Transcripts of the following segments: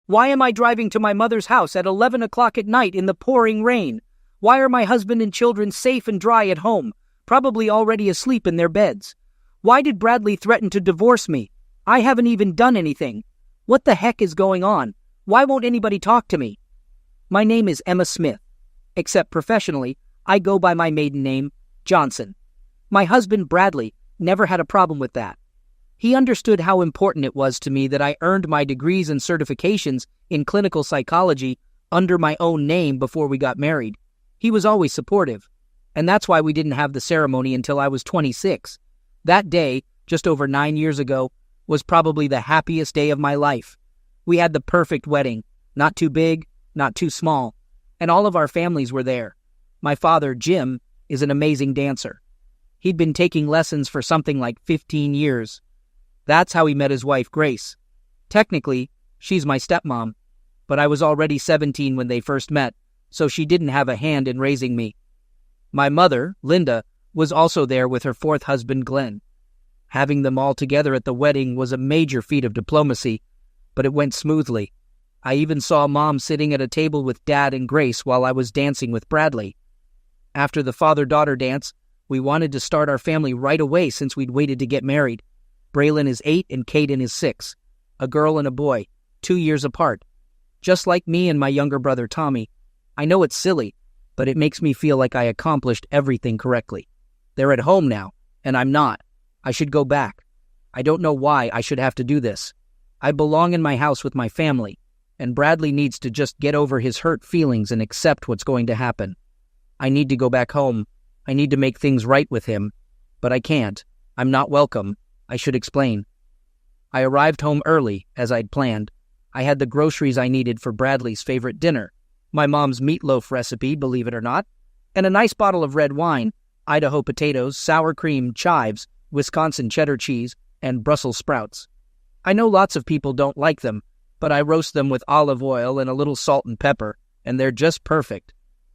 Why am I driving to my mother's house at 11 o'clock at night in the pouring rain? Why are my husband and children safe and dry at home, probably already asleep in their beds? Why did Bradley threaten to divorce me? I haven't even done anything. What the heck is going on? Why won't anybody talk to me? My name is Emma Smith. Except professionally, I go by my maiden name, Johnson. My husband, Bradley, never had a problem with that. He understood how important it was to me that I earned my degrees and certifications in clinical psychology under my own name before we got married. He was always supportive, and that's why we didn't have the ceremony until I was 26. That day, just over 9 years ago, was probably the happiest day of my life. We had the perfect wedding, not too big, not too small, and all of our families were there. My father, Jim, is an amazing dancer. He'd been taking lessons for something like 15 years. That's how he met his wife, Grace. Technically, she's my stepmom, but I was already 17 when they first met, so she didn't have a hand in raising me. My mother, Linda, was also there with her fourth husband, Glenn. Having them all together at the wedding was a major feat of diplomacy, but it went smoothly. I even saw Mom sitting at a table with Dad and Grace while I was dancing with Bradley. After the father-daughter dance, we wanted to start our family right away since we'd waited to get married. Braylon is 8 and Caden is 6, a girl and a boy, 2 years apart. Just like me and my younger brother Tommy. I know it's silly, but it makes me feel like I accomplished everything correctly. They're at home now, and I'm not. I should go back. I don't know why I should have to do this. I belong in my house with my family, and Bradley needs to just get over his hurt feelings and accept what's going to happen. I need to go back home. I need to make things right with him, but I can't. I'm not welcome. I should explain. I arrived home early, as I'd planned. I had the groceries I needed for Bradley's favorite dinner, my mom's meatloaf recipe, believe it or not, and a nice bottle of red wine, Idaho potatoes, sour cream, chives, Wisconsin cheddar cheese, and Brussels sprouts. I know lots of people don't like them, but I roast them with olive oil and a little salt and pepper, and they're just perfect.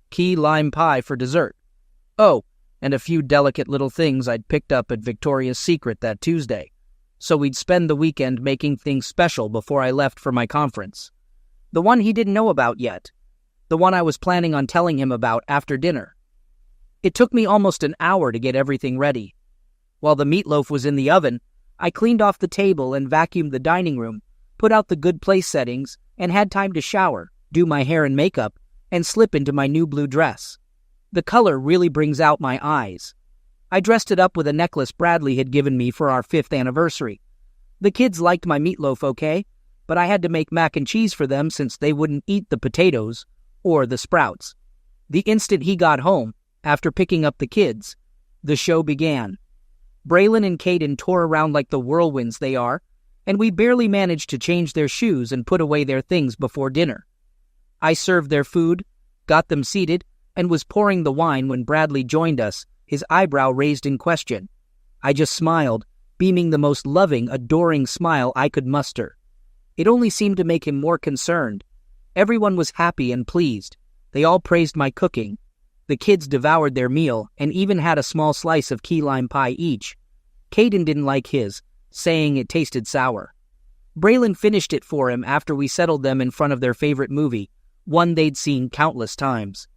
Key lime pie for dessert. Oh, and a few delicate little things I'd picked up at Victoria's Secret that Tuesday, so we'd spend the weekend making things special before I left for my conference. The one he didn't know about yet. The one I was planning on telling him about after dinner. It took me almost an hour to get everything ready. While the meatloaf was in the oven, I cleaned off the table and vacuumed the dining room, put out the good place settings, and had time to shower, do my hair and makeup, and slip into my new blue dress. The color really brings out my eyes. I dressed it up with a necklace Bradley had given me for our 5th anniversary. The kids liked my meatloaf okay, but I had to make mac and cheese for them since they wouldn't eat the potatoes or the sprouts. The instant he got home, after picking up the kids, the show began. Braylon and Caden tore around like the whirlwinds they are, and we barely managed to change their shoes and put away their things before dinner. I served their food, got them seated, and was pouring the wine when Bradley joined us, his eyebrow raised in question. I just smiled, beaming the most loving, adoring smile I could muster. It only seemed to make him more concerned. Everyone was happy and pleased. They all praised my cooking. The kids devoured their meal and even had a small slice of key lime pie each. Caden didn't like his, saying it tasted sour. Braylon finished it for him after we settled them in front of their favorite movie, one they'd seen countless times.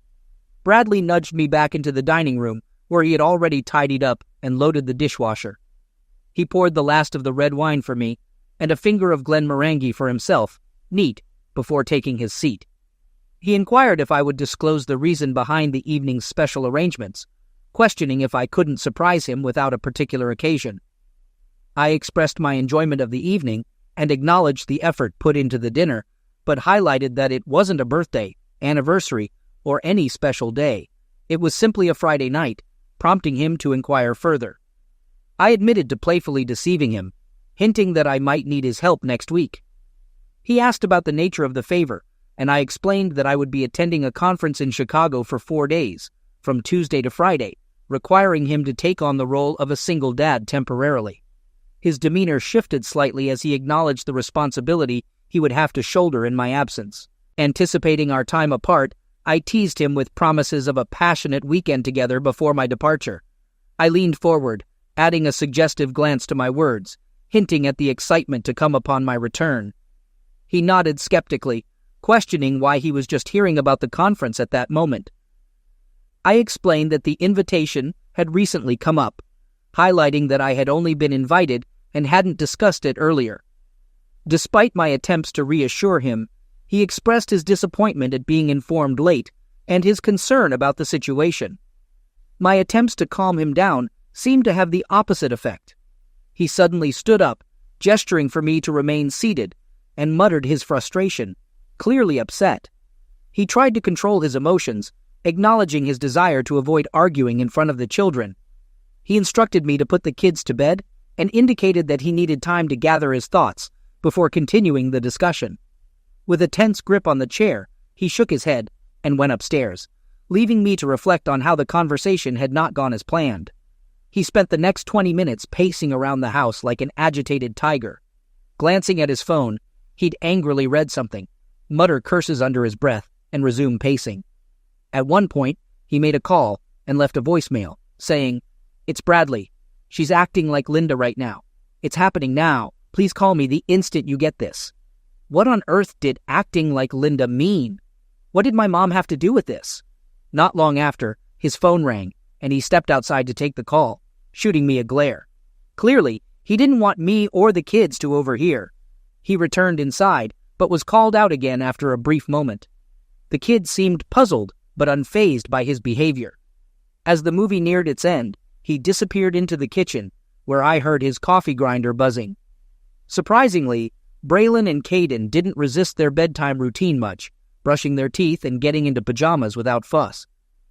Bradley nudged me back into the dining room, where he had already tidied up and loaded the dishwasher. He poured the last of the red wine for me, and a finger of Glenmorangie for himself, neat, before taking his seat. He inquired if I would disclose the reason behind the evening's special arrangements, questioning if I couldn't surprise him without a particular occasion. I expressed my enjoyment of the evening and acknowledged the effort put into the dinner, but highlighted that it wasn't a birthday, anniversary, or any special day. It was simply a Friday night, prompting him to inquire further. I admitted to playfully deceiving him, hinting that I might need his help next week. He asked about the nature of the favor, and I explained that I would be attending a conference in Chicago for 4 days, from Tuesday to Friday, requiring him to take on the role of a single dad temporarily. His demeanor shifted slightly as he acknowledged the responsibility he would have to shoulder in my absence. Anticipating our time apart, I teased him with promises of a passionate weekend together before my departure. I leaned forward, adding a suggestive glance to my words, hinting at the excitement to come upon my return. He nodded skeptically, questioning why he was just hearing about the conference at that moment. I explained that the invitation had recently come up, highlighting that I had only been invited and hadn't discussed it earlier. Despite my attempts to reassure him, he expressed his disappointment at being informed late and his concern about the situation. My attempts to calm him down seemed to have the opposite effect. He suddenly stood up, gesturing for me to remain seated, and muttered his frustration, clearly upset. He tried to control his emotions, acknowledging his desire to avoid arguing in front of the children. He instructed me to put the kids to bed and indicated that he needed time to gather his thoughts before continuing the discussion. With a tense grip on the chair, he shook his head and went upstairs, leaving me to reflect on how the conversation had not gone as planned. He spent the next 20 minutes pacing around the house like an agitated tiger. Glancing at his phone, he'd angrily read something, mutter curses under his breath, and resume pacing. At one point, he made a call and left a voicemail, saying, "It's Bradley. She's acting like Linda right now. It's happening now. Please call me the instant you get this." What on earth did acting like Linda mean? What did my mom have to do with this? Not long after, his phone rang, and he stepped outside to take the call, shooting me a glare. Clearly, he didn't want me or the kids to overhear. He returned inside, but was called out again after a brief moment. The kids seemed puzzled, but unfazed by his behavior. As the movie neared its end, he disappeared into the kitchen, where I heard his coffee grinder buzzing. Surprisingly, Braylon and Caden didn't resist their bedtime routine much, brushing their teeth and getting into pajamas without fuss.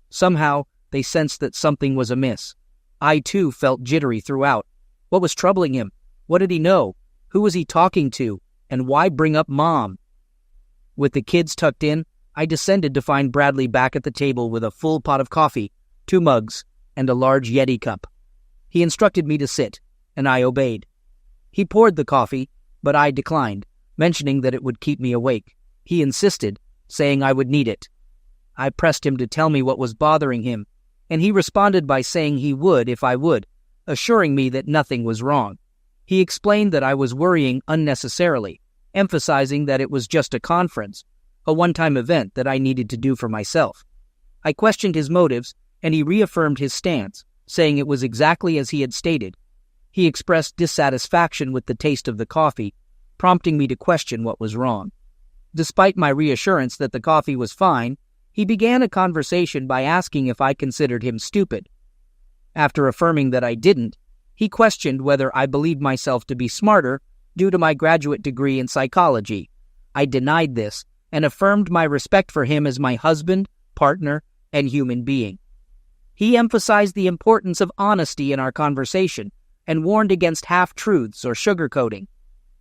Somehow, they sensed that something was amiss. I, too, felt jittery throughout. What was troubling him? What did he know? Who was he talking to? And why bring up Mom? With the kids tucked in, I descended to find Bradley back at the table with a full pot of coffee, 2 mugs, and a large Yeti cup. He instructed me to sit, and I obeyed. He poured the coffee, but I declined, mentioning that it would keep me awake. He insisted, saying I would need it. I pressed him to tell me what was bothering him, and he responded by saying he would if I would, assuring me that nothing was wrong. He explained that I was worrying unnecessarily, emphasizing that it was just a conference, a one-time event that I needed to do for myself. I questioned his motives, and he reaffirmed his stance, saying it was exactly as he had stated. He expressed dissatisfaction with the taste of the coffee, prompting me to question what was wrong. Despite my reassurance that the coffee was fine, he began a conversation by asking if I considered him stupid. After affirming that I didn't, he questioned whether I believed myself to be smarter due to my graduate degree in psychology. I denied this and affirmed my respect for him as my husband, partner, and human being. He emphasized the importance of honesty in our conversation and warned against half-truths or sugarcoating.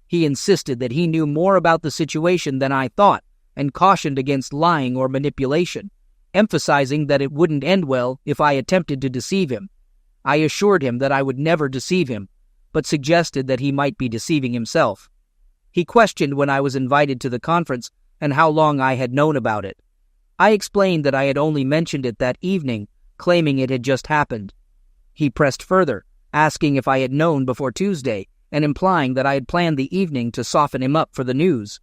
He insisted that he knew more about the situation than I thought and cautioned against lying or manipulation, emphasizing that it wouldn't end well if I attempted to deceive him. I assured him that I would never deceive him, but suggested that he might be deceiving himself. He questioned when I was invited to the conference and how long I had known about it. I explained that I had only mentioned it that evening, claiming it had just happened. He pressed further, asking if I had known before Tuesday, and implying that I had planned the evening to soften him up for the news.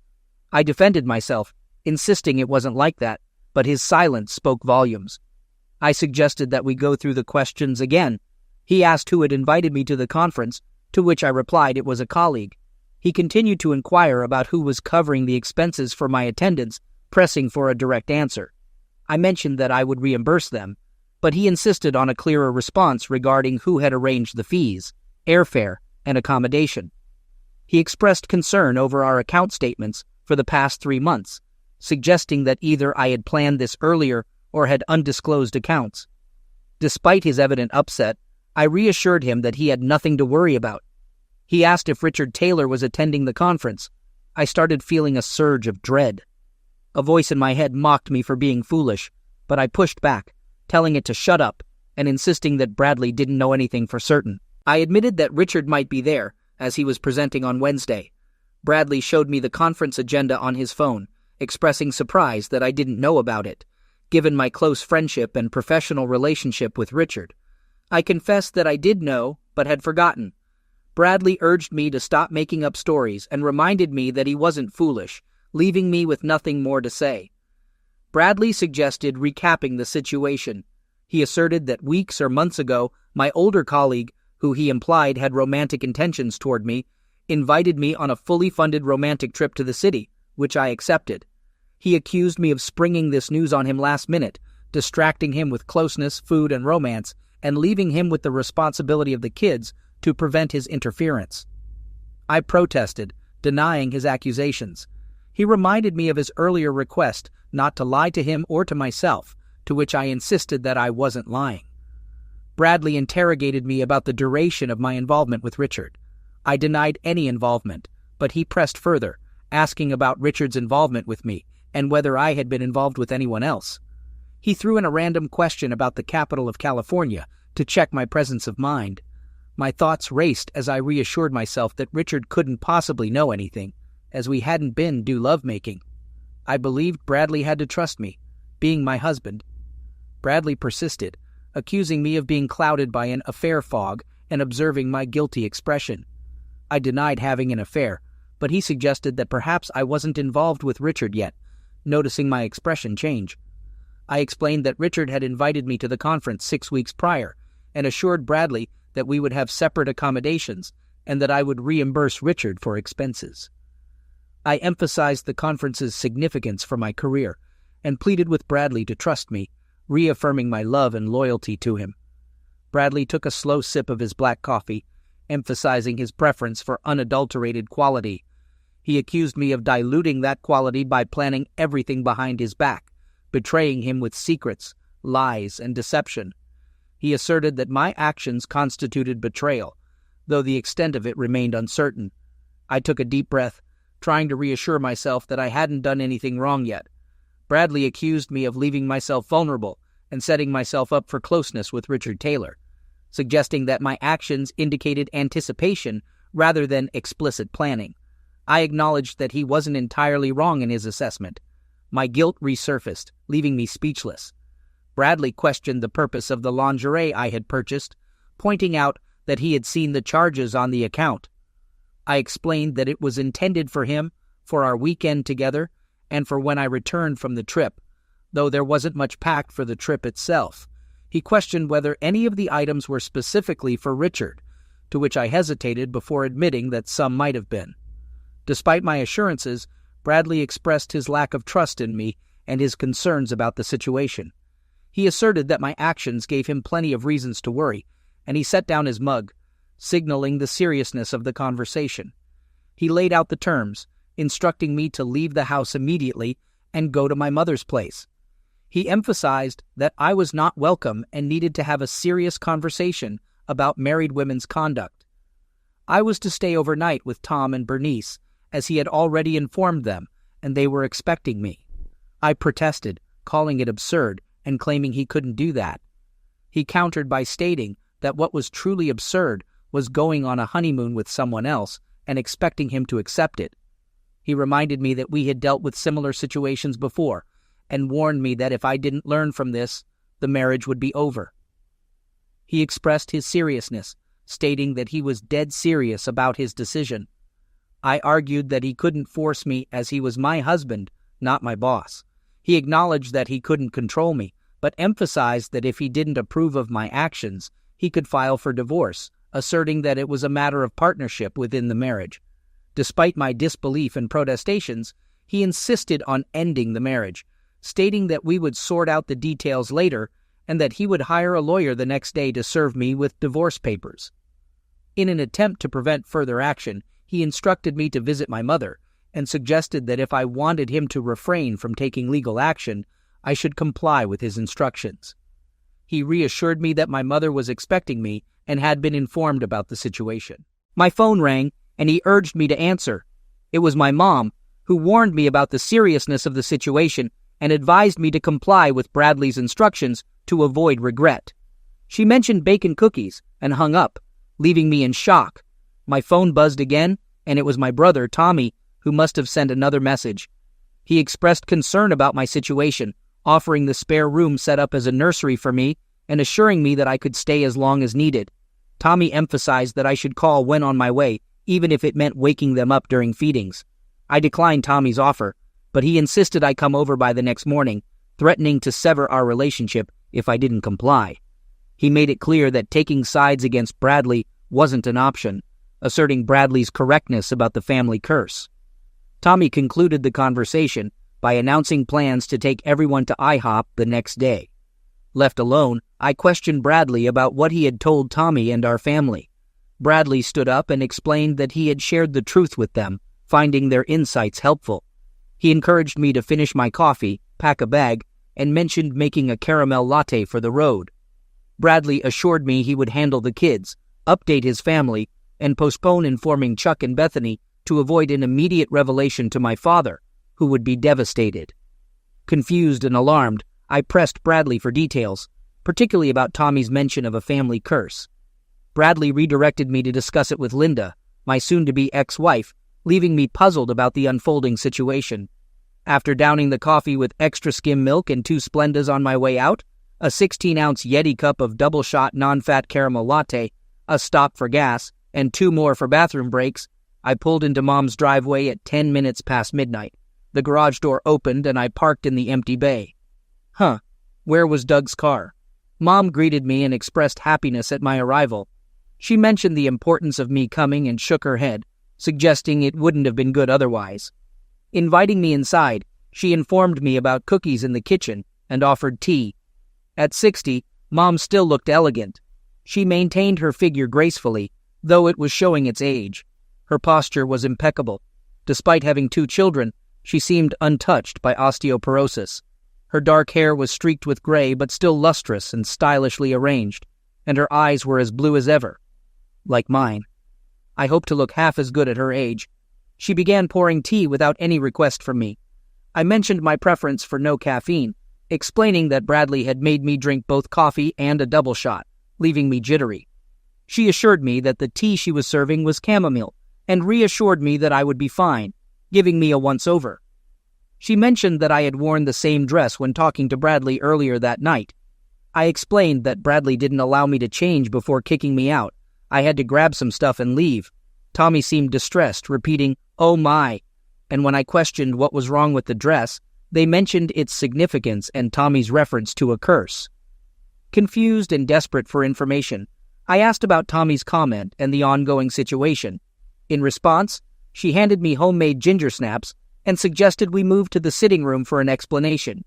I defended myself, insisting it wasn't like that, but his silence spoke volumes. I suggested that we go through the questions again. He asked who had invited me to the conference, to which I replied it was a colleague. He continued to inquire about who was covering the expenses for my attendance, pressing for a direct answer. I mentioned that I would reimburse them, but he insisted on a clearer response regarding who had arranged the fees, airfare, and accommodation. He expressed concern over our account statements for the past 3 months, suggesting that either I had planned this earlier or had undisclosed accounts. Despite his evident upset, I reassured him that he had nothing to worry about. He asked if Richard Taylor was attending the conference. I started feeling a surge of dread. A voice in my head mocked me for being foolish, but I pushed back, telling it to shut up and insisting that Bradley didn't know anything for certain. I admitted that Richard might be there, as he was presenting on Wednesday. Bradley showed me the conference agenda on his phone, expressing surprise that I didn't know about it, given my close friendship and professional relationship with Richard. I confessed that I did know, but had forgotten. Bradley urged me to stop making up stories and reminded me that he wasn't foolish, leaving me with nothing more to say. Bradley suggested recapping the situation. He asserted that weeks or months ago, my older colleague, who he implied had romantic intentions toward me, invited me on a fully funded romantic trip to the city, which I accepted. He accused me of springing this news on him last minute, distracting him with closeness, food, and romance, and leaving him with the responsibility of the kids to prevent his interference. I protested, denying his accusations. He reminded me of his earlier request not to lie to him or to myself, to which I insisted that I wasn't lying. Bradley interrogated me about the duration of my involvement with Richard. I denied any involvement, but he pressed further, asking about Richard's involvement with me and whether I had been involved with anyone else. He threw in a random question about the capital of California to check my presence of mind. My thoughts raced as I reassured myself that Richard couldn't possibly know anything, as we hadn't been do lovemaking. I believed Bradley had to trust me, being my husband. Bradley persisted, accusing me of being clouded by an affair fog and observing my guilty expression. I denied having an affair, but he suggested that perhaps I wasn't involved with Richard yet, noticing my expression change. I explained that Richard had invited me to the conference 6 weeks prior and assured Bradley that we would have separate accommodations and that I would reimburse Richard for expenses. I emphasized the conference's significance for my career and pleaded with Bradley to trust me, reaffirming my love and loyalty to him. Bradley took a slow sip of his black coffee, emphasizing his preference for unadulterated quality. He accused me of diluting that quality by planning everything behind his back, betraying him with secrets, lies, and deception. He asserted that my actions constituted betrayal, though the extent of it remained uncertain. I took a deep breath, trying to reassure myself that I hadn't done anything wrong yet. Bradley accused me of leaving myself vulnerable and setting myself up for closeness with Richard Taylor, suggesting that my actions indicated anticipation rather than explicit planning. I acknowledged that he wasn't entirely wrong in his assessment. My guilt resurfaced, leaving me speechless. Bradley questioned the purpose of the lingerie I had purchased, pointing out that he had seen the charges on the account. I explained that it was intended for him, for our weekend together, and for when I returned from the trip, though there wasn't much packed for the trip itself. He questioned whether any of the items were specifically for Richard, to which I hesitated before admitting that some might have been. Despite my assurances, Bradley expressed his lack of trust in me and his concerns about the situation. He asserted that my actions gave him plenty of reasons to worry, and he set down his mug, signaling the seriousness of the conversation. He laid out the terms, instructing me to leave the house immediately and go to my mother's place. He emphasized that I was not welcome and needed to have a serious conversation about married women's conduct. I was to stay overnight with Tom and Bernice, as he had already informed them, and they were expecting me. I protested, calling it absurd and claiming he couldn't do that. He countered by stating that what was truly absurd was going on a honeymoon with someone else and expecting him to accept it. He reminded me that we had dealt with similar situations before and warned me that if I didn't learn from this, the marriage would be over. He expressed his seriousness, stating that he was dead serious about his decision. I argued that he couldn't force me as he was my husband, not my boss. He acknowledged that he couldn't control me, but emphasized that if he didn't approve of my actions, he could file for divorce, asserting that it was a matter of partnership within the marriage. Despite my disbelief and protestations, he insisted on ending the marriage, stating that we would sort out the details later and that he would hire a lawyer the next day to serve me with divorce papers. In an attempt to prevent further action, he instructed me to visit my mother and suggested that if I wanted him to refrain from taking legal action, I should comply with his instructions. He reassured me that my mother was expecting me and had been informed about the situation. My phone rang, and he urged me to answer. It was my mom, who warned me about the seriousness of the situation and advised me to comply with Bradley's instructions to avoid regret. She mentioned bacon cookies and hung up, leaving me in shock. My phone buzzed again, and it was my brother, Tommy, who must have sent another message. He expressed concern about my situation, offering the spare room set up as a nursery for me and assuring me that I could stay as long as needed. Tommy emphasized that I should call when on my way, even if it meant waking them up during feedings. I declined Tommy's offer, but he insisted I come over by the next morning, threatening to sever our relationship if I didn't comply. He made it clear that taking sides against Bradley wasn't an option, asserting Bradley's correctness about the family curse. Tommy concluded the conversation by announcing plans to take everyone to IHOP the next day. Left alone, I questioned Bradley about what he had told Tommy and our family. Bradley stood up and explained that he had shared the truth with them, finding their insights helpful. He encouraged me to finish my coffee, pack a bag, and mentioned making a caramel latte for the road. Bradley assured me he would handle the kids, update his family, and postpone informing Chuck and Bethany to avoid an immediate revelation to my father, who would be devastated. Confused and alarmed, I pressed Bradley for details, particularly about Tommy's mention of a family curse. Bradley redirected me to discuss it with Linda, my soon-to-be ex-wife, leaving me puzzled about the unfolding situation. After downing the coffee with extra skim milk and 2 Splendas on my way out, a 16-ounce Yeti cup of double-shot non-fat caramel latte, a stop for gas, and 2 more for bathroom breaks, I pulled into Mom's driveway at 10 minutes past midnight. The garage door opened and I parked in the empty bay. Where was Doug's car? Mom greeted me and expressed happiness at my arrival. She mentioned the importance of me coming and shook her head, suggesting it wouldn't have been good otherwise. Inviting me inside, she informed me about cookies in the kitchen and offered tea. At 60, Mom still looked elegant. She maintained her figure gracefully, though it was showing its age. Her posture was impeccable. Despite having 2 children, she seemed untouched by osteoporosis. Her dark hair was streaked with gray but still lustrous and stylishly arranged, and her eyes were as blue as ever. Like mine. I hoped to look half as good at her age. She began pouring tea without any request from me. I mentioned my preference for no caffeine, explaining that Bradley had made me drink both coffee and a double shot, leaving me jittery. She assured me that the tea she was serving was chamomile, and reassured me that I would be fine, giving me a once-over. She mentioned that I had worn the same dress when talking to Bradley earlier that night. I explained that Bradley didn't allow me to change before kicking me out. I had to grab some stuff and leave. Tommy seemed distressed, repeating, "Oh my," and when I questioned what was wrong with the dress, they mentioned its significance and Tommy's reference to a curse. Confused and desperate for information, I asked about Tommy's comment and the ongoing situation. In response, she handed me homemade ginger snaps and suggested we move to the sitting room for an explanation.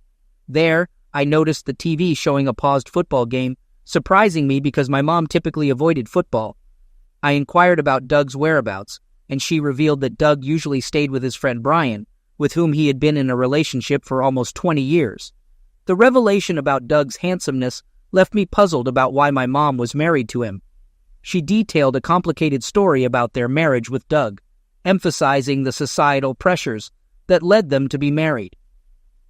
There, I noticed the TV showing a paused football game, surprising me because my mom typically avoided football. I inquired about Doug's whereabouts, and she revealed that Doug usually stayed with his friend Brian, with whom he had been in a relationship for almost 20 years. The revelation about Doug's handsomeness left me puzzled about why my mom was married to him. She detailed a complicated story about their marriage with Doug, emphasizing the societal pressures that led them to be married.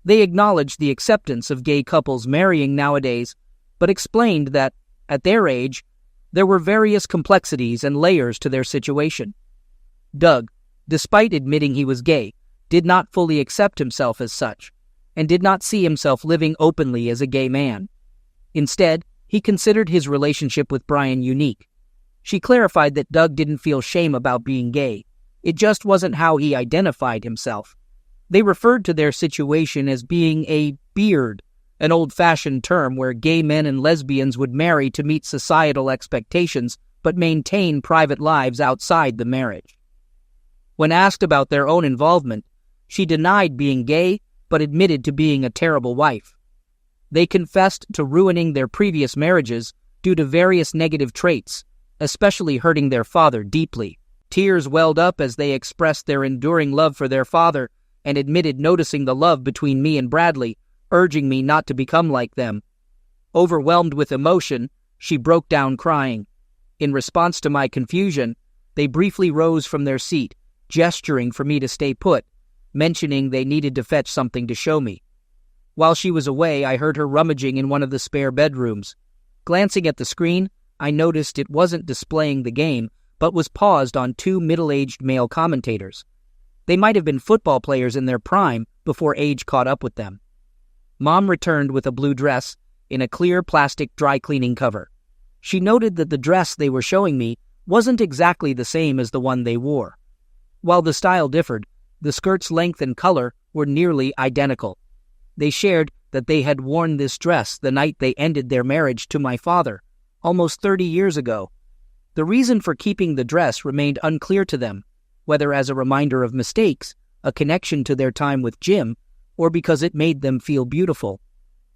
They acknowledged the acceptance of gay couples marrying nowadays, but explained that, at their age, there were various complexities and layers to their situation. Doug, despite admitting he was gay, did not fully accept himself as such, and did not see himself living openly as a gay man. Instead, he considered his relationship with Brian unique. She clarified that Doug didn't feel shame about being gay. It just wasn't how he identified himself. They referred to their situation as being a beard, an old-fashioned term where gay men and lesbians would marry to meet societal expectations but maintain private lives outside the marriage. When asked about their own involvement, she denied being gay but admitted to being a terrible wife. They confessed to ruining their previous marriages due to various negative traits, especially hurting their father deeply. Tears welled up as they expressed their enduring love for their father and admitted noticing the love between me and Bradley, urging me not to become like them. Overwhelmed with emotion, she broke down crying. In response to my confusion, they briefly rose from their seat, gesturing for me to stay put, mentioning they needed to fetch something to show me. While she was away, I heard her rummaging in one of the spare bedrooms. Glancing at the screen, I noticed it wasn't displaying the game, but was paused on 2 middle-aged male commentators. They might have been football players in their prime before age caught up with them. Mom returned with a blue dress in a clear plastic dry cleaning cover. She noted that the dress they were showing me wasn't exactly the same as the one they wore. While the style differed, the skirt's length and color were nearly identical. They shared that they had worn this dress the night they ended their marriage to my father, almost 30 years ago. The reason for keeping the dress remained unclear to them, whether as a reminder of mistakes, a connection to their time with Jim, or because it made them feel beautiful.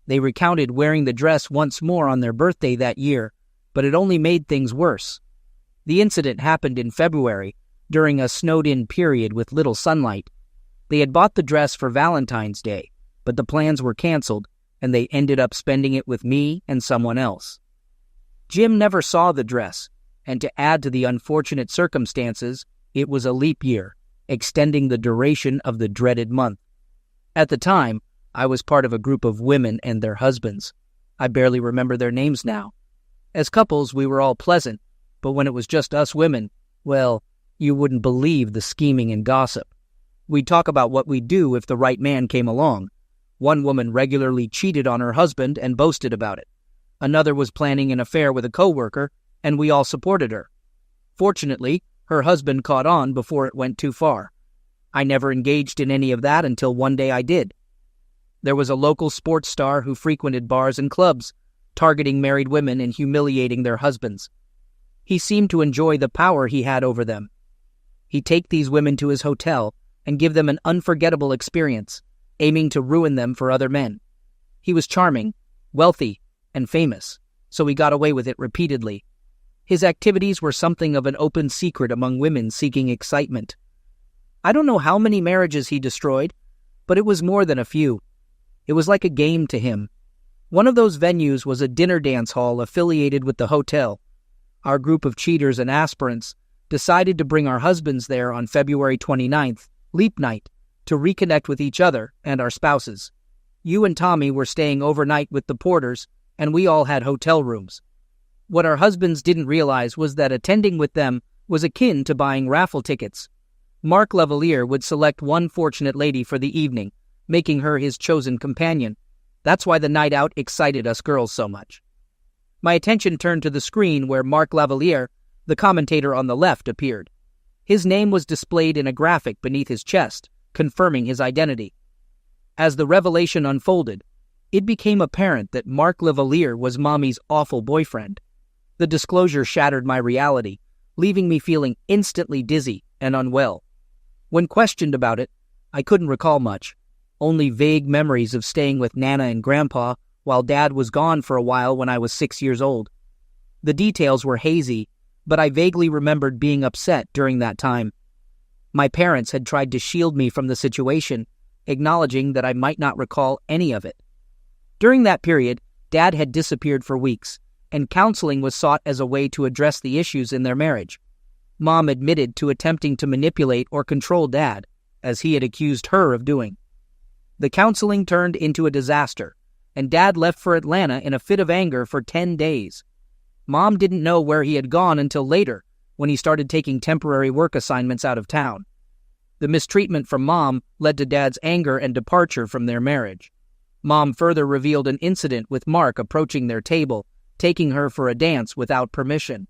They recounted wearing the dress once more on their birthday that year, but it only made things worse. The incident happened in February, during a snowed-in period with little sunlight. They had bought the dress for Valentine's Day, but the plans were canceled, and they ended up spending it with me and someone else. Jim never saw the dress, and to add to the unfortunate circumstances, it was a leap year, extending the duration of the dreaded month. At the time, I was part of a group of women and their husbands. I barely remember their names now. As couples, we were all pleasant, but when it was just us women, well, you wouldn't believe the scheming and gossip. We'd talk about what we'd do if the right man came along. One woman regularly cheated on her husband and boasted about it. Another was planning an affair with a coworker, and we all supported her. Fortunately, her husband caught on before it went too far. I never engaged in any of that until one day I did. There was a local sports star who frequented bars and clubs, targeting married women and humiliating their husbands. He seemed to enjoy the power he had over them. He'd take these women to his hotel and give them an unforgettable experience, aiming to ruin them for other men. He was charming, wealthy, and famous, so he got away with it repeatedly. His activities were something of an open secret among women seeking excitement. I don't know how many marriages he destroyed, but it was more than a few. It was like a game to him. One of those venues was a dinner dance hall affiliated with the hotel. Our group of cheaters and aspirants decided to bring our husbands there on February 29th, Leap Night, to reconnect with each other and our spouses. You and Tommy were staying overnight with the porters, and we all had hotel rooms. What our husbands didn't realize was that attending with them was akin to buying raffle tickets. Mark Lavalier would select one fortunate lady for the evening, making her his chosen companion. That's why the night out excited us girls so much. My attention turned to the screen where Mark Lavalier, the commentator on the left, appeared. His name was displayed in a graphic beneath his chest, confirming his identity. As the revelation unfolded, it became apparent that Mark Lavalier was Mommy's awful boyfriend. The disclosure shattered my reality, leaving me feeling instantly dizzy and unwell. When questioned about it, I couldn't recall much, only vague memories of staying with Nana and Grandpa while Dad was gone for a while when I was 6 years old. The details were hazy, but I vaguely remembered being upset during that time. My parents had tried to shield me from the situation, acknowledging that I might not recall any of it. During that period, Dad had disappeared for weeks, and counseling was sought as a way to address the issues in their marriage. Mom admitted to attempting to manipulate or control Dad, as he had accused her of doing. The counseling turned into a disaster, and Dad left for Atlanta in a fit of anger for 10 days. Mom didn't know where he had gone until later, when he started taking temporary work assignments out of town. The mistreatment from Mom led to Dad's anger and departure from their marriage. Mom further revealed an incident with Mark approaching their table, taking her for a dance without permission.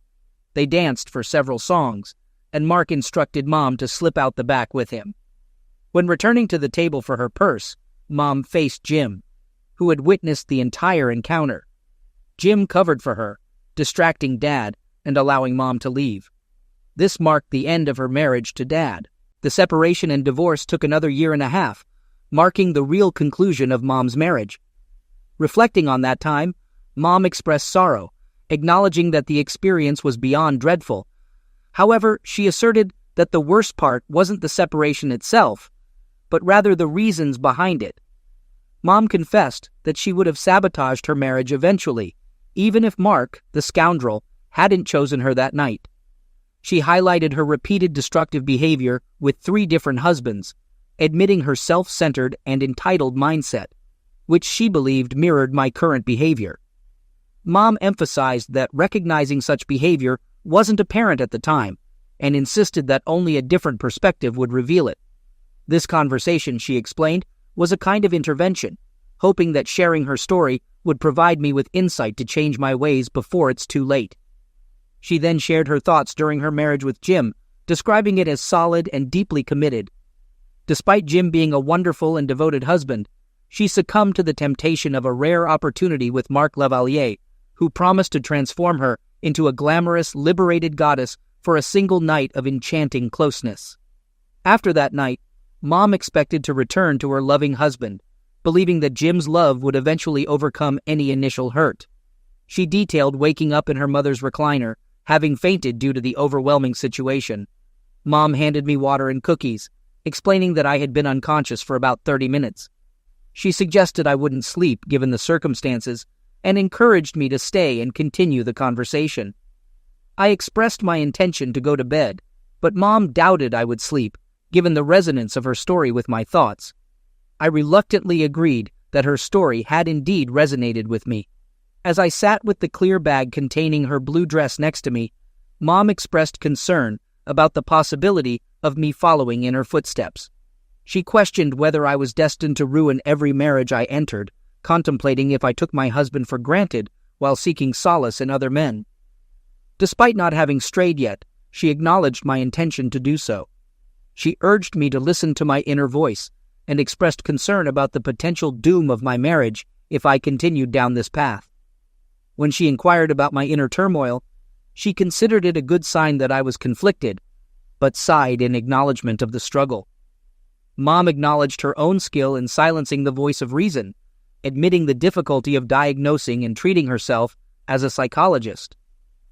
They danced for several songs, and Mark instructed Mom to slip out the back with him. When returning to the table for her purse, Mom faced Jim, who had witnessed the entire encounter. Jim covered for her, distracting Dad and allowing Mom to leave. This marked the end of her marriage to Dad. The separation and divorce took another 1.5 years, marking the real conclusion of Mom's marriage. Reflecting on that time, Mom expressed sorrow, acknowledging that the experience was beyond dreadful. However, she asserted that the worst part wasn't the separation itself, but rather the reasons behind it. Mom confessed that she would have sabotaged her marriage eventually, even if Mark, the scoundrel, hadn't chosen her that night. She highlighted her repeated destructive behavior with 3 different husbands, admitting her self-centered and entitled mindset, which she believed mirrored my current behavior. Mom emphasized that recognizing such behavior wasn't apparent at the time, and insisted that only a different perspective would reveal it. This conversation, she explained, was a kind of intervention, hoping that sharing her story would provide me with insight to change my ways before it's too late. She then shared her thoughts during her marriage with Jim, describing it as solid and deeply committed. Despite Jim being a wonderful and devoted husband, she succumbed to the temptation of a rare opportunity with Marc Lavalier, who promised to transform her into a glamorous, liberated goddess for a single night of enchanting closeness. After that night, Mom expected to return to her loving husband, believing that Jim's love would eventually overcome any initial hurt. She detailed waking up in her mother's recliner, having fainted due to the overwhelming situation. Mom handed me water and cookies, explaining that I had been unconscious for about 30 minutes. She suggested I wouldn't sleep given the circumstances and encouraged me to stay and continue the conversation. I expressed my intention to go to bed, but Mom doubted I would sleep, given the resonance of her story with my thoughts. I reluctantly agreed that her story had indeed resonated with me. As I sat with the clear bag containing her blue dress next to me, Mom expressed concern about the possibility of me following in her footsteps. She questioned whether I was destined to ruin every marriage I entered, contemplating if I took my husband for granted while seeking solace in other men. Despite not having strayed yet, she acknowledged my intention to do so. She urged me to listen to my inner voice and expressed concern about the potential doom of my marriage if I continued down this path. When she inquired about my inner turmoil, she considered it a good sign that I was conflicted, but sighed in acknowledgement of the struggle. Mom acknowledged her own skill in silencing the voice of reason, admitting the difficulty of diagnosing and treating herself as a psychologist.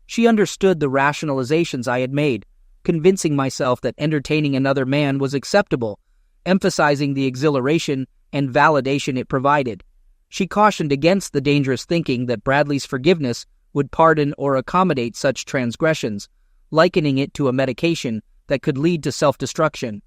She understood the rationalizations I had made, convincing myself that entertaining another man was acceptable, emphasizing the exhilaration and validation it provided. She cautioned against the dangerous thinking that Bradley's forgiveness would pardon or accommodate such transgressions, likening it to a medication that could lead to self-destruction.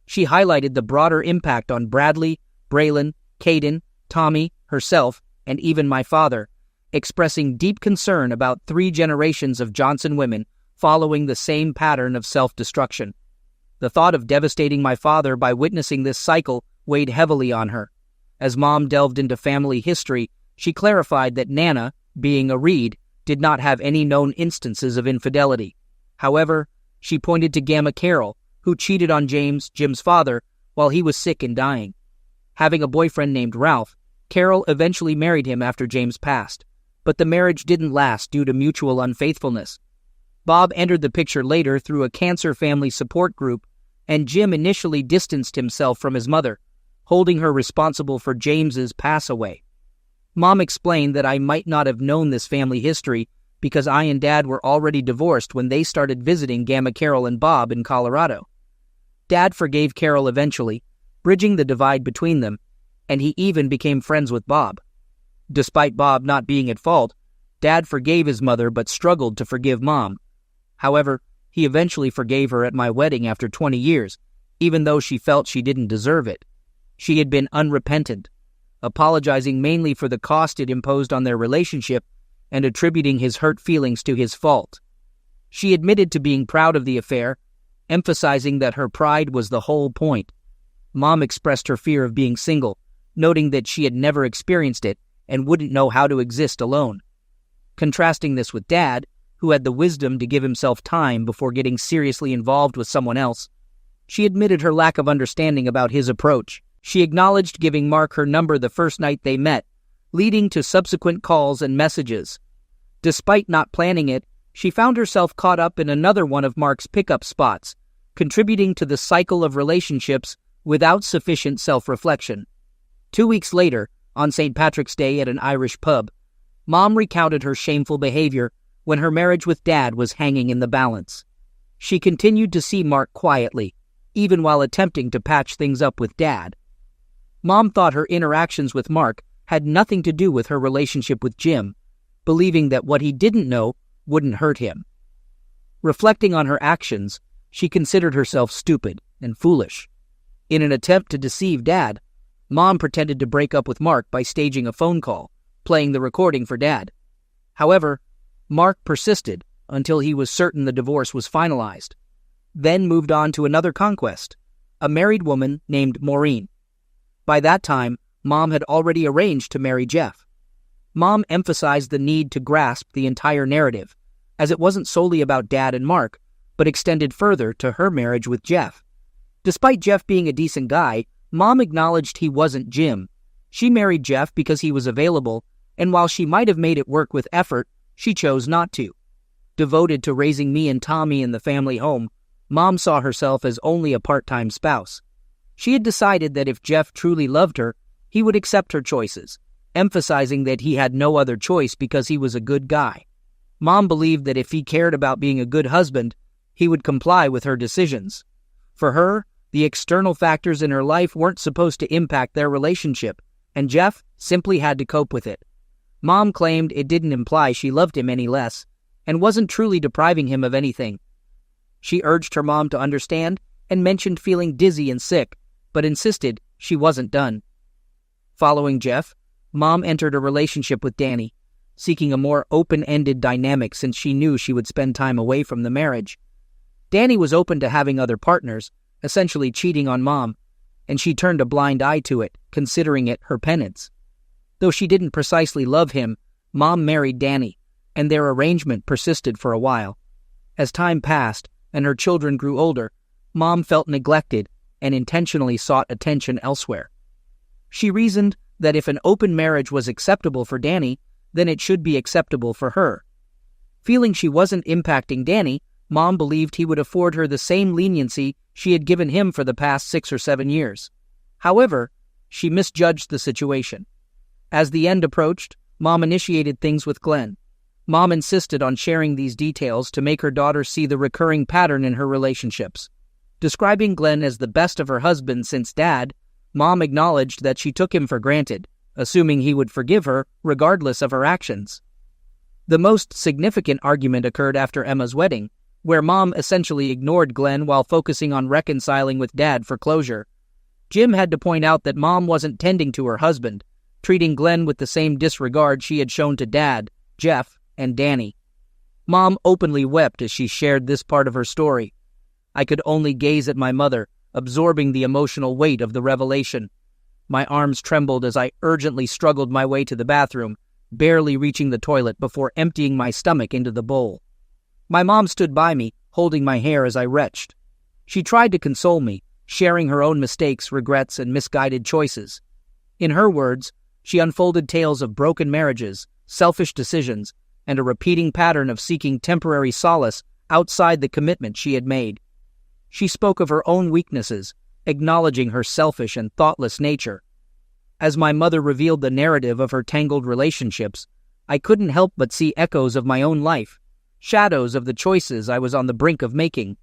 She highlighted the broader impact on Bradley, Braylon, Caden, Tommy, herself, and even my father, expressing deep concern about 3 generations of Johnson women following the same pattern of self-destruction. The thought of devastating my father by witnessing this cycle weighed heavily on her. As Mom delved into family history, she clarified that Nana, being a Reed, did not have any known instances of infidelity. However, she pointed to Gamma Carroll, who cheated on James, Jim's father, while he was sick and dying. Having a boyfriend named Ralph, Carroll eventually married him after James passed, but the marriage didn't last due to mutual unfaithfulness. Bob entered the picture later through a cancer family support group, and Jim initially distanced himself from his mother, holding her responsible for James's pass away. Mom explained that I might not have known this family history because I and Dad were already divorced when they started visiting Gamma Carroll and Bob in Colorado. Dad forgave Carroll eventually, bridging the divide between them, and he even became friends with Bob. Despite Bob not being at fault, Dad forgave his mother but struggled to forgive Mom. However, he eventually forgave her at my wedding after 20 years, even though she felt she didn't deserve it. She had been unrepentant, apologizing mainly for the cost it imposed on their relationship and attributing his hurt feelings to his fault. She admitted to being proud of the affair, emphasizing that her pride was the whole point. Mom expressed her fear of being single, noting that she had never experienced it and wouldn't know how to exist alone. Contrasting this with Dad, who had the wisdom to give himself time before getting seriously involved with someone else, she admitted her lack of understanding about his approach. She acknowledged giving Mark her number the first night they met, leading to subsequent calls and messages. Despite not planning it, she found herself caught up in another one of Mark's pickup spots, contributing to the cycle of relationships without sufficient self-reflection. 2 weeks later, on St. Patrick's Day at an Irish pub, Mom recounted her shameful behavior when her marriage with Dad was hanging in the balance. She continued to see Mark quietly, even while attempting to patch things up with Dad. Mom thought her interactions with Mark had nothing to do with her relationship with Jim, believing that what he didn't know wouldn't hurt him. Reflecting on her actions, she considered herself stupid and foolish. In an attempt to deceive Dad, Mom pretended to break up with Mark by staging a phone call, playing the recording for Dad. However, Mark persisted until he was certain the divorce was finalized, then moved on to another conquest, a married woman named Maureen. By that time, Mom had already arranged to marry Jeff. Mom emphasized the need to grasp the entire narrative, as it wasn't solely about Dad and Mark, but extended further to her marriage with Jeff. Despite Jeff being a decent guy, Mom acknowledged he wasn't Jim. She married Jeff because he was available, and while she might have made it work with effort, she chose not to. Devoted to raising me and Tommy in the family home, Mom saw herself as only a part-time spouse. She had decided that if Jeff truly loved her, he would accept her choices, emphasizing that he had no other choice because he was a good guy. Mom believed that if he cared about being a good husband, he would comply with her decisions. For her, the external factors in her life weren't supposed to impact their relationship, and Jeff simply had to cope with it. Mom claimed it didn't imply she loved him any less, and wasn't truly depriving him of anything. She urged her mom to understand and mentioned feeling dizzy and sick, but insisted she wasn't done. Following Jeff, Mom entered a relationship with Danny, seeking a more open-ended dynamic since she knew she would spend time away from the marriage. Danny was open to having other partners, essentially cheating on Mom, and she turned a blind eye to it, considering it her penance. Though she didn't precisely love him, Mom married Danny, and their arrangement persisted for a while. As time passed and her children grew older, Mom felt neglected and intentionally sought attention elsewhere. She reasoned that if an open marriage was acceptable for Danny, then it should be acceptable for her. Feeling she wasn't impacting Danny, Mom believed he would afford her the same leniency she had given him for the past 6 or 7 years. However, she misjudged the situation. As the end approached, Mom initiated things with Glenn. Mom insisted on sharing these details to make her daughter see the recurring pattern in her relationships. Describing Glenn as the best of her husbands since Dad, Mom acknowledged that she took him for granted, assuming he would forgive her regardless of her actions. The most significant argument occurred after Emma's wedding, where Mom essentially ignored Glenn while focusing on reconciling with Dad for closure. Jim had to point out that Mom wasn't tending to her husband, treating Glenn with the same disregard she had shown to Dad, Jeff, and Danny. Mom openly wept as she shared this part of her story. I could only gaze at my mother, absorbing the emotional weight of the revelation. My arms trembled as I urgently struggled my way to the bathroom, barely reaching the toilet before emptying my stomach into the bowl. My mom stood by me, holding my hair as I retched. She tried to console me, sharing her own mistakes, regrets, and misguided choices. In her words, she unfolded tales of broken marriages, selfish decisions, and a repeating pattern of seeking temporary solace outside the commitment she had made. She spoke of her own weaknesses, acknowledging her selfish and thoughtless nature. As my mother revealed the narrative of her tangled relationships, I couldn't help but see echoes of my own life, shadows of the choices I was on the brink of making.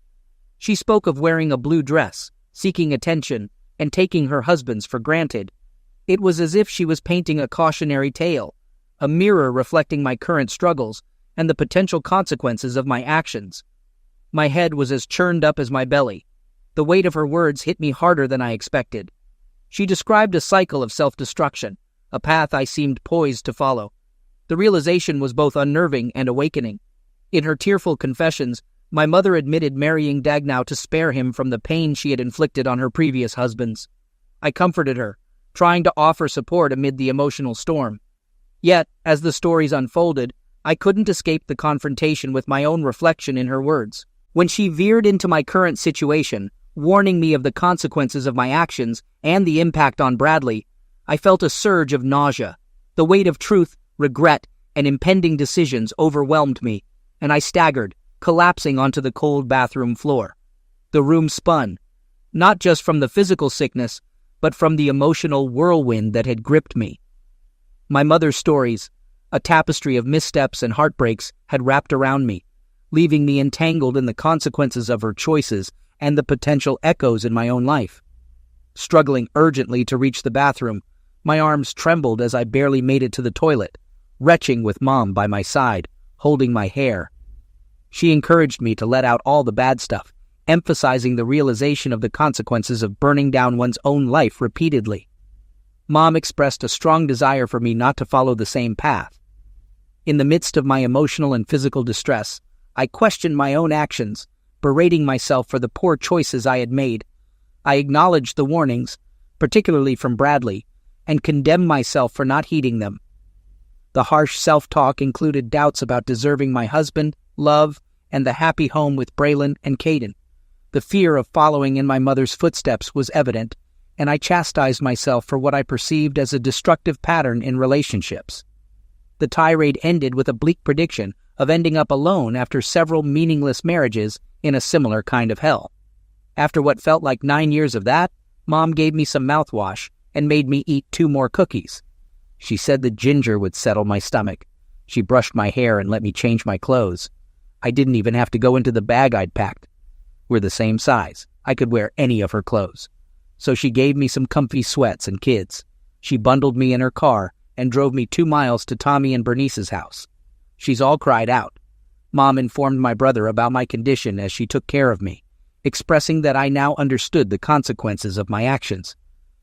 She spoke of wearing a blue dress, seeking attention, and taking her husbands for granted. It was as if she was painting a cautionary tale, a mirror reflecting my current struggles and the potential consequences of my actions. My head was as churned up as my belly. The weight of her words hit me harder than I expected. She described a cycle of self-destruction, a path I seemed poised to follow. The realization was both unnerving and awakening. In her tearful confessions, my mother admitted marrying Dagnow to spare him from the pain she had inflicted on her previous husbands. I comforted her, trying to offer support amid the emotional storm. Yet, as the stories unfolded, I couldn't escape the confrontation with my own reflection in her words. When she veered into my current situation, warning me of the consequences of my actions and the impact on Bradley, I felt a surge of nausea. The weight of truth, regret, and impending decisions overwhelmed me, and I staggered, collapsing onto the cold bathroom floor. The room spun, not just from the physical sickness, but from the emotional whirlwind that had gripped me. My mother's stories, a tapestry of missteps and heartbreaks, had wrapped around me, leaving me entangled in the consequences of her choices and the potential echoes in my own life. Struggling urgently to reach the bathroom, my arms trembled as I barely made it to the toilet, retching with Mom by my side, holding my hair. She encouraged me to let out all the bad stuff, emphasizing the realization of the consequences of burning down one's own life repeatedly. Mom expressed a strong desire for me not to follow the same path. In the midst of my emotional and physical distress, I questioned my own actions, berating myself for the poor choices I had made. I acknowledged the warnings, particularly from Bradley, and condemned myself for not heeding them. The harsh self-talk included doubts about deserving my husband, love, and the happy home with Braylon and Caden. The fear of following in my mother's footsteps was evident, and I chastised myself for what I perceived as a destructive pattern in relationships. The tirade ended with a bleak prediction of ending up alone after several meaningless marriages in a similar kind of hell. After what felt like 9 years of that, Mom gave me some mouthwash and made me eat 2 more cookies. She said the ginger would settle my stomach. She brushed my hair and let me change my clothes. I didn't even have to go into the bag I'd packed. We're the same size. I could wear any of her clothes. So she gave me some comfy sweats and kids. She bundled me in her car and drove me 2 miles to Tommy and Bernice's house. She's all cried out. Mom informed my brother about my condition as she took care of me, expressing that I now understood the consequences of my actions.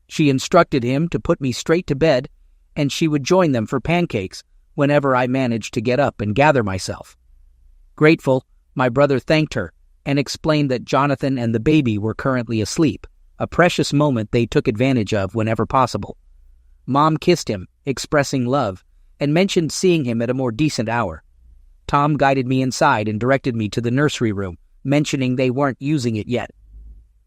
She instructed him to put me straight to bed, and she would join them for pancakes whenever I managed to get up and gather myself. Grateful, my brother thanked her and explained that Jonathan and the baby were currently asleep, a precious moment they took advantage of whenever possible. Mom kissed him, expressing love, and mentioned seeing him at a more decent hour. Tom guided me inside and directed me to the nursery room, mentioning they weren't using it yet.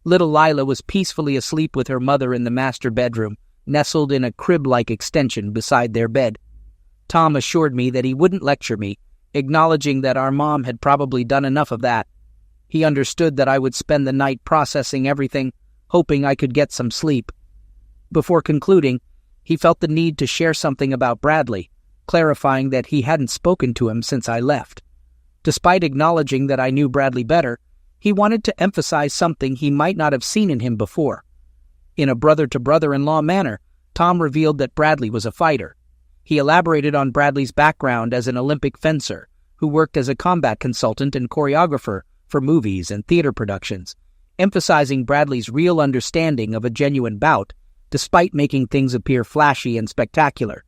Little Lila was peacefully asleep with her mother in the master bedroom, nestled in a crib-like extension beside their bed. Tom assured me that he wouldn't lecture me, acknowledging that our mom had probably done enough of that. He understood that I would spend the night processing everything, hoping I could get some sleep. Before concluding, he felt the need to share something about Bradley, clarifying that he hadn't spoken to him since I left. Despite acknowledging that I knew Bradley better, he wanted to emphasize something he might not have seen in him before. In a brother-to-brother-in-law manner, Tom revealed that Bradley was a fighter. He elaborated on Bradley's background as an Olympic fencer who worked as a combat consultant and choreographer for movies and theater productions, emphasizing Bradley's real understanding of a genuine bout, despite making things appear flashy and spectacular.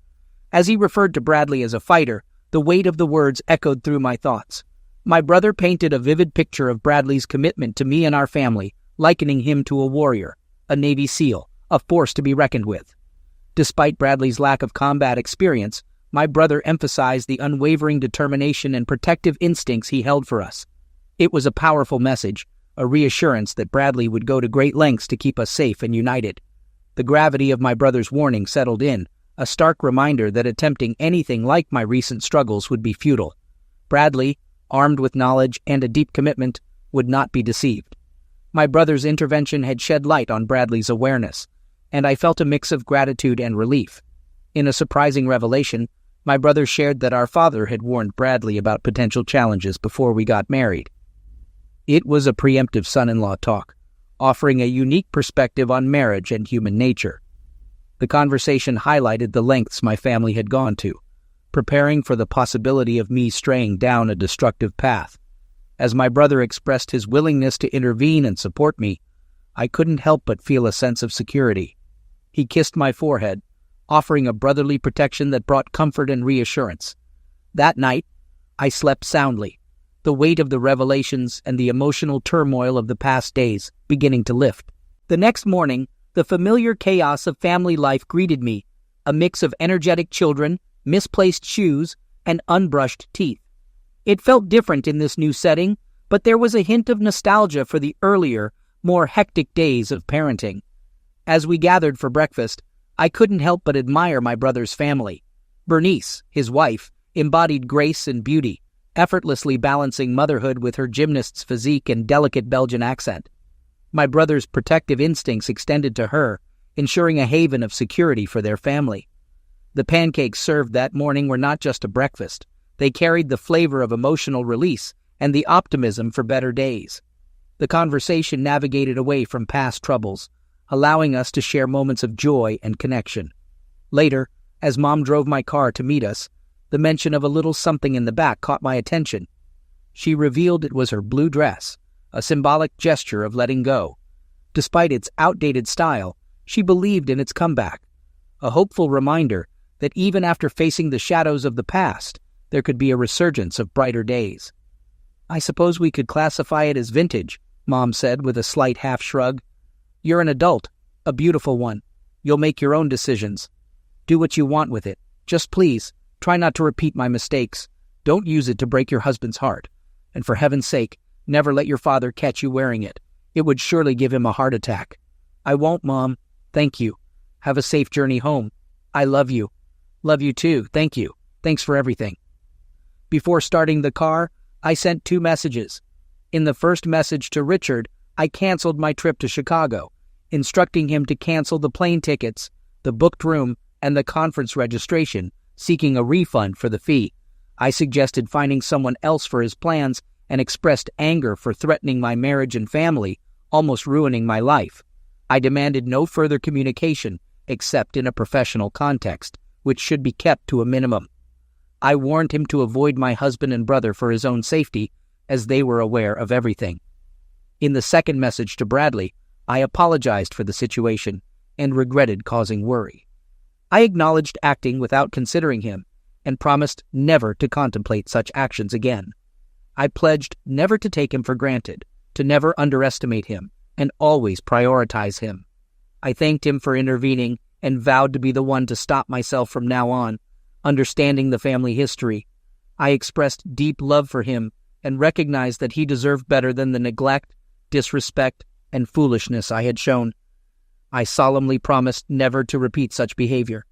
As he referred to Bradley as a fighter, the weight of the words echoed through my thoughts. My brother painted a vivid picture of Bradley's commitment to me and our family, likening him to a warrior, a Navy SEAL, a force to be reckoned with. Despite Bradley's lack of combat experience, my brother emphasized the unwavering determination and protective instincts he held for us. It was a powerful message, a reassurance that Bradley would go to great lengths to keep us safe and united. The gravity of my brother's warning settled in, a stark reminder that attempting anything like my recent struggles would be futile. Bradley, armed with knowledge and a deep commitment, would not be deceived. My brother's intervention had shed light on Bradley's awareness, and I felt a mix of gratitude and relief. In a surprising revelation, my brother shared that our father had warned Bradley about potential challenges before we got married. It was a preemptive son-in-law talk, offering a unique perspective on marriage and human nature. The conversation highlighted the lengths my family had gone to, preparing for the possibility of me straying down a destructive path. As my brother expressed his willingness to intervene and support me, I couldn't help but feel a sense of security. He kissed my forehead, offering a brotherly protection that brought comfort and reassurance. That night, I slept soundly, the weight of the revelations and the emotional turmoil of the past days beginning to lift. The next morning, the familiar chaos of family life greeted me, a mix of energetic children, misplaced shoes, and unbrushed teeth. It felt different in this new setting, but there was a hint of nostalgia for the earlier, more hectic days of parenting. As we gathered for breakfast, I couldn't help but admire my brother's family. Bernice, his wife, embodied grace and beauty, effortlessly balancing motherhood with her gymnast's physique and delicate Belgian accent. My brother's protective instincts extended to her, ensuring a haven of security for their family. The pancakes served that morning were not just a breakfast. They carried the flavor of emotional release and the optimism for better days. The conversation navigated away from past troubles, allowing us to share moments of joy and connection. Later, as Mom drove my car to meet us, the mention of a little something in the back caught my attention. She revealed it was her blue dress, a symbolic gesture of letting go. Despite its outdated style, she believed in its comeback, a hopeful reminder that even after facing the shadows of the past, there could be a resurgence of brighter days. "I suppose we could classify it as vintage," Mom said with a slight half-shrug. "You're an adult, a beautiful one. You'll make your own decisions. Do what you want with it. Just please, try not to repeat my mistakes. Don't use it to break your husband's heart. And for heaven's sake, never let your father catch you wearing it. It would surely give him a heart attack. "I won't, Mom. Thank you. Have a safe journey home. I love you." "Love you too. Thank you. Thanks for everything." Before starting the car, I sent 2 messages. In the first message to Richard, I canceled my trip to Chicago, instructing him to cancel the plane tickets, the booked room, and the conference registration, seeking a refund for the fee. I suggested finding someone else for his plans and expressed anger for threatening my marriage and family, almost ruining my life. I demanded no further communication except in a professional context, which should be kept to a minimum. I warned him to avoid my husband and brother for his own safety, as they were aware of everything. In the second message to Bradley, I apologized for the situation and regretted causing worry. I acknowledged acting without considering him and promised never to contemplate such actions again. I pledged never to take him for granted, to never underestimate him, and always prioritize him. I thanked him for intervening and vowed to be the one to stop myself from now on, understanding the family history. I expressed deep love for him and recognized that he deserved better than the neglect, disrespect, and foolishness I had shown. I solemnly promised never to repeat such behavior.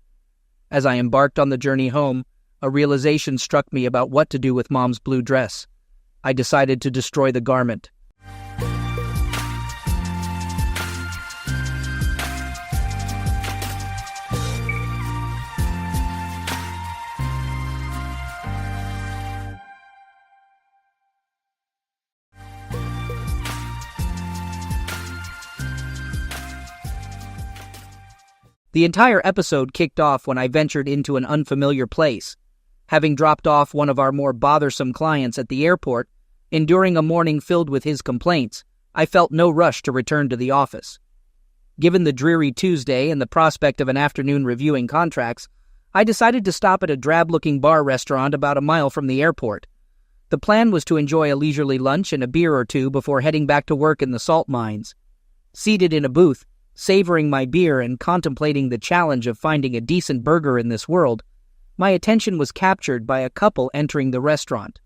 As I embarked on the journey home, a realization struck me about what to do with Mom's blue dress. I decided to destroy the garment. The entire episode kicked off when I ventured into an unfamiliar place. Having dropped off one of our more bothersome clients at the airport, enduring a morning filled with his complaints, I felt no rush to return to the office. Given the dreary Tuesday and the prospect of an afternoon reviewing contracts, I decided to stop at a drab-looking bar restaurant about a mile from the airport. The plan was to enjoy a leisurely lunch and a beer or two before heading back to work in the salt mines. Seated in a booth, savoring my beer and contemplating the challenge of finding a decent burger in this world, my attention was captured by a couple entering the restaurant.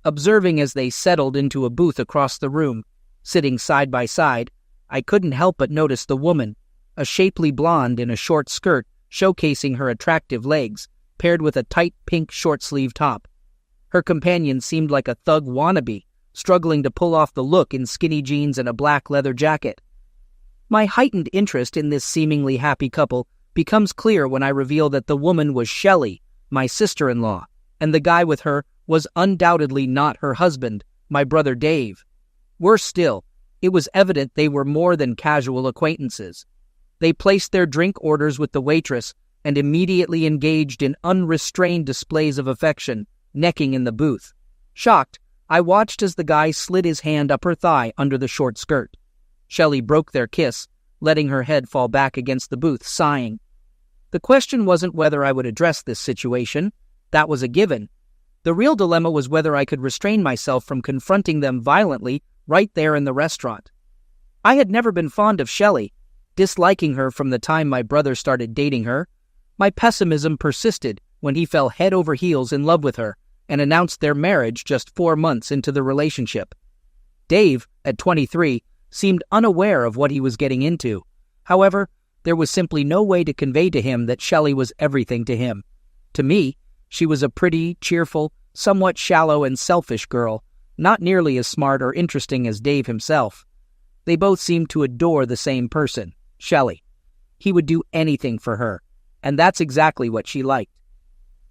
Observing as they settled into a booth across the room, sitting side by side, I couldn't help but notice the woman, a shapely blonde in a short skirt showcasing her attractive legs, paired with a tight pink short-sleeve top. Her companion seemed like a thug wannabe, struggling to pull off the look in skinny jeans and a black leather jacket. My heightened interest in this seemingly happy couple becomes clear when I reveal that the woman was Shelley, my sister-in-law, and the guy with her was undoubtedly not her husband, my brother Dave. Worse still, it was evident they were more than casual acquaintances. They placed their drink orders with the waitress and immediately engaged in unrestrained displays of affection, necking in the booth. Shocked, I watched as the guy slid his hand up her thigh under the short skirt. Shelley broke their kiss, letting her head fall back against the booth, sighing. The question wasn't whether I would address this situation. That was a given. The real dilemma was whether I could restrain myself from confronting them violently right there in the restaurant. I had never been fond of Shelley, disliking her from the time my brother started dating her. My pessimism persisted when he fell head over heels in love with her and announced their marriage just 4 months into the relationship. Dave, at 23, seemed unaware of what he was getting into. However, there was simply no way to convey to him that Shelley was everything to him. To me, she was a pretty, cheerful, somewhat shallow and selfish girl, not nearly as smart or interesting as Dave himself. They both seemed to adore the same person, Shelley. He would do anything for her, and that's exactly what she liked.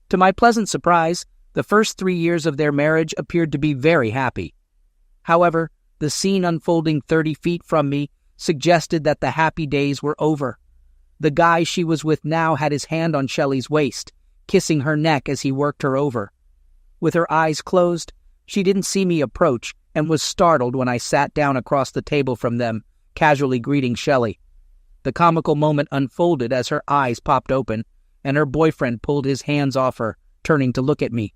To my pleasant surprise, the first 3 years of their marriage appeared to be very happy. However, the scene unfolding 30 feet from me suggested that the happy days were over. The guy she was with now had his hand on Shelley's waist, kissing her neck as he worked her over. With her eyes closed, she didn't see me approach and was startled when I sat down across the table from them, casually greeting Shelley. The comical moment unfolded as her eyes popped open, and her boyfriend pulled his hands off her, turning to look at me.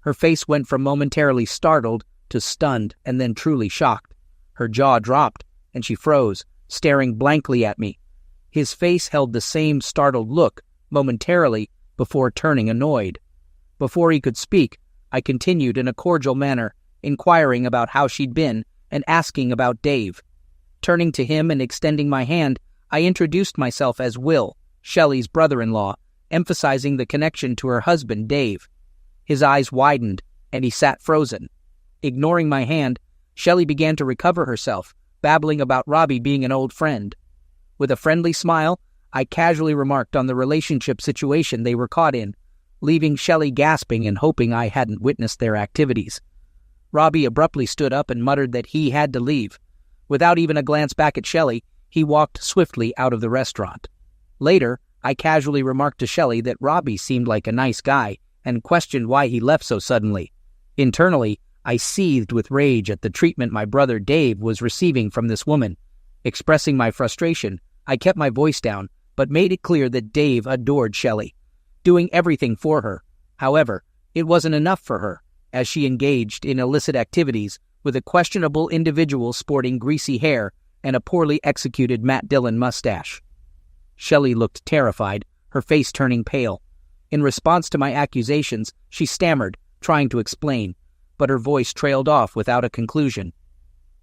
Her face went from momentarily startled to stunned and then truly shocked. Her jaw dropped, and she froze, staring blankly at me. His face held the same startled look, momentarily, before turning annoyed. Before he could speak, I continued in a cordial manner, inquiring about how she'd been and asking about Dave. Turning to him and extending my hand, I introduced myself as Will, Shelley's brother-in-law, emphasizing the connection to her husband, Dave. His eyes widened, and he sat frozen. Ignoring my hand, Shelley began to recover herself, babbling about Robbie being an old friend. With a friendly smile, I casually remarked on the relationship situation they were caught in, leaving Shelley gasping and hoping I hadn't witnessed their activities. Robbie abruptly stood up and muttered that he had to leave. Without even a glance back at Shelley, he walked swiftly out of the restaurant. Later, I casually remarked to Shelley that Robbie seemed like a nice guy and questioned why he left so suddenly. Internally, I seethed with rage at the treatment my brother Dave was receiving from this woman. Expressing my frustration, I kept my voice down, but made it clear that Dave adored Shelley, doing everything for her. However, it wasn't enough for her, as she engaged in illicit activities with a questionable individual sporting greasy hair and a poorly executed Matt Dillon mustache. Shelley looked terrified, her face turning pale. In response to my accusations, she stammered, trying to explain, but her voice trailed off without a conclusion.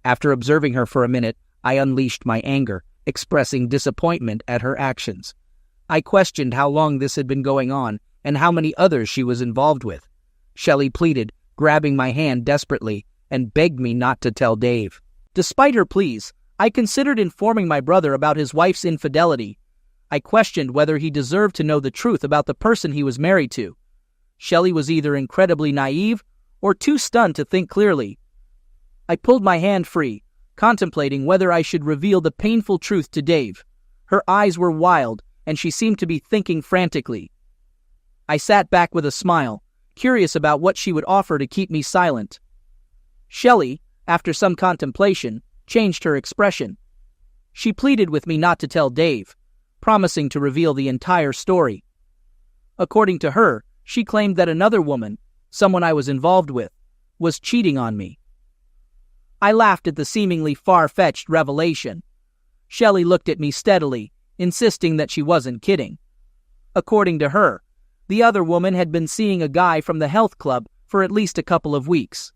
After observing her for a minute, I unleashed my anger, expressing disappointment at her actions. I questioned how long this had been going on and how many others she was involved with. Shelley pleaded, grabbing my hand desperately, and begged me not to tell Dave. Despite her pleas, I considered informing my brother about his wife's infidelity. I questioned whether he deserved to know the truth about the person he was married to. Shelley was either incredibly naive or too stunned to think clearly. I pulled my hand free, contemplating whether I should reveal the painful truth to Dave. Her eyes were wild, and she seemed to be thinking frantically. I sat back with a smile, curious about what she would offer to keep me silent. Shelley, after some contemplation, changed her expression. She pleaded with me not to tell Dave, promising to reveal the entire story. According to her, she claimed that another woman, someone I was involved with, was cheating on me. I laughed at the seemingly far-fetched revelation. Shelley looked at me steadily, insisting that she wasn't kidding. According to her, the other woman had been seeing a guy from the health club for at least a couple of weeks.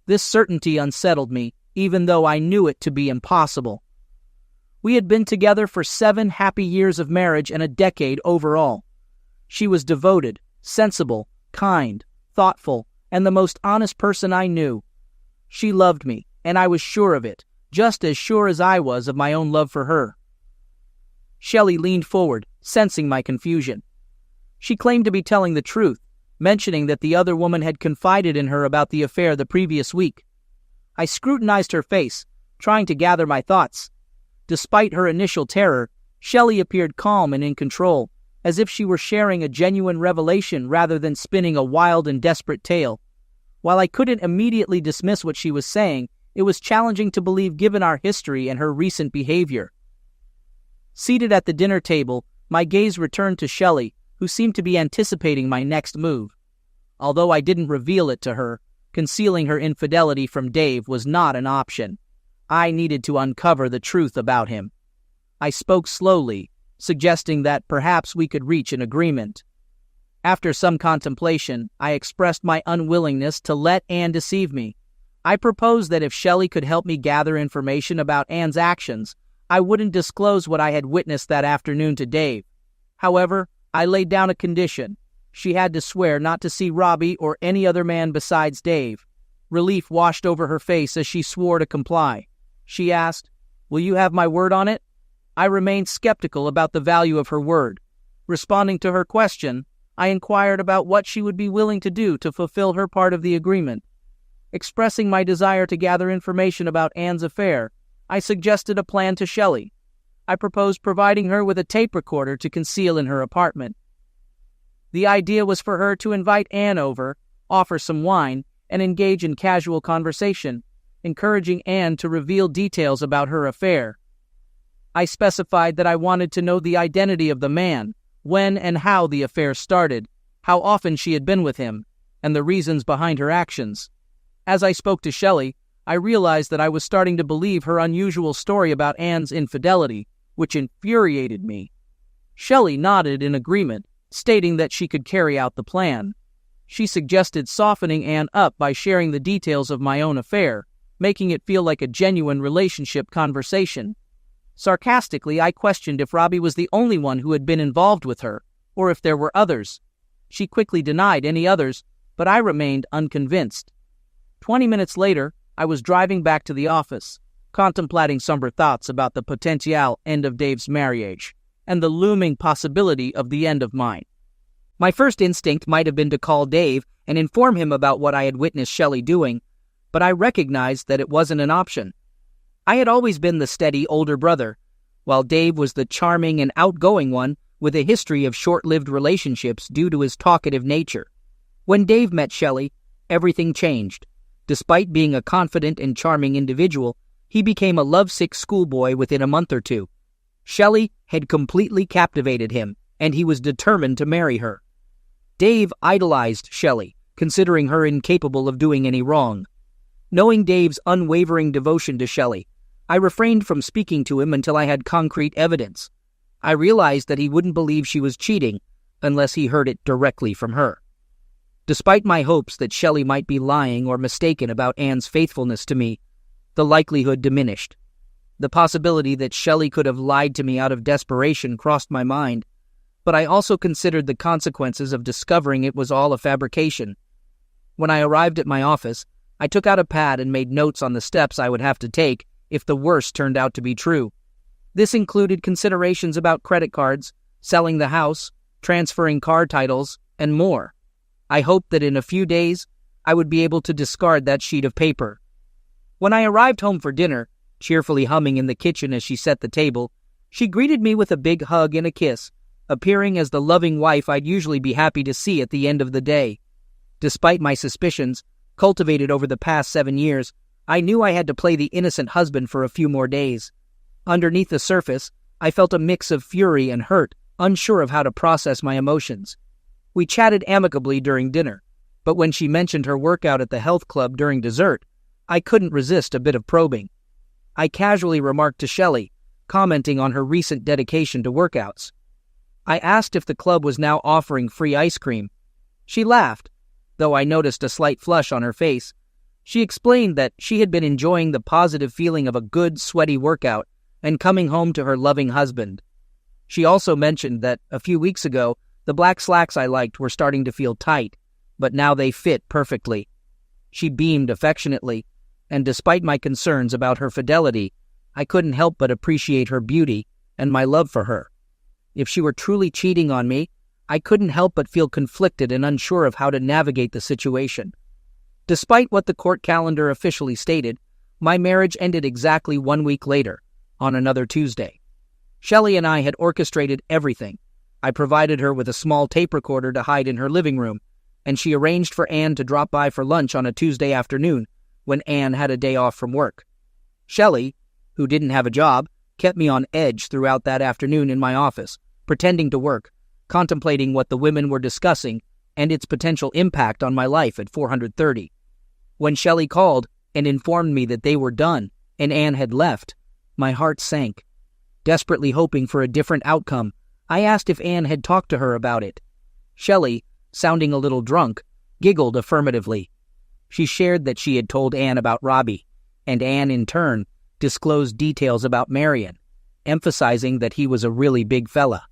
This certainty unsettled me, even though I knew it to be impossible. We had been together for 7 happy years of marriage and a decade overall. She was devoted, sensible, kind, thoughtful, and the most honest person I knew. She loved me, and I was sure of it, just as sure as I was of my own love for her. Shelley leaned forward, sensing my confusion. She claimed to be telling the truth, mentioning that the other woman had confided in her about the affair the previous week. I scrutinized her face, trying to gather my thoughts. Despite her initial terror, Shelley appeared calm and in control, as if she were sharing a genuine revelation rather than spinning a wild and desperate tale. While I couldn't immediately dismiss what she was saying, it was challenging to believe given our history and her recent behavior. Seated at the dinner table, my gaze returned to Shelley, who seemed to be anticipating my next move. Although I didn't reveal it to her, concealing her infidelity from Dave was not an option. I needed to uncover the truth about him. I spoke slowly, suggesting that perhaps we could reach an agreement. After some contemplation, I expressed my unwillingness to let Anne deceive me. I proposed that if Shelley could help me gather information about Anne's actions, I wouldn't disclose what I had witnessed that afternoon to Dave. However, I laid down a condition. She had to swear not to see Robbie or any other man besides Dave. Relief washed over her face as she swore to comply. She asked, "Will you have my word on it?" I remained skeptical about the value of her word. Responding to her question, I inquired about what she would be willing to do to fulfill her part of the agreement. Expressing my desire to gather information about Anne's affair, I suggested a plan to Shelley. I proposed providing her with a tape recorder to conceal in her apartment. The idea was for her to invite Anne over, offer some wine, and engage in casual conversation, encouraging Anne to reveal details about her affair. I specified that I wanted to know the identity of the man, when and how the affair started, how often she had been with him, and the reasons behind her actions. As I spoke to Shelley, I realized that I was starting to believe her unusual story about Anne's infidelity, which infuriated me. Shelley nodded in agreement, stating that she could carry out the plan. She suggested softening Anne up by sharing the details of my own affair, making it feel like a genuine relationship conversation. Sarcastically, I questioned if Robbie was the only one who had been involved with her, or if there were others. She quickly denied any others, but I remained unconvinced. 20 minutes later, I was driving back to the office, contemplating somber thoughts about the potential end of Dave's marriage and the looming possibility of the end of mine. My first instinct might have been to call Dave and inform him about what I had witnessed Shelley doing, but I recognized that it wasn't an option. I had always been the steady older brother, while Dave was the charming and outgoing one with a history of short-lived relationships due to his talkative nature. When Dave met Shelley, everything changed. Despite being a confident and charming individual, he became a lovesick schoolboy within a month or two. Shelley had completely captivated him, and he was determined to marry her. Dave idolized Shelley, considering her incapable of doing any wrong. Knowing Dave's unwavering devotion to Shelley, I refrained from speaking to him until I had concrete evidence. I realized that he wouldn't believe she was cheating unless he heard it directly from her. Despite my hopes that Shelley might be lying or mistaken about Anne's faithfulness to me, the likelihood diminished. The possibility that Shelley could have lied to me out of desperation crossed my mind, but I also considered the consequences of discovering it was all a fabrication. When I arrived at my office, I took out a pad and made notes on the steps I would have to take if the worst turned out to be true. This included considerations about credit cards, selling the house, transferring car titles, and more. I hoped that in a few days, I would be able to discard that sheet of paper. When I arrived home for dinner, cheerfully humming in the kitchen as she set the table, she greeted me with a big hug and a kiss, appearing as the loving wife I'd usually be happy to see at the end of the day. Despite my suspicions, cultivated over the past 7 years, I knew I had to play the innocent husband for a few more days. Underneath the surface, I felt a mix of fury and hurt, unsure of how to process my emotions. We chatted amicably during dinner, but when she mentioned her workout at the health club during dessert, I couldn't resist a bit of probing. I casually remarked to Shelley, commenting on her recent dedication to workouts. I asked if the club was now offering free ice cream. She laughed, though I noticed a slight flush on her face. She explained that she had been enjoying the positive feeling of a good, sweaty workout and coming home to her loving husband. She also mentioned that a few weeks ago, the black slacks I liked were starting to feel tight, but now they fit perfectly. She beamed affectionately, and despite my concerns about her fidelity, I couldn't help but appreciate her beauty and my love for her. If she were truly cheating on me, I couldn't help but feel conflicted and unsure of how to navigate the situation. Despite what the court calendar officially stated, my marriage ended exactly 1 week later, on another Tuesday. Shelley and I had orchestrated everything. I provided her with a small tape recorder to hide in her living room, and she arranged for Anne to drop by for lunch on a Tuesday afternoon when Anne had a day off from work. Shelley, who didn't have a job, kept me on edge throughout that afternoon in my office, pretending to work, contemplating what the women were discussing and its potential impact on my life at 430. When Shelley called and informed me that they were done and Anne had left, my heart sank. Desperately hoping for a different outcome, I asked if Anne had talked to her about it. Shelley, sounding a little drunk, giggled affirmatively. She shared that she had told Anne about Robbie, and Anne, in turn, disclosed details about Marion, emphasizing that he was a really big fella.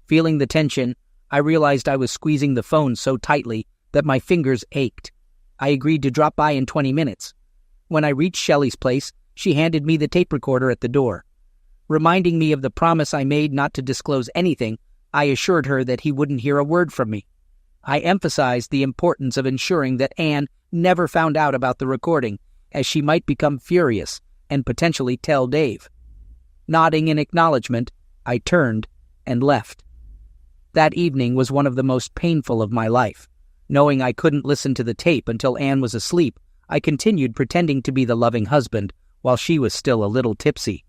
Feeling the tension, I realized I was squeezing the phone so tightly that my fingers ached. I agreed to drop by in 20 minutes. When I reached Shelley's place, she handed me the tape recorder at the door. Reminding me of the promise I made not to disclose anything, I assured her that he wouldn't hear a word from me. I emphasized the importance of ensuring that Anne never found out about the recording, as she might become furious and potentially tell Dave. Nodding in acknowledgement, I turned and left. That evening was one of the most painful of my life. Knowing I couldn't listen to the tape until Anne was asleep, I continued pretending to be the loving husband while she was still a little tipsy.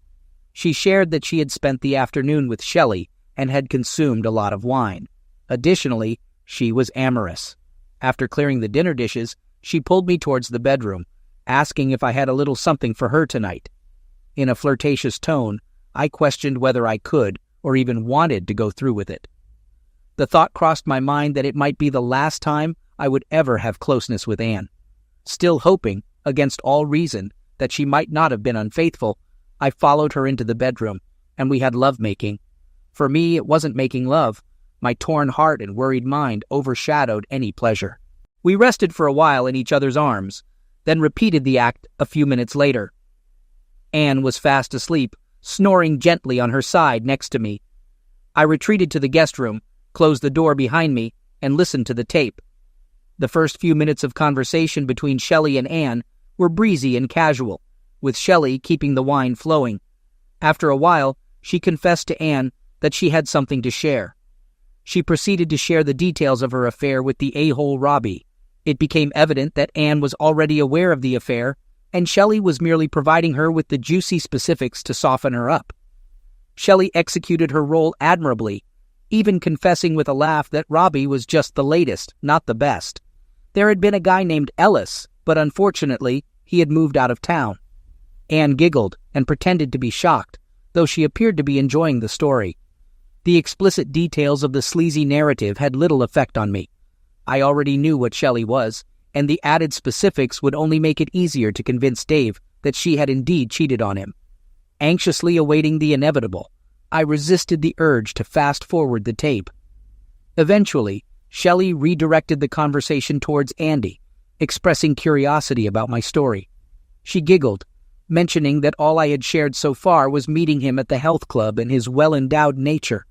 She shared that she had spent the afternoon with Shelley and had consumed a lot of wine. Additionally, she was amorous. After clearing the dinner dishes, she pulled me towards the bedroom, asking if I had a little something for her tonight. In a flirtatious tone, I questioned whether I could or even wanted to go through with it. The thought crossed my mind that it might be the last time I would ever have closeness with Anne. Still hoping, Against all reason that she might not have been unfaithful, I followed her into the bedroom, and we had lovemaking. For me, it wasn't making love. My torn heart and worried mind overshadowed any pleasure. We rested for a while in each other's arms, then repeated the act a few minutes later. Anne was fast asleep, snoring gently on her side next to me. I retreated to the guest room, closed the door behind me, and listened to the tape. The first few minutes of conversation between Shelley and Anne were breezy and casual, with Shelley keeping the wine flowing. After a while, she confessed to Anne that she had something to share. She proceeded to share the details of her affair with the a-hole Robbie. It became evident that Anne was already aware of the affair, and Shelley was merely providing her with the juicy specifics to soften her up. Shelley executed her role admirably, even confessing with a laugh that Robbie was just the latest, not the best. There had been a guy named Ellis, but unfortunately, he had moved out of town. Anne giggled and pretended to be shocked, though she appeared to be enjoying the story. The explicit details of the sleazy narrative had little effect on me. I already knew what Shelley was, and the added specifics would only make it easier to convince Dave that she had indeed cheated on him. Anxiously awaiting the inevitable, I resisted the urge to fast-forward the tape. Eventually, Shelley redirected the conversation towards Andy, expressing curiosity about my story. She giggled, mentioning that all I had shared so far was meeting him at the health club and his well-endowed nature.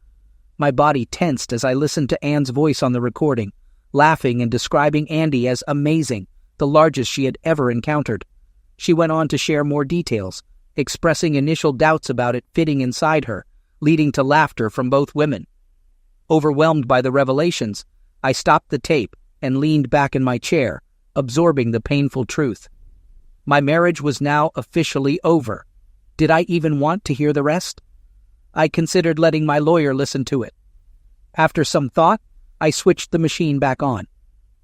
My body tensed as I listened to Anne's voice on the recording, laughing and describing Andy as amazing, the largest she had ever encountered. She went on to share more details, expressing initial doubts about it fitting inside her, leading to laughter from both women. Overwhelmed by the revelations, I stopped the tape and leaned back in my chair, absorbing the painful truth. My marriage was now officially over. Did I even want to hear the rest? I considered letting my lawyer listen to it. After some thought, I switched the machine back on.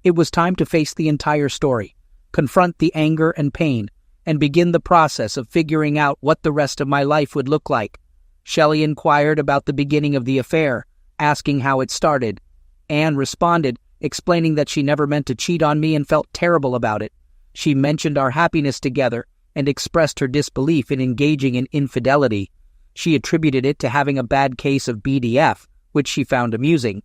It was time to face the entire story, confront the anger and pain, and begin the process of figuring out what the rest of my life would look like. Shelley inquired about the beginning of the affair, asking how it started. Anne responded, explaining that she never meant to cheat on me and felt terrible about it. She mentioned our happiness together and expressed her disbelief in engaging in infidelity. She attributed it to having a bad case of BDF, which she found amusing.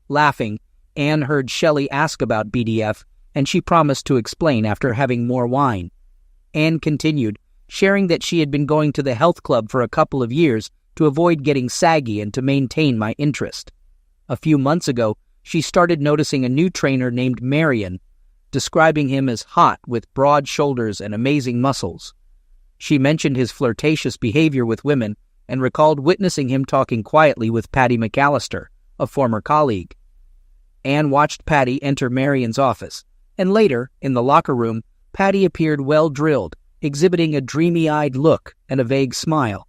Laughing, Anne heard Shelley ask about BDF, and she promised to explain after having more wine. Anne continued, sharing that she had been going to the health club for a couple of years to avoid getting saggy and to maintain my interest. A few months ago, she started noticing a new trainer named Marion, describing him as hot with broad shoulders and amazing muscles. She mentioned his flirtatious behavior with women and recalled witnessing him talking quietly with Patty McAllister, a former colleague. Anne watched Patty enter Marion's office, and later, in the locker room, Patty appeared well-drilled, exhibiting a dreamy-eyed look and a vague smile.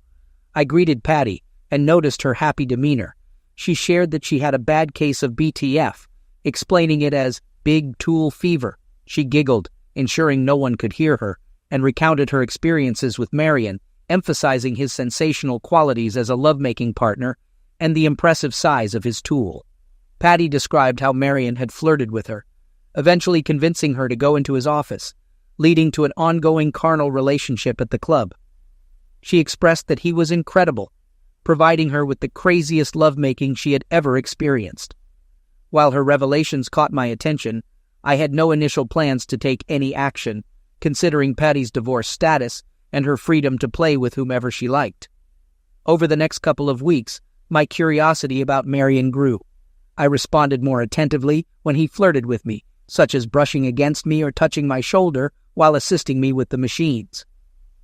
I greeted Patty and noticed her happy demeanor. She shared that she had a bad case of BTF, explaining it as big tool fever. She giggled, ensuring no one could hear her, and recounted her experiences with Marion, emphasizing his sensational qualities as a lovemaking partner and the impressive size of his tool. Patty described how Marion had flirted with her, eventually convincing her to go into his office, leading to an ongoing carnal relationship at the club. She expressed that he was incredible, providing her with the craziest lovemaking she had ever experienced. While her revelations caught my attention, I had no initial plans to take any action, considering Patty's divorce status and her freedom to play with whomever she liked. Over the next couple of weeks, my curiosity about Marion grew. I responded more attentively when he flirted with me, such as brushing against me or touching my shoulder while assisting me with the machines.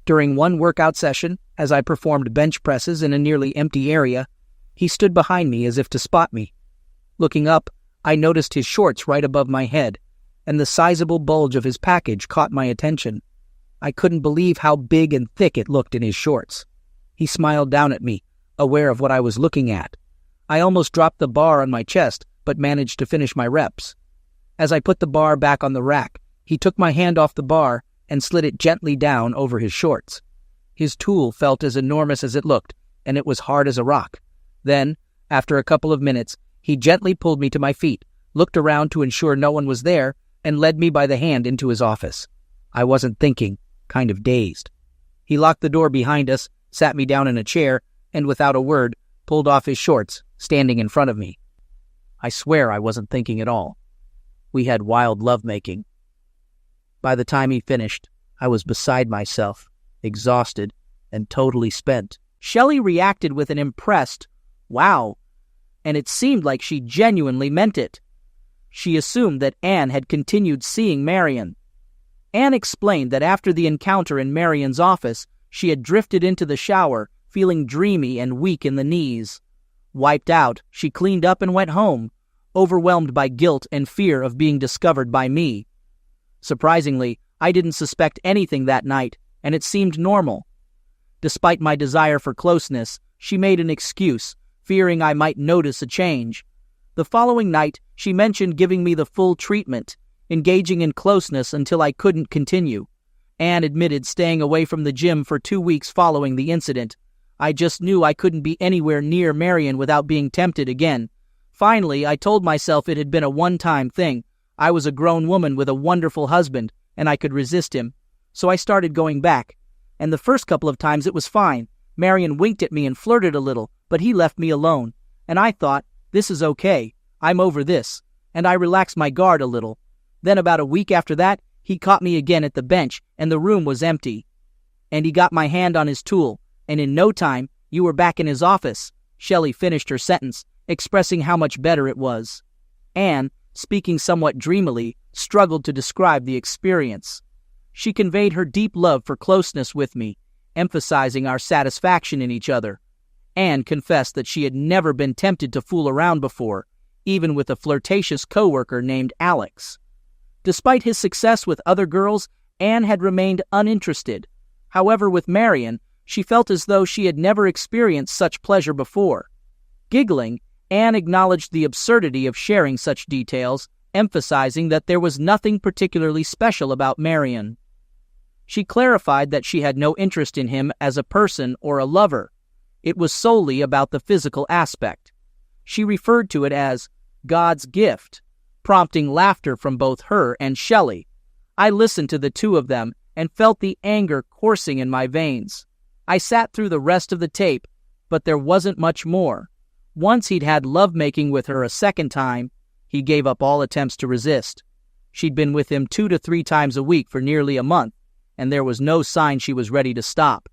During one workout session, as I performed bench presses in a nearly empty area, he stood behind me as if to spot me. Looking up, I noticed his shorts right above my head, and the sizable bulge of his package caught my attention. I couldn't believe how big and thick it looked in his shorts. He smiled down at me, aware of what I was looking at. I almost dropped the bar on my chest, but managed to finish my reps. As I put the bar back on the rack, he took my hand off the bar and slid it gently down over his shorts. His tool felt as enormous as it looked, and it was hard as a rock. Then, after a couple of minutes, he gently pulled me to my feet, looked around to ensure no one was there, and led me by the hand into his office. I wasn't thinking, kind of dazed. He locked the door behind us, sat me down in a chair, and without a word, pulled off his shorts, standing in front of me. I swear I wasn't thinking at all. We had wild lovemaking. By the time he finished, I was beside myself, exhausted, and totally spent. Shelley reacted with an impressed, "Wow," and it seemed like she genuinely meant it. She assumed that Anne had continued seeing Marion. Anne explained that after the encounter in Marion's office, she had drifted into the shower, feeling dreamy and weak in the knees. Wiped out, she cleaned up and went home, overwhelmed by guilt and fear of being discovered by me. Surprisingly, I didn't suspect anything that night, and it seemed normal. Despite my desire for closeness, she made an excuse, fearing I might notice a change. The following night, she mentioned giving me the full treatment, engaging in closeness until I couldn't continue. Anne admitted staying away from the gym for 2 weeks following the incident. I just knew I couldn't be anywhere near Marion without being tempted again. Finally, I told myself it had been a one-time thing. I was a grown woman with a wonderful husband, and I could resist him. So I started going back. And the first couple of times it was fine. Marion winked at me and flirted a little, but he left me alone. And I thought, this is okay. I'm over this. And I relaxed my guard a little. Then about a week after that, he caught me again at the bench, and the room was empty. And he got my hand on his tool, and in no time, you were back in his office. Shelley finished her sentence, expressing how much better it was. Anne, speaking somewhat dreamily, struggled to describe the experience. She conveyed her deep love for closeness with me, emphasizing our satisfaction in each other. Anne confessed that she had never been tempted to fool around before, even with a flirtatious coworker named Alex. Despite his success with other girls, Anne had remained uninterested. However, with Marion, she felt as though she had never experienced such pleasure before. Giggling, Anne acknowledged the absurdity of sharing such details, emphasizing that there was nothing particularly special about Marion. She clarified that she had no interest in him as a person or a lover. It was solely about the physical aspect. She referred to it as God's gift, prompting laughter from both her and Shelley. I listened to the two of them and felt the anger coursing in my veins. I sat through the rest of the tape, but there wasn't much more. Once he'd had lovemaking with her a second time, he gave up all attempts to resist. She'd been with him 2 to 3 times a week for nearly a month, and there was no sign she was ready to stop.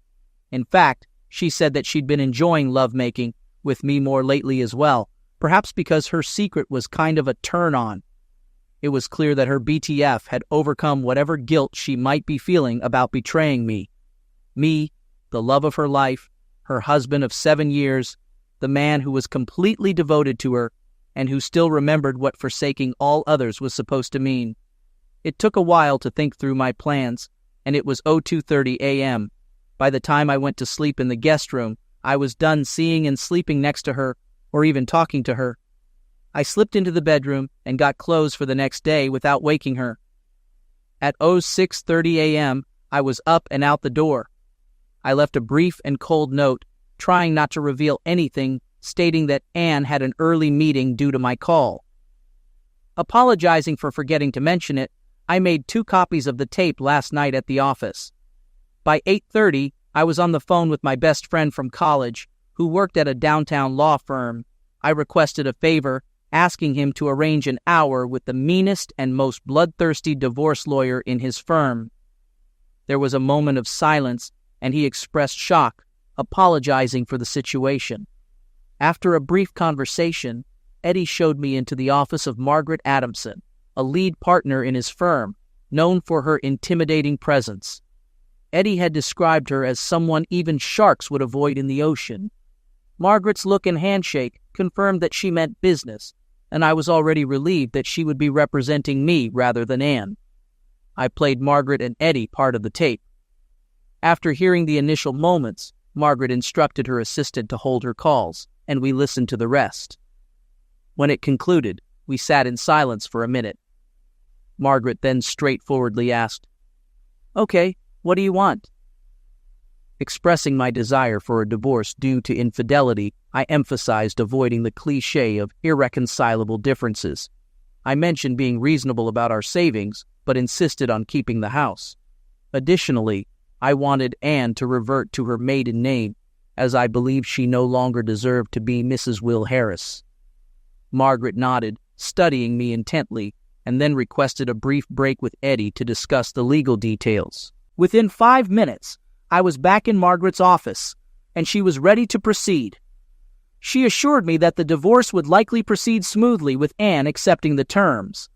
In fact, she said that she'd been enjoying lovemaking with me more lately as well, perhaps because her secret was kind of a turn-on. It was clear that her BTF had overcome whatever guilt she might be feeling about betraying me. Me, the love of her life, her husband of 7 years, the man who was completely devoted to her, and who still remembered what forsaking all others was supposed to mean. It took a while to think through my plans, and it was 02:30 a.m. By the time I went to sleep in the guest room, I was done seeing and sleeping next to her, or even talking to her. I slipped into the bedroom and got clothes for the next day without waking her. At 06:30 a.m., I was up and out the door. I left a brief and cold note, trying not to reveal anything, stating that Anne had an early meeting due to my call. Apologizing for forgetting to mention it, I made 2 copies of the tape last night at the office. By 8:30, I was on the phone with my best friend from college, who worked at a downtown law firm. I requested a favor, asking him to arrange an hour with the meanest and most bloodthirsty divorce lawyer in his firm. There was a moment of silence, and he expressed shock, apologizing for the situation. After a brief conversation, Eddie showed me into the office of Margaret Adamson, a lead partner in his firm, known for her intimidating presence. Eddie had described her as someone even sharks would avoid in the ocean. Margaret's look and handshake confirmed that she meant business, and I was already relieved that she would be representing me rather than Anne. I played Margaret and Eddie part of the tape. After hearing the initial moments, Margaret instructed her assistant to hold her calls, and we listened to the rest. When it concluded, we sat in silence for a minute. Margaret then straightforwardly asked, "Okay, what do you want?" Expressing my desire for a divorce due to infidelity, I emphasized avoiding the cliché of irreconcilable differences. I mentioned being reasonable about our savings, but insisted on keeping the house. Additionally, I wanted Anne to revert to her maiden name, as I believed she no longer deserved to be Mrs. Will Harris. Margaret nodded, studying me intently, and then requested a brief break with Eddie to discuss the legal details. Within 5 minutes, I was back in Margaret's office, and she was ready to proceed. She assured me that the divorce would likely proceed smoothly with Anne accepting the terms.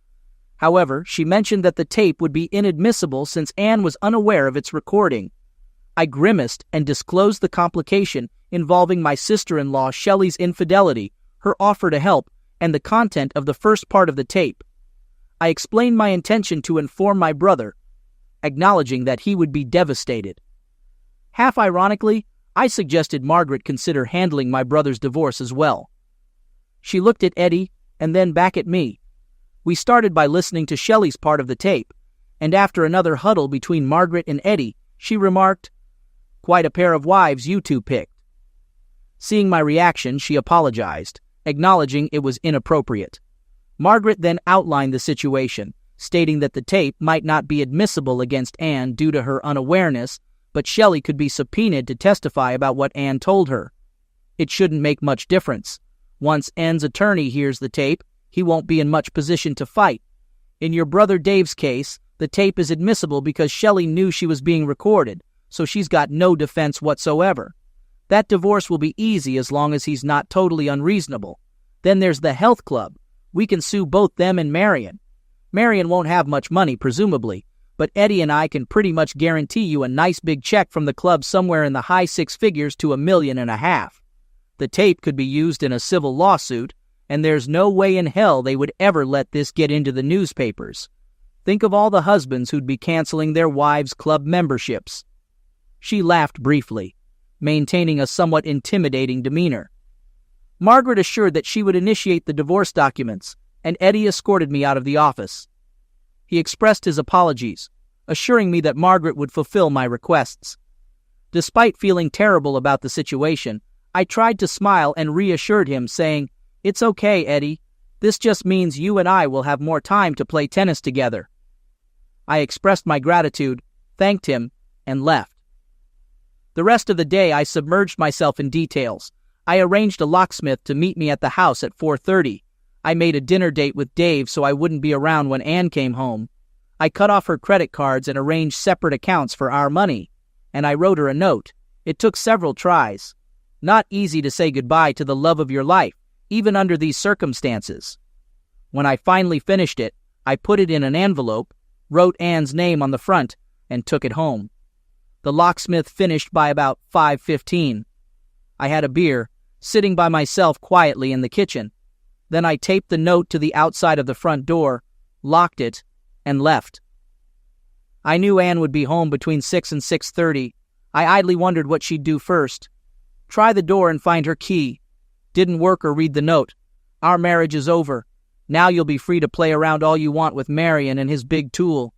However, she mentioned that the tape would be inadmissible since Anne was unaware of its recording. I grimaced and disclosed the complication involving my sister-in-law Shelley's infidelity, her offer to help, and the content of the first part of the tape. I explained my intention to inform my brother, acknowledging that he would be devastated. Half ironically, I suggested Margaret consider handling my brother's divorce as well. She looked at Eddie and then back at me. We started by listening to Shelley's part of the tape, and after another huddle between Margaret and Eddie, she remarked, "Quite a pair of wives you two picked." Seeing my reaction, she apologized, acknowledging it was inappropriate. Margaret then outlined the situation, stating that the tape might not be admissible against Anne due to her unawareness, but Shelley could be subpoenaed to testify about what Anne told her. It shouldn't make much difference. Once Anne's attorney hears the tape, he won't be in much position to fight. In your brother Dave's case, the tape is admissible because Shelley knew she was being recorded, so she's got no defense whatsoever. That divorce will be easy as long as he's not totally unreasonable. Then there's the health club. We can sue both them and Marion. Marion won't have much money, presumably, but Eddie and I can pretty much guarantee you a nice big check from the club somewhere in the high 6 figures to $1.5 million. The tape could be used in a civil lawsuit, and there's no way in hell they would ever let this get into the newspapers. Think of all the husbands who'd be canceling their wives' club memberships. She laughed briefly, maintaining a somewhat intimidating demeanor. Margaret assured that she would initiate the divorce documents, and Eddie escorted me out of the office. He expressed his apologies, assuring me that Margaret would fulfill my requests. Despite feeling terrible about the situation, I tried to smile and reassured him, saying, "It's okay, Eddie. This just means you and I will have more time to play tennis together." I expressed my gratitude, thanked him, and left. The rest of the day I submerged myself in details. I arranged a locksmith to meet me at the house at 4:30. I made a dinner date with Dave so I wouldn't be around when Anne came home. I cut off her credit cards and arranged separate accounts for our money. And I wrote her a note. It took several tries. Not easy to say goodbye to the love of your life, even under these circumstances. When I finally finished it, I put it in an envelope, wrote Anne's name on the front, and took it home. The locksmith finished by about 5:15. I had a beer, sitting by myself quietly in the kitchen. Then I taped the note to the outside of the front door, locked it, and left. I knew Anne would be home between 6 and 6:30. I idly wondered what she'd do first. Try the door and find her key. Didn't work or read the note. Our marriage is over. Now you'll be free to play around all you want with Marion and his big tool.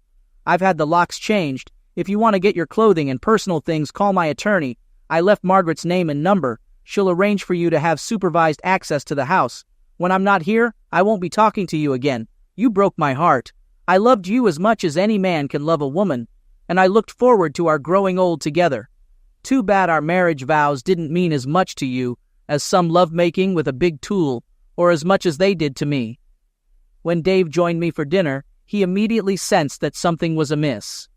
I've had the locks changed. If you want to get your clothing and personal things, call my attorney. I left Margaret's name and number. She'll arrange for you to have supervised access to the house. When I'm not here, I won't be talking to you again. You broke my heart. I loved you as much as any man can love a woman, and I looked forward to our growing old together. Too bad our marriage vows didn't mean as much to you as some lovemaking with a big tool, or as much as they did to me. When Dave joined me for dinner, he immediately sensed that something was amiss.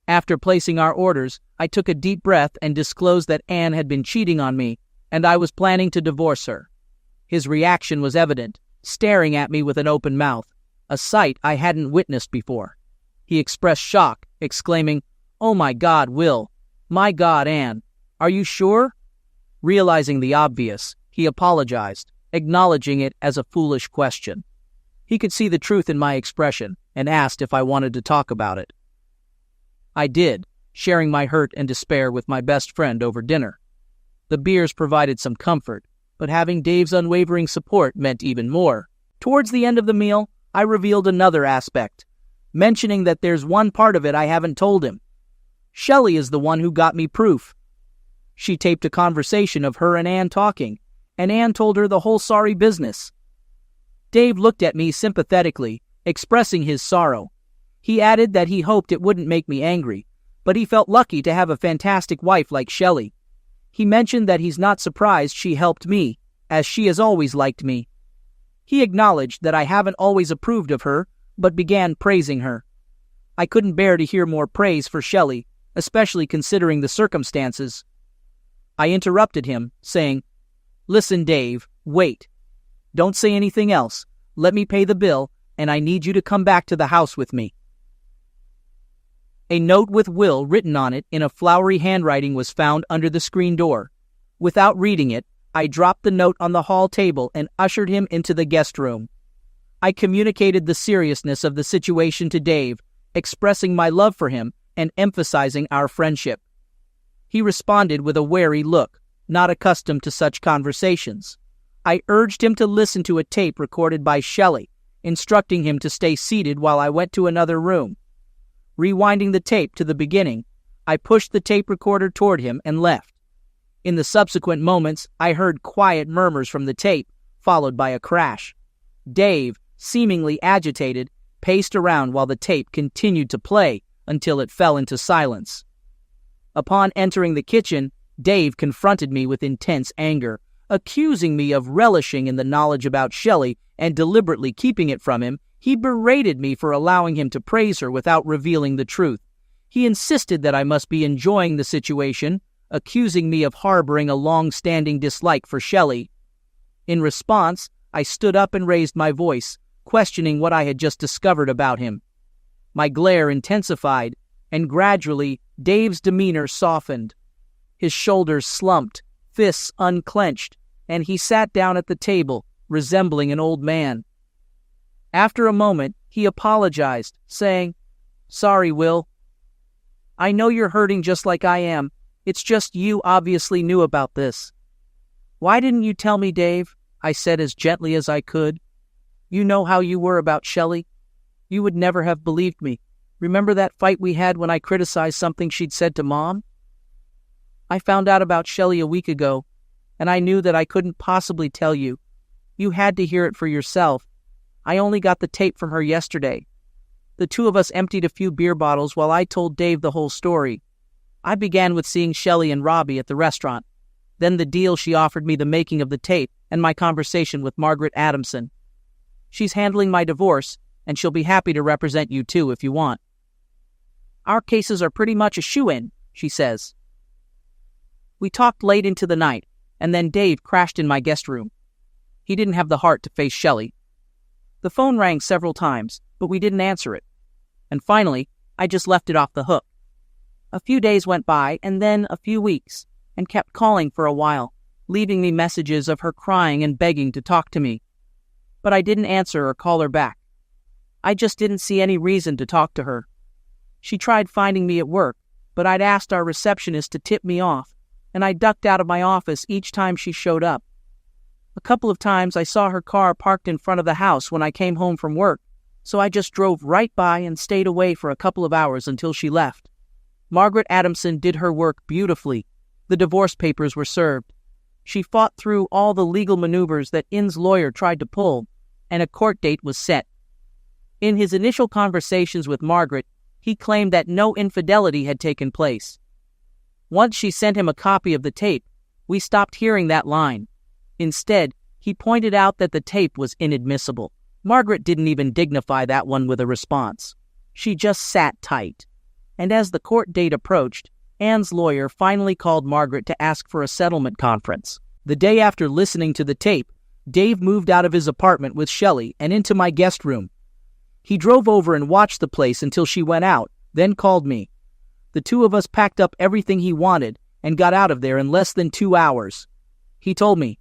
After placing our orders, I took a deep breath and disclosed that Anne had been cheating on me, and I was planning to divorce her. His reaction was evident, staring at me with an open mouth, a sight I hadn't witnessed before. He expressed shock, exclaiming, "Oh my God, Will! My God, Anne! Are you sure?" Realizing the obvious, he apologized, acknowledging it as a foolish question. He could see the truth in my expression and asked if I wanted to talk about it. I did, sharing my hurt and despair with my best friend over dinner. The beers provided some comfort, but having Dave's unwavering support meant even more. Towards the end of the meal, I revealed another aspect, mentioning that there's one part of it I haven't told him. Shelley is the one who got me proof. She taped a conversation of her and Anne talking, and Anne told her the whole sorry business. Dave looked at me sympathetically, expressing his sorrow. He added that he hoped it wouldn't make me angry, but he felt lucky to have a fantastic wife like Shelley. He mentioned that he's not surprised she helped me, as she has always liked me. He acknowledged that I haven't always approved of her, but began praising her. I couldn't bear to hear more praise for Shelley, especially considering the circumstances. I interrupted him, saying, "Listen, Dave, wait. Don't say anything else. Let me pay the bill, and I need you to come back to the house with me." A note with Will written on it in a flowery handwriting was found under the screen door. Without reading it, I dropped the note on the hall table and ushered him into the guest room. I communicated the seriousness of the situation to Dave, expressing my love for him and emphasizing our friendship. He responded with a wary look, not accustomed to such conversations. I urged him to listen to a tape recorded by Shelley, instructing him to stay seated while I went to another room. Rewinding the tape to the beginning, I pushed the tape recorder toward him and left. In the subsequent moments, I heard quiet murmurs from the tape, followed by a crash. Dave, seemingly agitated, paced around while the tape continued to play until it fell into silence. Upon entering the kitchen, Dave confronted me with intense anger, accusing me of relishing in the knowledge about Shelley and deliberately keeping it from him. He berated me for allowing him to praise her without revealing the truth. He insisted that I must be enjoying the situation, accusing me of harboring a long-standing dislike for Shelley. In response, I stood up and raised my voice, questioning what I had just discovered about him. My glare intensified, and gradually Dave's demeanor softened. His shoulders slumped, fists unclenched, and he sat down at the table, resembling an old man. After a moment, he apologized, saying, "Sorry, Will. I know you're hurting just like I am. It's just you obviously knew about this." "Why didn't you tell me, Dave?" I said as gently as I could. "You know how you were about Shelley. You would never have believed me. Remember that fight we had when I criticized something she'd said to Mom? I found out about Shelley a week ago, and I knew that I couldn't possibly tell you. You had to hear it for yourself. I only got the tape from her yesterday. The two of us emptied a few beer bottles while I told Dave the whole story. I began with seeing Shelley and Robbie at the restaurant, then the deal she offered me, the making of the tape, and my conversation with Margaret Adamson. She's handling my divorce, and she'll be happy to represent you too if you want. Our cases are pretty much a shoo-in, she says. We talked late into the night, and then Dave crashed in my guest room. He didn't have the heart to face Shelley. The phone rang several times, but we didn't answer it. And finally, I just left it off the hook. A few days went by, and then a few weeks, and kept calling for a while, leaving me messages of her crying and begging to talk to me. But I didn't answer or call her back. I just didn't see any reason to talk to her. She tried finding me at work, but I'd asked our receptionist to tip me off, and I ducked out of my office each time she showed up. A couple of times I saw her car parked in front of the house when I came home from work, so I just drove right by and stayed away for a couple of hours until she left. Margaret Adamson did her work beautifully. The divorce papers were served. She fought through all the legal maneuvers that Inn's lawyer tried to pull, and a court date was set. In his initial conversations with Margaret, he claimed that no infidelity had taken place. Once she sent him a copy of the tape, we stopped hearing that line. Instead, he pointed out that the tape was inadmissible. Margaret didn't even dignify that one with a response. She just sat tight. And as the court date approached, Anne's lawyer finally called Margaret to ask for a settlement conference. The day after listening to the tape, Dave moved out of his apartment with Shelley and into my guest room. He drove over and watched the place until she went out, then called me. The two of us packed up everything he wanted and got out of there in less than 2 hours. He told me,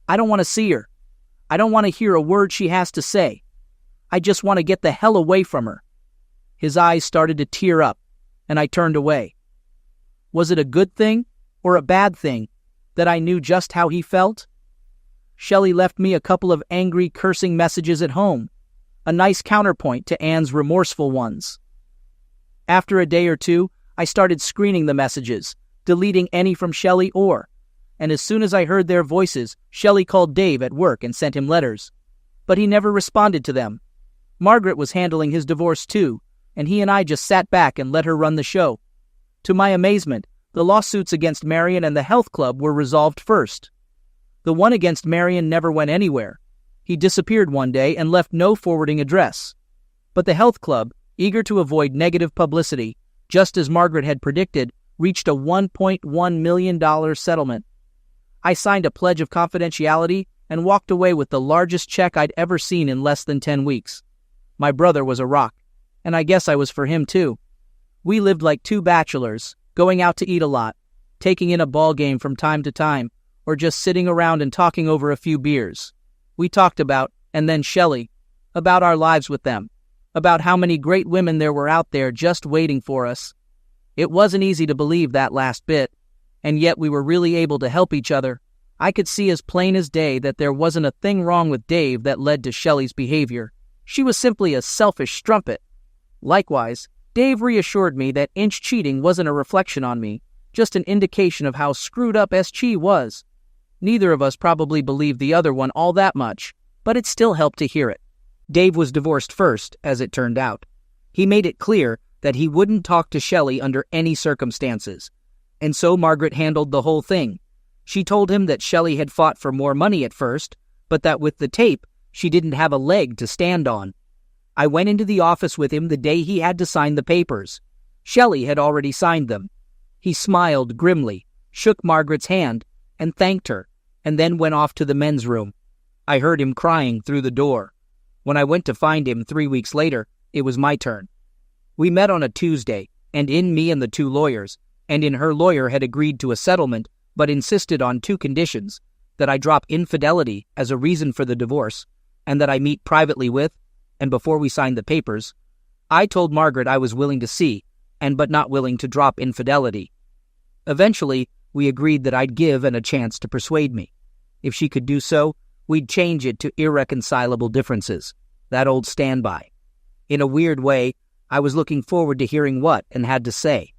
"I don't want to see her. I don't want to hear a word she has to say. I just want to get the hell away from her." His eyes started to tear up, and I turned away. Was it a good thing or a bad thing that I knew just how he felt? Shelley left me a couple of angry, cursing messages at home, a nice counterpoint to Anne's remorseful ones. After a day or two, I started screening the messages, deleting any from Shelley and as soon as I heard their voices, Shelley called Dave at work and sent him letters. But he never responded to them. Margaret was handling his divorce too, and he and I just sat back and let her run the show. To my amazement, the lawsuits against Marion and the health club were resolved first. The one against Marion never went anywhere. He disappeared one day and left no forwarding address. But the health club, eager to avoid negative publicity, just as Margaret had predicted, reached a $1.1 million settlement. I signed a pledge of confidentiality and walked away with the largest check I'd ever seen in less than 10 weeks. My brother was a rock, and I guess I was for him too. We lived like two bachelors, going out to eat a lot, taking in a ball game from time to time, or just sitting around and talking over a few beers. We talked about, and then Shelley, about our lives with them, about how many great women there were out there just waiting for us. It wasn't easy to believe that last bit, and yet we were really able to help each other. I could see as plain as day that there wasn't a thing wrong with Dave that led to Shelley's behavior. She was simply a selfish strumpet. Likewise, Dave reassured me that Inch cheating wasn't a reflection on me, just an indication of how screwed up S.Chi was. Neither of us probably believed the other one all that much, but it still helped to hear it. Dave was divorced first, as it turned out. He made it clear that he wouldn't talk to Shelley under any circumstances. And so Margaret handled the whole thing. She told him that Shelley had fought for more money at first, but that with the tape, she didn't have a leg to stand on. I went into the office with him the day he had to sign the papers. Shelley had already signed them. He smiled grimly, shook Margaret's hand, and thanked her, and then went off to the men's room. I heard him crying through the door. When I went to find him 3 weeks later, it was my turn. We met on a Tuesday, and in me and the two lawyers, and in her lawyer had agreed to a settlement, but insisted on two conditions: that I drop infidelity as a reason for the divorce, and that I meet privately with, and before we signed the papers, I told Margaret I was willing to see, but not willing to drop infidelity. Eventually, we agreed that I'd give Anne a chance to persuade me. If she could do so, we'd change it to irreconcilable differences, that old standby. In a weird way, I was looking forward to hearing what Anne had to say.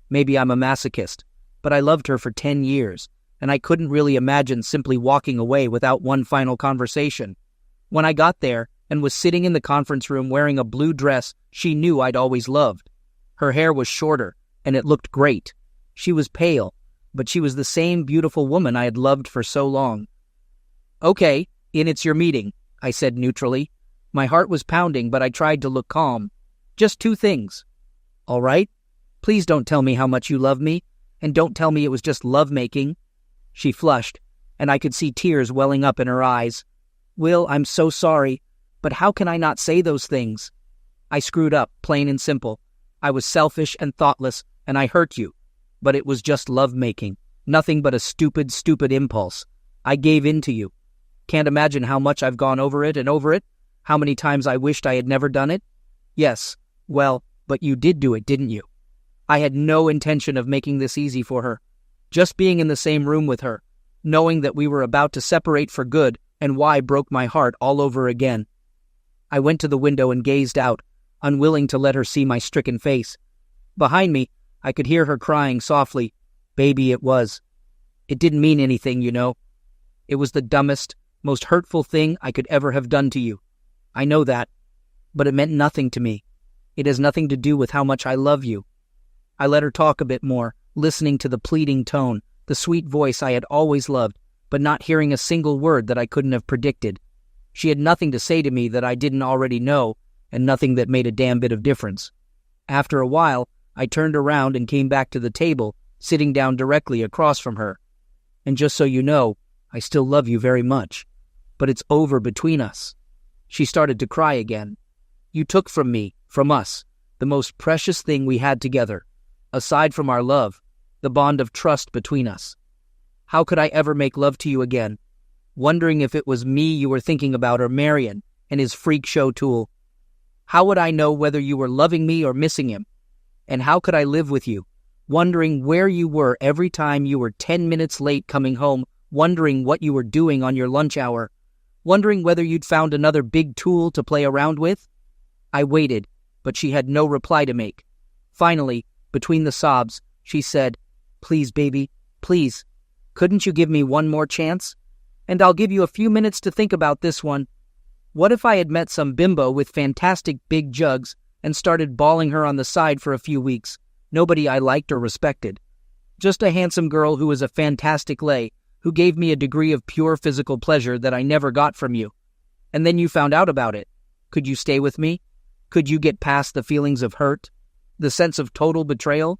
Maybe I'm a masochist, but I loved her for 10 years, and I couldn't really imagine simply walking away without one final conversation. When I got there and was sitting in the conference room wearing a blue dress she knew I'd always loved. Her hair was shorter, and it looked great. She was pale, but she was the same beautiful woman I had loved for so long. "Okay, Anne, it's your meeting," I said neutrally. My heart was pounding, but I tried to look calm. "Just 2 things. All right? Please don't tell me how much you love me, and don't tell me it was just love-making." She flushed, and I could see tears welling up in her eyes. "Will, I'm so sorry, but how can I not say those things? I screwed up, plain and simple. I was selfish and thoughtless, and I hurt you. But it was just love-making, nothing but a stupid, stupid impulse. I gave in to you. Can't imagine how much I've gone over it, how many times I wished I had never done it. Yes, well, but you did do it, didn't you? I had no intention of making this easy for her. Just being in the same room with her, knowing that we were about to separate for good, and why broke my heart all over again." I went to the window and gazed out, unwilling to let her see my stricken face. Behind me, I could hear her crying softly. "Baby, it was. It didn't mean anything, you know. It was the dumbest, most hurtful thing I could ever have done to you. I know that, but it meant nothing to me. It has nothing to do with how much I love you." I let her talk a bit more, listening to the pleading tone, the sweet voice I had always loved, but not hearing a single word that I couldn't have predicted. She had nothing to say to me that I didn't already know, and nothing that made a damn bit of difference. After a while, I turned around and came back to the table, sitting down directly across from her. "And just so you know, I still love you very much. But it's over between us." She started to cry again. "You took from me, from us, the most precious thing we had together, aside from our love, the bond of trust between us. How could I ever make love to you again, wondering if it was me you were thinking about or Marion and his freak show tool? How would I know whether you were loving me or missing him? And how could I live with you, wondering where you were every time you were 10 minutes late coming home, wondering what you were doing on your lunch hour, wondering whether you'd found another big tool to play around with?" I waited, but she had no reply to make. Finally, between the sobs, she said, "Please, baby, please, couldn't you give me one more chance? And I'll give you a few minutes to think about this one. What if I had met some bimbo with fantastic big jugs and started bawling her on the side for a few weeks, nobody I liked or respected. Just a handsome girl who was a fantastic lay, who gave me a degree of pure physical pleasure that I never got from you. And then you found out about it. Could you stay with me? Could you get past the feelings of hurt? The sense of total betrayal?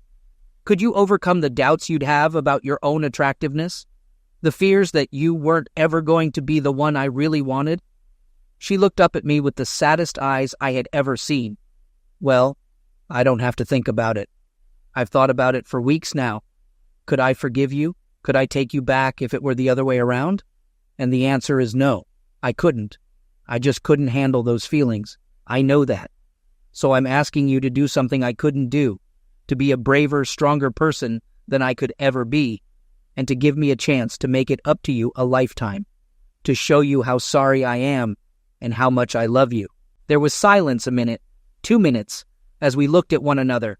Could you overcome the doubts you'd have about your own attractiveness? The fears that you weren't ever going to be the one I really wanted? She looked up at me with the saddest eyes I had ever seen. Well, I don't have to think about it. I've thought about it for weeks now. Could I forgive you? Could I take you back if it were the other way around? And the answer is no, I couldn't. I just couldn't handle those feelings. I know that. So I'm asking you to do something I couldn't do, to be a braver, stronger person than I could ever be, and to give me a chance to make it up to you a lifetime, to show you how sorry I am and how much I love you. There was silence a minute, 2 minutes, as we looked at one another,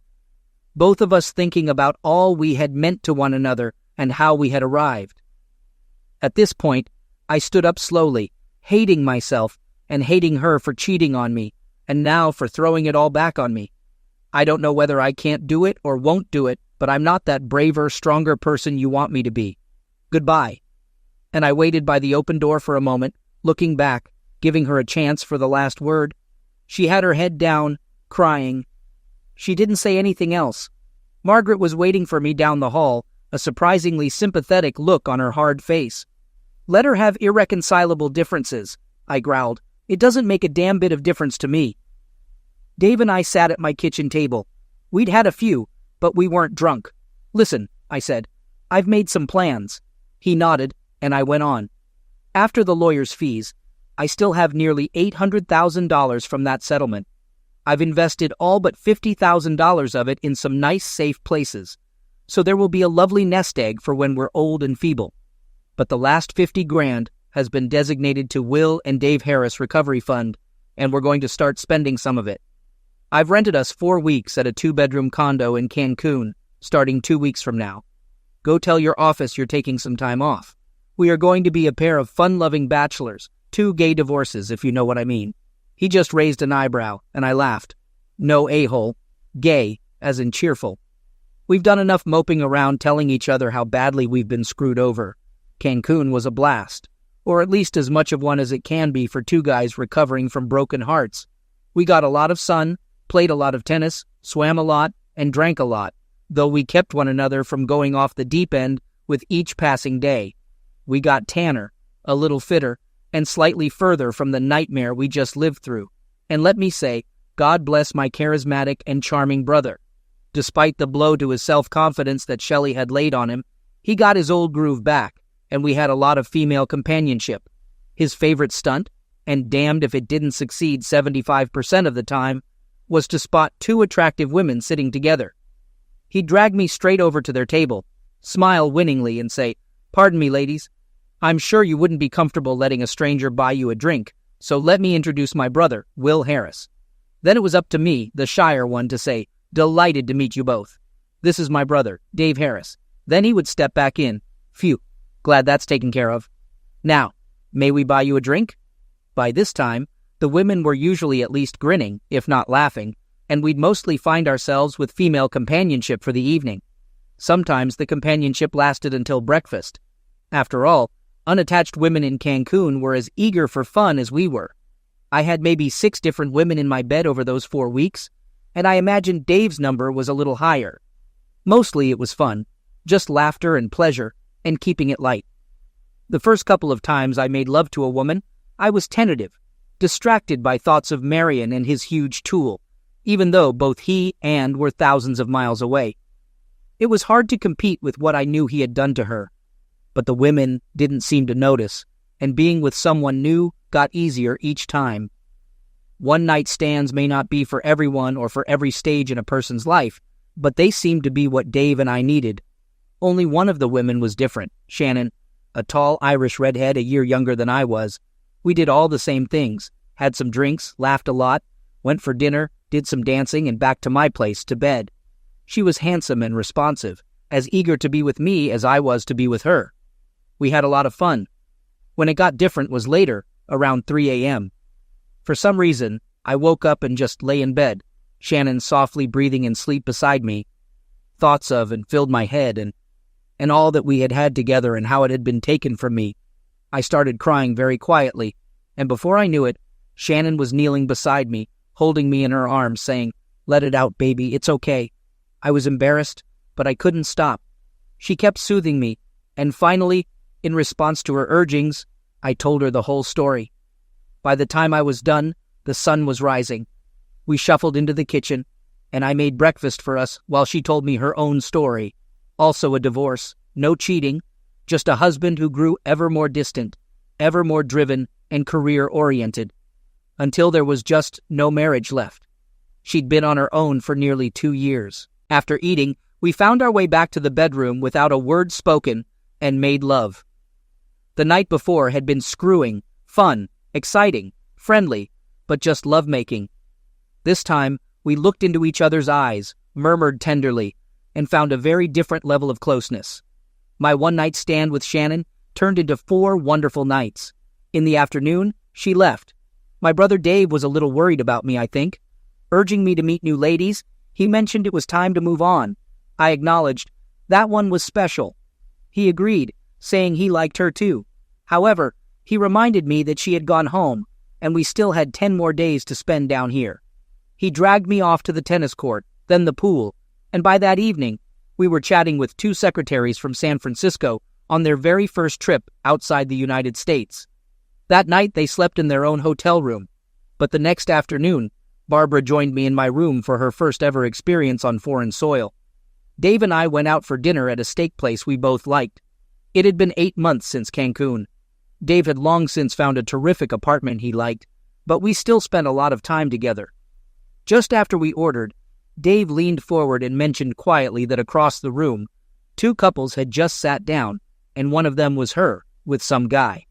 both of us thinking about all we had meant to one another and how we had arrived. At this point, I stood up slowly, hating myself and hating her for cheating on me, and now for throwing it all back on me. I don't know whether I can't do it or won't do it, but I'm not that braver, stronger person you want me to be. Goodbye. And I waited by the open door for a moment, looking back, giving her a chance for the last word. She had her head down, crying. She didn't say anything else. Margaret was waiting for me down the hall, a surprisingly sympathetic look on her hard face. Let her have irreconcilable differences, I growled. It doesn't make a damn bit of difference to me. Dave and I sat at my kitchen table. We'd had a few, but we weren't drunk. Listen, I said, I've made some plans. He nodded, and I went on. After the lawyer's fees, I still have nearly $800,000 from that settlement. I've invested all but $50,000 of it in some nice, safe places, so there will be a lovely nest egg for when we're old and feeble. But the last $50,000 has been designated to Will and Dave Harris Recovery Fund, and we're going to start spending some of it. I've rented us 4 weeks at a 2-bedroom condo in Cancun, starting 2 weeks from now. Go tell your office you're taking some time off. We are going to be a pair of fun-loving bachelors, 2 gay divorces, if you know what I mean. He just raised an eyebrow, and I laughed. No a-hole. Gay, as in cheerful. We've done enough moping around telling each other how badly we've been screwed over. Cancun was a blast, or at least as much of one as it can be for 2 guys recovering from broken hearts. We got a lot of sun, played a lot of tennis, swam a lot, and drank a lot, though we kept one another from going off the deep end with each passing day. We got tanner, a little fitter, and slightly further from the nightmare we just lived through. And let me say, God bless my charismatic and charming brother. Despite the blow to his self-confidence that Shelley had laid on him, he got his old groove back, and we had a lot of female companionship. His favorite stunt, and damned if it didn't succeed 75% of the time, was to spot 2 attractive women sitting together. He'd drag me straight over to their table, smile winningly, and say, "Pardon me, ladies. I'm sure you wouldn't be comfortable letting a stranger buy you a drink, so let me introduce my brother, Will Harris." Then it was up to me, the shyer one, to say, "Delighted to meet you both. This is my brother, Dave Harris." Then he would step back in. "Phew, glad that's taken care of. Now, may we buy you a drink?" By this time, the women were usually at least grinning, if not laughing, and we'd mostly find ourselves with female companionship for the evening. Sometimes the companionship lasted until breakfast. After all, unattached women in Cancun were as eager for fun as we were. I had maybe 6 different women in my bed over those 4 weeks, and I imagined Dave's number was a little higher. Mostly it was fun, just laughter and pleasure, and keeping it light. The first couple of times I made love to a woman, I was tentative, distracted by thoughts of Marion and his huge tool, even though both he and were thousands of miles away. It was hard to compete with what I knew he had done to her, but the women didn't seem to notice, and being with someone new got easier each time. One-night stands may not be for everyone or for every stage in a person's life, but they seemed to be what Dave and I needed. Only one of the women was different, Shannon, a tall Irish redhead a year younger than I was. We did all the same things, had some drinks, laughed a lot, went for dinner, did some dancing, and back to my place, to bed. She was handsome and responsive, as eager to be with me as I was to be with her. We had a lot of fun. When it got different was later, around 3 a.m. For some reason, I woke up and just lay in bed, Shannon softly breathing in sleep beside me. thoughts of and filled my head, and all that we had had together and how it had been taken from me. I started crying very quietly, and before I knew it, Shannon was kneeling beside me, holding me in her arms, saying, "Let it out, baby, it's okay." I was embarrassed, but I couldn't stop. She kept soothing me, and finally, in response to her urgings, I told her the whole story. By the time I was done, the sun was rising. We shuffled into the kitchen, and I made breakfast for us while she told me her own story. Also a divorce, no cheating, just a husband who grew ever more distant, ever more driven and career-oriented, until there was just no marriage left. She'd been on her own for nearly 2 years. After eating, we found our way back to the bedroom without a word spoken and made love. The night before had been screwing, fun, exciting, friendly, but just lovemaking. This time, we looked into each other's eyes, murmured tenderly, and found a very different level of closeness. My one-night stand with Shannon turned into 4 wonderful nights. In the afternoon, she left. My brother Dave was a little worried about me, I think. Urging me to meet new ladies, he mentioned it was time to move on. I acknowledged that one was special. He agreed, saying he liked her too. However, he reminded me that she had gone home, and we still had 10 more days to spend down here. He dragged me off to the tennis court, then the pool, and by that evening, we were chatting with 2 secretaries from San Francisco on their very first trip outside the United States. That night, they slept in their own hotel room, but the next afternoon, Barbara joined me in my room for her first ever experience on foreign soil. Dave and I went out for dinner at a steak place we both liked. It had been 8 months since Cancun. Dave had long since found a terrific apartment he liked, but we still spent a lot of time together. Just after we ordered, Dave leaned forward and mentioned quietly that across the room, 2 couples had just sat down, and one of them was her, with some guy.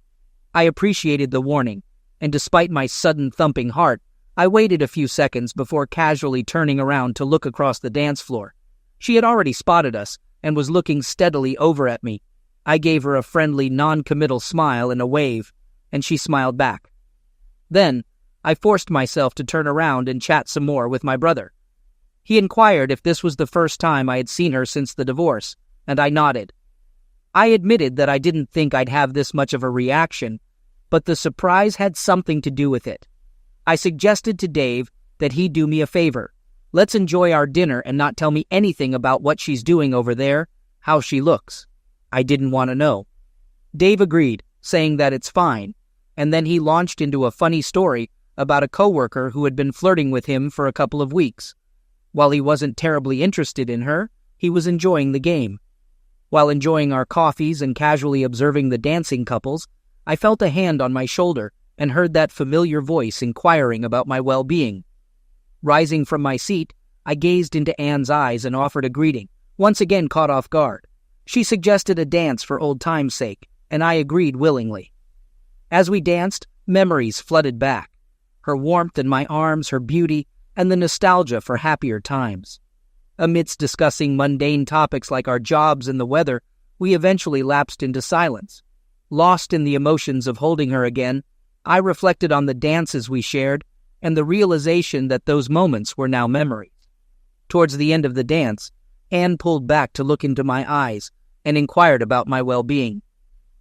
I appreciated the warning, and despite my sudden thumping heart, I waited a few seconds before casually turning around to look across the dance floor. She had already spotted us and was looking steadily over at me. I gave her a friendly, non-committal smile and a wave, and she smiled back. Then, I forced myself to turn around and chat some more with my brother. He inquired if this was the first time I had seen her since the divorce, and I nodded. I admitted that I didn't think I'd have this much of a reaction, but the surprise had something to do with it. I suggested to Dave that he do me a favor. Let's enjoy our dinner and not tell me anything about what she's doing over there, how she looks. I didn't want to know. Dave agreed, saying that it's fine, and then he launched into a funny story about a coworker who had been flirting with him for a couple of weeks. While he wasn't terribly interested in her, he was enjoying the game. While enjoying our coffees and casually observing the dancing couples, I felt a hand on my shoulder and heard that familiar voice inquiring about my well-being. Rising from my seat, I gazed into Anne's eyes and offered a greeting, once again caught off guard. She suggested a dance for old time's sake, and I agreed willingly. As we danced, memories flooded back. Her warmth in my arms, her beauty, and the nostalgia for happier times. Amidst discussing mundane topics like our jobs and the weather, we eventually lapsed into silence. Lost in the emotions of holding her again, I reflected on the dances we shared and the realization that those moments were now memories. Towards the end of the dance, Anne pulled back to look into my eyes and inquired about my well-being.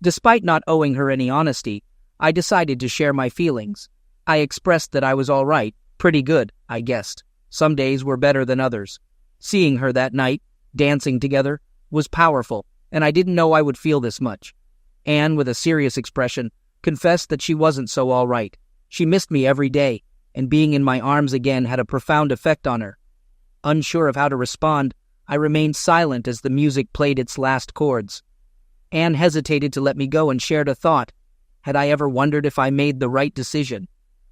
Despite not owing her any honesty, I decided to share my feelings. I expressed that I was all right, pretty good, I guessed. Some days were better than others. Seeing her that night, dancing together, was powerful, and I didn't know I would feel this much. Anne, with a serious expression, confessed that she wasn't so all right. She missed me every day, and being in my arms again had a profound effect on her. Unsure of how to respond, I remained silent as the music played its last chords. Anne hesitated to let me go and shared a thought. Had I ever wondered if I made the right decision?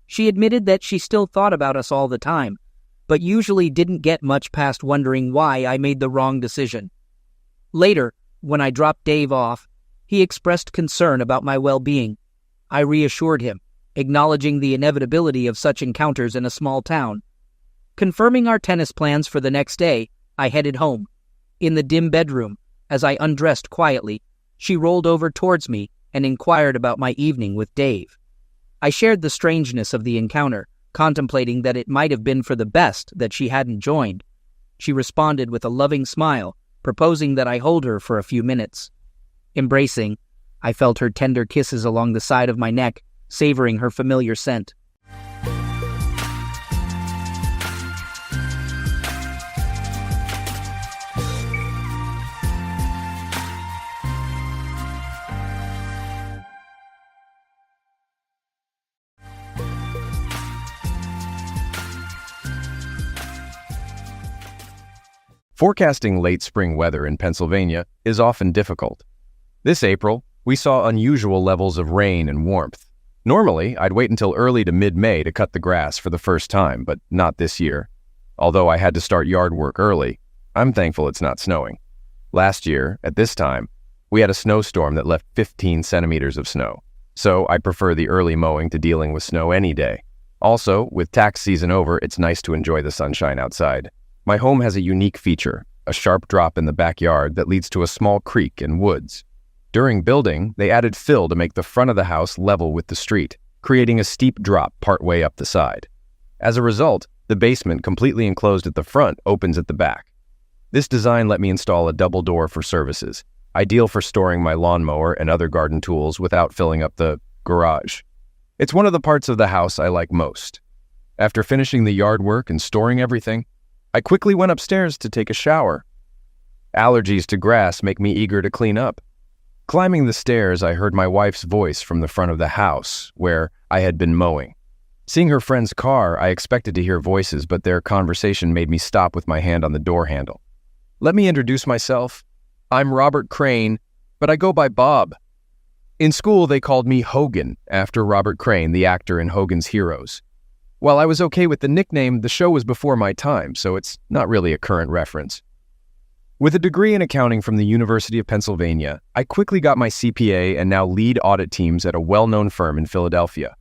She admitted that she still thought about us all the time, but usually didn't get much past wondering why I made the wrong decision. Later, when I dropped Dave off, he expressed concern about my well-being. I reassured him, acknowledging the inevitability of such encounters in a small town. Confirming our tennis plans for the next day, I headed home. In the dim bedroom, as I undressed quietly, she rolled over towards me and inquired about my evening with Dave. I shared the strangeness of the encounter, contemplating that it might have been for the best that she hadn't joined. She responded with a loving smile, proposing that I hold her for a few minutes. Embracing, I felt her tender kisses along the side of my neck, savoring her familiar scent. Forecasting late spring weather in Pennsylvania is often difficult. This April, we saw unusual levels of rain and warmth. Normally, I'd wait until early to mid-May to cut the grass for the first time, but not this year. Although I had to start yard work early, I'm thankful it's not snowing. Last year, at this time, we had a snowstorm that left 15 centimeters of snow, so I prefer the early mowing to dealing with snow any day. Also, with tax season over, it's nice to enjoy the sunshine outside. My home has a unique feature, a sharp drop in the backyard that leads to a small creek and woods. During building, they added fill to make the front of the house level with the street, creating a steep drop partway up the side. As a result, the basement, completely enclosed at the front, opens at the back. This design let me install a double door for services, ideal for storing my lawnmower and other garden tools without filling up the garage. It's one of the parts of the house I like most. After finishing the yard work and storing everything, I quickly went upstairs to take a shower. Allergies to grass make me eager to clean up. Climbing the stairs, I heard my wife's voice from the front of the house, where I had been mowing. Seeing her friend's car, I expected to hear voices, but their conversation made me stop with my hand on the door handle. Let me introduce myself. I'm Robert Crane, but I go by Bob. In school, they called me Hogan, after Robert Crane, the actor in Hogan's Heroes. While I was okay with the nickname, the show was before my time, so it's not really a current reference. With a degree in accounting from the University of Pennsylvania, I quickly got my CPA and now lead audit teams at a well-known firm in Philadelphia.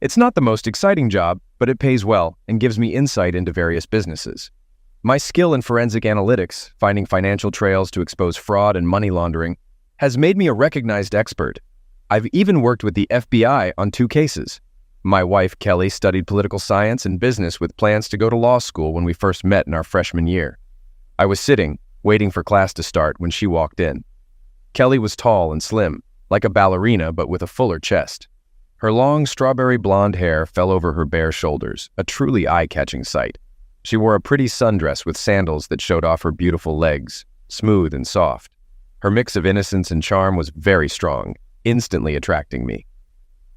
It's not the most exciting job, but it pays well and gives me insight into various businesses. My skill in forensic analytics, finding financial trails to expose fraud and money laundering, has made me a recognized expert. I've even worked with the FBI on 2 cases. My wife, Kelly, studied political science and business with plans to go to law school when we first met in our freshman year. I was sitting, waiting for class to start when she walked in. Kelly was tall and slim, like a ballerina but with a fuller chest. Her long strawberry blonde hair fell over her bare shoulders, a truly eye-catching sight. She wore a pretty sundress with sandals that showed off her beautiful legs, smooth and soft. Her mix of innocence and charm was very strong, instantly attracting me.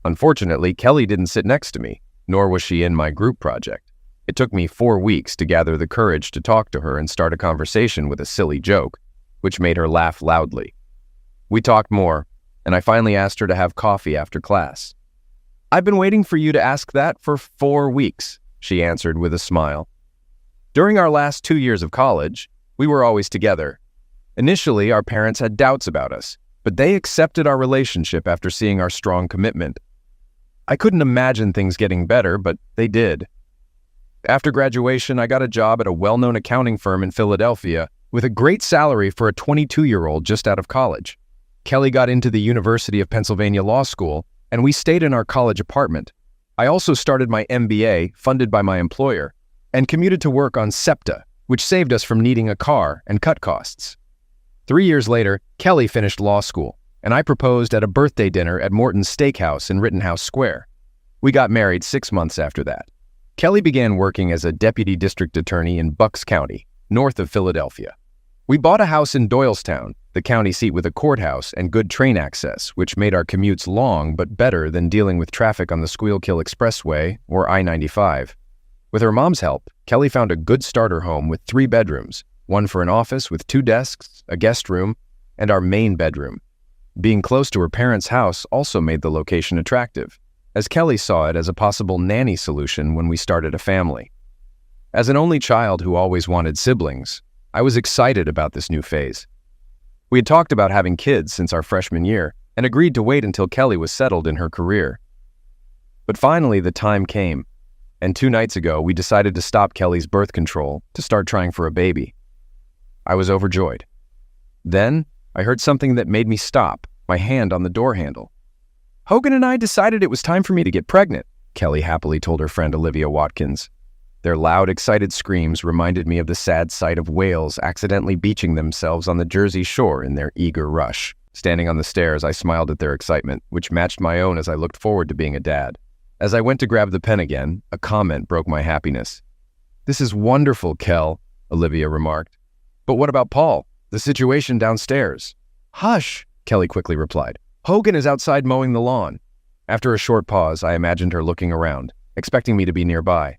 Unfortunately, Kelly didn't sit next to me, nor was she in my group project. It took me 4 weeks to gather the courage to talk to her and start a conversation with a silly joke, which made her laugh loudly. We talked more, and I finally asked her to have coffee after class. "I've been waiting for you to ask that for 4 weeks, she answered with a smile. During our last 2 years of college, we were always together. Initially, our parents had doubts about us, but they accepted our relationship after seeing our strong commitment. I couldn't imagine things getting better, but they did. After graduation, I got a job at a well-known accounting firm in Philadelphia with a great salary for a 22-year-old just out of college. Kelly got into the University of Pennsylvania Law School, and we stayed in our college apartment. I also started my MBA, funded by my employer, and commuted to work on SEPTA, which saved us from needing a car and cut costs. 3 years later, Kelly finished law school, and I proposed at a birthday dinner at Morton's Steakhouse in Rittenhouse Square. We got married 6 months after that. Kelly began working as a deputy district attorney in Bucks County, north of Philadelphia. We bought a house in Doylestown, the county seat with a courthouse and good train access, which made our commutes long but better than dealing with traffic on the Schuylkill Expressway or I-95. With her mom's help, Kelly found a good starter home with 3 bedrooms, one for an office with 2 desks, a guest room, and our main bedroom. Being close to her parents' house also made the location attractive, as Kelly saw it as a possible nanny solution when we started a family. As an only child who always wanted siblings, I was excited about this new phase. We had talked about having kids since our freshman year and agreed to wait until Kelly was settled in her career. But finally, the time came, and 2 nights ago, we decided to stop Kelly's birth control to start trying for a baby. I was overjoyed. Then, I heard something that made me stop, my hand on the door handle. "Hogan and I decided it was time for me to get pregnant," Kelly happily told her friend Olivia Watkins. Their loud, excited screams reminded me of the sad sight of whales accidentally beaching themselves on the Jersey shore in their eager rush. Standing on the stairs, I smiled at their excitement, which matched my own as I looked forward to being a dad. As I went to grab the pen again, a comment broke my happiness. "This is wonderful, Kel," Olivia remarked. "But what about Paul? The situation downstairs?" "Hush," Kelly quickly replied. "Hogan is outside mowing the lawn." After a short pause, I imagined her looking around, expecting me to be nearby.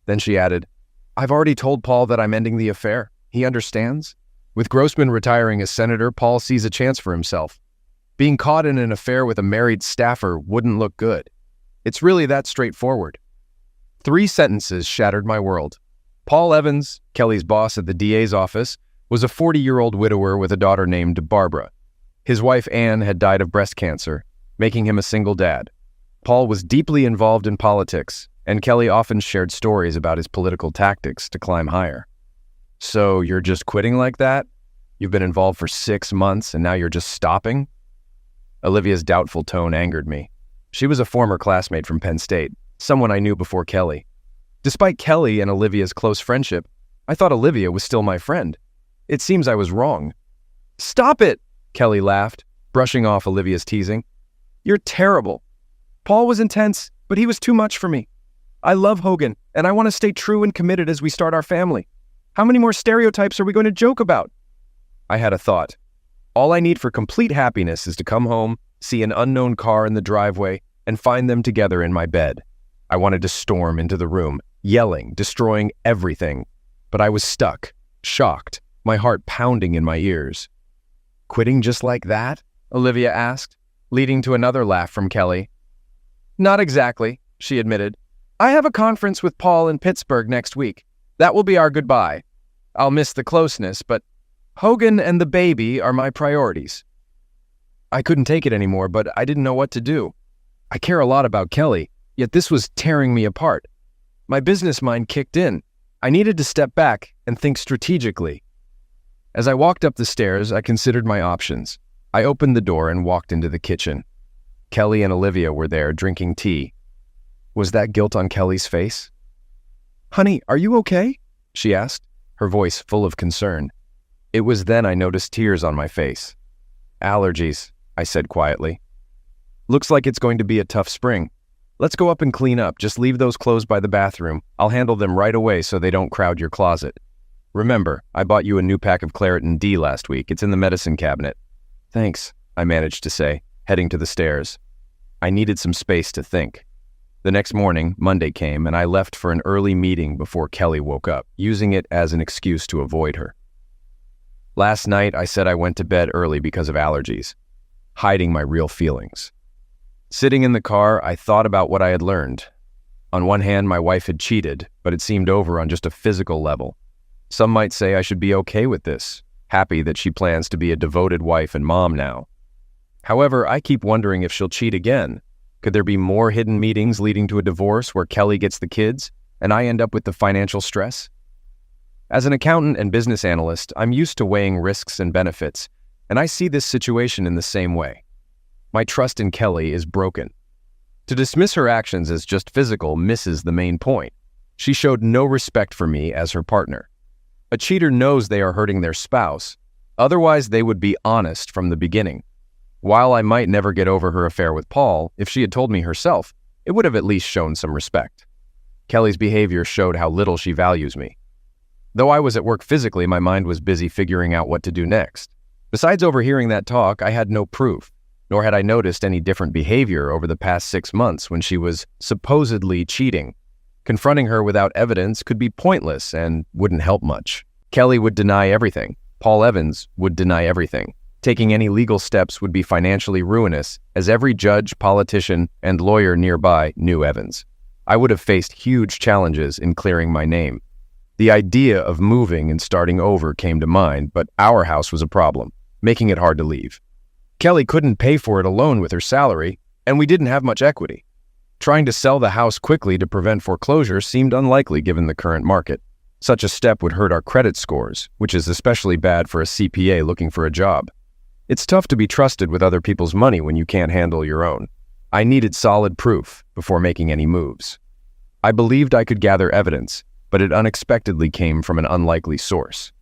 Then she added, "I've already told Paul that I'm ending the affair. He understands." With Grossman retiring as senator, Paul sees a chance for himself. Being caught in an affair with a married staffer wouldn't look good. It's really that straightforward. 3 sentences shattered my world. Paul Evans, Kelly's boss at the DA's office, was a 40-year-old widower with a daughter named Barbara. His wife, Anne, had died of breast cancer, making him a single dad. Paul was deeply involved in politics, and Kelly often shared stories about his political tactics to climb higher. "So you're just quitting like that? You've been involved for 6 months, and now you're just stopping?" Olivia's doubtful tone angered me. She was a former classmate from Penn State, someone I knew before Kelly. Despite Kelly and Olivia's close friendship, I thought Olivia was still my friend. It seems I was wrong. "Stop it!" Kelly laughed, brushing off Olivia's teasing. "You're terrible. Paul was intense, but he was too much for me. I love Hogan, and I want to stay true and committed as we start our family. How many more stereotypes are we going to joke about?" I had a thought. All I need for complete happiness is to come home, see an unknown car in the driveway, and find them together in my bed. I wanted to storm into the room, yelling, destroying everything. But I was stuck, shocked, my heart pounding in my ears. "Quitting just like that?" Olivia asked, leading to another laugh from Kelly. "Not exactly," she admitted. "I have a conference with Paul in Pittsburgh next week. That will be our goodbye. I'll miss the closeness, but Hogan and the baby are my priorities." I couldn't take it anymore, but I didn't know what to do. I care a lot about Kelly, yet this was tearing me apart. My business mind kicked in. I needed to step back and think strategically. As I walked up the stairs, I considered my options. I opened the door and walked into the kitchen. Kelly and Olivia were there drinking tea. Was that guilt on Kelly's face? "Honey, are you okay?" she asked, her voice full of concern. It was then I noticed tears on my face. "Allergies," I said quietly. "Looks like it's going to be a tough spring. Let's go up and clean up. Just leave those clothes by the bathroom. I'll handle them right away so they don't crowd your closet. Remember, I bought you a new pack of Claritin D last week. It's in the medicine cabinet." "Thanks," I managed to say, heading to the stairs. I needed some space to think. The next morning, Monday came, and I left for an early meeting before Kelly woke up, using it as an excuse to avoid her. Last night, I said I went to bed early because of allergies, hiding my real feelings. Sitting in the car, I thought about what I had learned. On one hand, my wife had cheated, but it seemed over on just a physical level. Some might say I should be okay with this, happy that she plans to be a devoted wife and mom now. However, I keep wondering if she'll cheat again. Could there be more hidden meetings leading to a divorce where Kelly gets the kids, and I end up with the financial stress? As an accountant and business analyst, I'm used to weighing risks and benefits, and I see this situation in the same way. My trust in Kelly is broken. To dismiss her actions as just physical misses the main point. She showed no respect for me as her partner. A cheater knows they are hurting their spouse. Otherwise, they would be honest from the beginning. While I might never get over her affair with Paul, if she had told me herself, it would have at least shown some respect. Kelly's behavior showed how little she values me. Though I was at work physically, my mind was busy figuring out what to do next. Besides overhearing that talk, I had no proof, nor had I noticed any different behavior over the past 6 months when she was supposedly cheating. Confronting her without evidence could be pointless and wouldn't help much. Kelly would deny everything. Paul Evans would deny everything. Taking any legal steps would be financially ruinous, as every judge, politician, and lawyer nearby knew Evans. I would have faced huge challenges in clearing my name. The idea of moving and starting over came to mind, but our house was a problem, making it hard to leave. Kelly couldn't pay for it alone with her salary, and we didn't have much equity. Trying to sell the house quickly to prevent foreclosure seemed unlikely given the current market. Such a step would hurt our credit scores, which is especially bad for a CPA looking for a job. It's tough to be trusted with other people's money when you can't handle your own. I needed solid proof before making any moves. I believed I could gather evidence, but but it unexpectedly came from an unlikely source.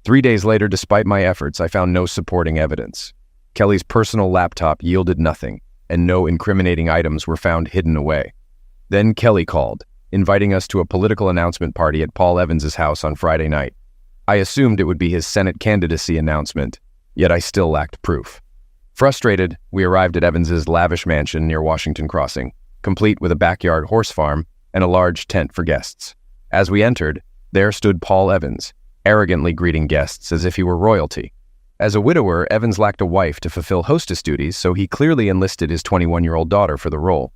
3 days later, despite my efforts, I found no supporting evidence. Kelly's personal laptop yielded nothing, and no incriminating items were found hidden away. Then Kelly called, inviting us to a political announcement party at Paul Evans's house on Friday night. I assumed it would be his Senate candidacy announcement, yet I still lacked proof. Frustrated, we arrived at Evans's lavish mansion near Washington Crossing, complete with a backyard horse farm and a large tent for guests. As we entered, there stood Paul Evans, arrogantly greeting guests as if he were royalty. As a widower, Evans lacked a wife to fulfill hostess duties, so he clearly enlisted his 21-year-old daughter for the role.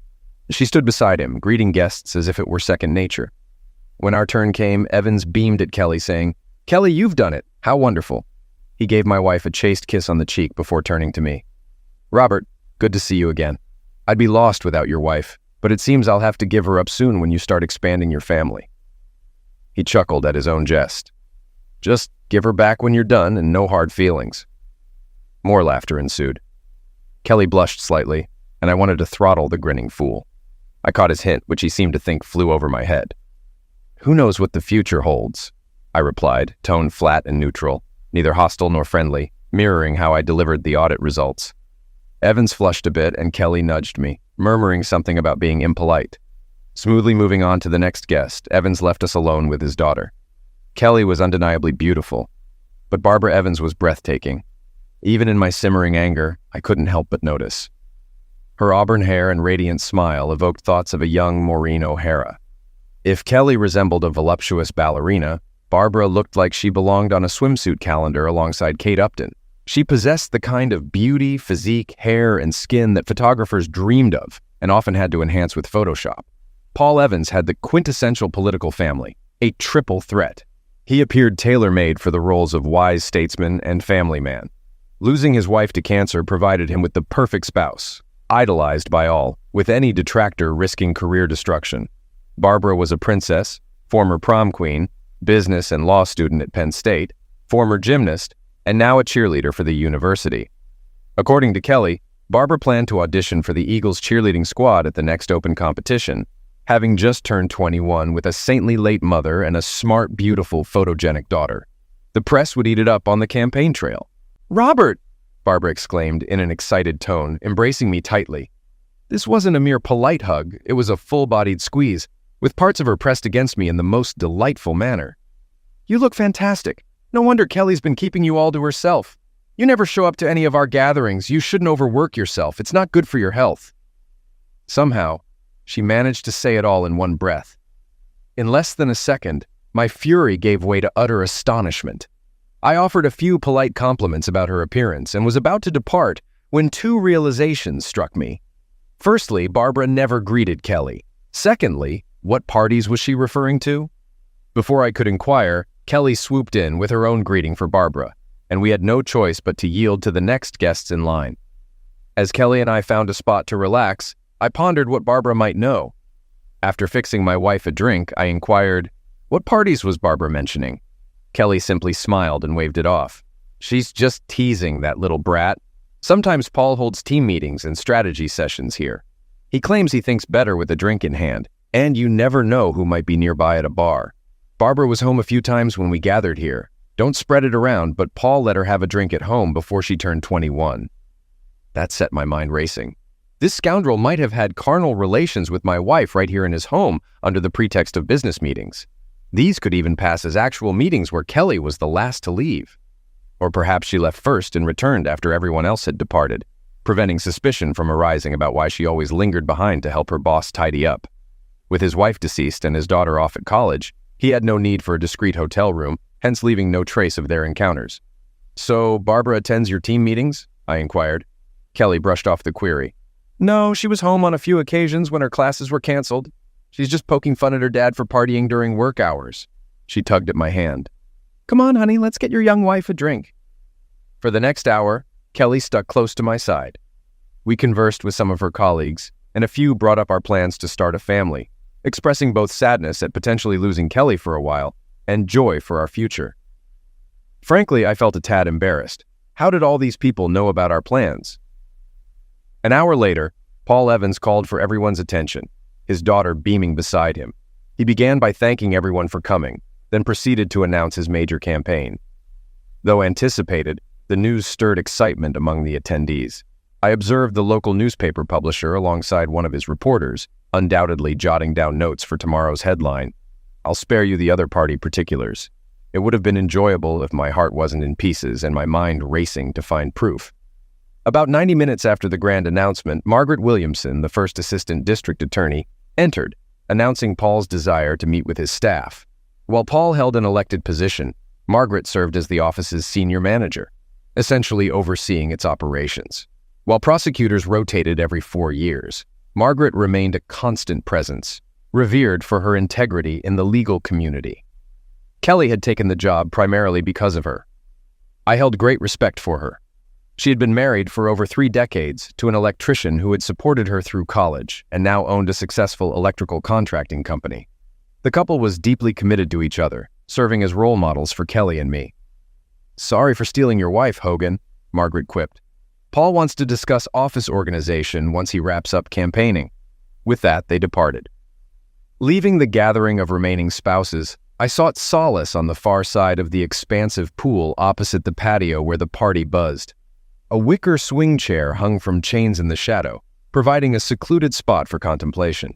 She stood beside him, greeting guests as if it were second nature. When our turn came, Evans beamed at Kelly, saying, "Kelly, you've done it. How wonderful." He gave my wife a chaste kiss on the cheek before turning to me. "Robert, good to see you again. I'd be lost without your wife, but it seems I'll have to give her up soon when you start expanding your family." He chuckled at his own jest. "Just give her back when you're done and no hard feelings." More laughter ensued. Kelly blushed slightly, and I wanted to throttle the grinning fool. I caught his hint, which he seemed to think flew over my head. "Who knows what the future holds?" I replied, tone flat and neutral, neither hostile nor friendly, mirroring how I delivered the audit results. Evans flushed a bit, and Kelly nudged me, murmuring something about being impolite. Smoothly moving on to the next guest, Evans left us alone with his daughter. Kelly was undeniably beautiful, but Barbara Evans was breathtaking. Even in my simmering anger, I couldn't help but notice. Her auburn hair and radiant smile evoked thoughts of a young Maureen O'Hara. If Kelly resembled a voluptuous ballerina, Barbara looked like she belonged on a swimsuit calendar alongside Kate Upton. She possessed the kind of beauty, physique, hair, and skin that photographers dreamed of and often had to enhance with Photoshop. Paul Evans had the quintessential political family, a triple threat. He appeared tailor-made for the roles of wise statesman and family man. Losing his wife to cancer provided him with the perfect spouse, idolized by all, with any detractor risking career destruction. Barbara was a princess, former prom queen, business and law student at Penn State, former gymnast, and now a cheerleader for the university. According to Kelly, Barbara planned to audition for the Eagles cheerleading squad at the next open competition, having just turned 21 with a saintly late mother and a smart, beautiful, photogenic daughter. The press would eat it up on the campaign trail. "Robert!" Barbara exclaimed in an excited tone, embracing me tightly. This wasn't a mere polite hug, it was a full-bodied squeeze, with parts of her pressed against me in the most delightful manner. "You look fantastic. No wonder Kelly's been keeping you all to herself. You never show up to any of our gatherings. You shouldn't overwork yourself. It's not good for your health." Somehow, she managed to say it all in one breath. In less than a second, my fury gave way to utter astonishment. I offered a few polite compliments about her appearance and was about to depart when two realizations struck me. Firstly, Barbara never greeted Kelly. Secondly, what parties was she referring to? Before I could inquire, Kelly swooped in with her own greeting for Barbara, and we had no choice but to yield to the next guests in line. As Kelly and I found a spot to relax, I pondered what Barbara might know. After fixing my wife a drink, I inquired, "What parties was Barbara mentioning?" Kelly simply smiled and waved it off. "She's just teasing, that little brat. Sometimes Paul holds team meetings and strategy sessions here. He claims he thinks better with a drink in hand, and you never know who might be nearby at a bar. Barbara was home a few times when we gathered here. Don't spread it around, but Paul let her have a drink at home before she turned 21. That set my mind racing. This scoundrel might have had carnal relations with my wife right here in his home under the pretext of business meetings. These could even pass as actual meetings where Kelly was the last to leave. Or perhaps she left first and returned after everyone else had departed, preventing suspicion from arising about why she always lingered behind to help her boss tidy up. With his wife deceased and his daughter off at college, he had no need for a discreet hotel room, hence leaving no trace of their encounters. "So Barbara attends your team meetings?" I inquired. Kelly brushed off the query. "No, she was home on a few occasions when her classes were canceled. She's just poking fun at her dad for partying during work hours." She tugged at my hand. "Come on, honey, let's get your young wife a drink." For the next hour, Kelly stuck close to my side. We conversed with some of her colleagues, and a few brought up our plans to start a family, expressing both sadness at potentially losing Kelly for a while and joy for our future. Frankly, I felt a tad embarrassed. How did all these people know about our plans? An hour later, Paul Evans called for everyone's attention, his daughter beaming beside him. He began by thanking everyone for coming, then proceeded to announce his major campaign. Though anticipated, the news stirred excitement among the attendees. I observed the local newspaper publisher alongside one of his reporters, undoubtedly jotting down notes for tomorrow's headline. I'll spare you the other party particulars. It would have been enjoyable if my heart wasn't in pieces and my mind racing to find proof. About 90 minutes after the grand announcement, Margaret Williamson, the first assistant district attorney, entered, announcing Paul's desire to meet with his staff. While Paul held an elected position, Margaret served as the office's senior manager, essentially overseeing its operations. While prosecutors rotated every 4 years, Margaret remained a constant presence, revered for her integrity in the legal community. Kelly had taken the job primarily because of her. I held great respect for her. She had been married for over 3 decades to an electrician who had supported her through college and now owned a successful electrical contracting company. The couple was deeply committed to each other, serving as role models for Kelly and me. "Sorry for stealing your wife, Hogan," Margaret quipped. "Paul wants to discuss office organization once he wraps up campaigning." With that, they departed. Leaving the gathering of remaining spouses, I sought solace on the far side of the expansive pool opposite the patio where the party buzzed. A wicker swing chair hung from chains in the shadow, providing a secluded spot for contemplation.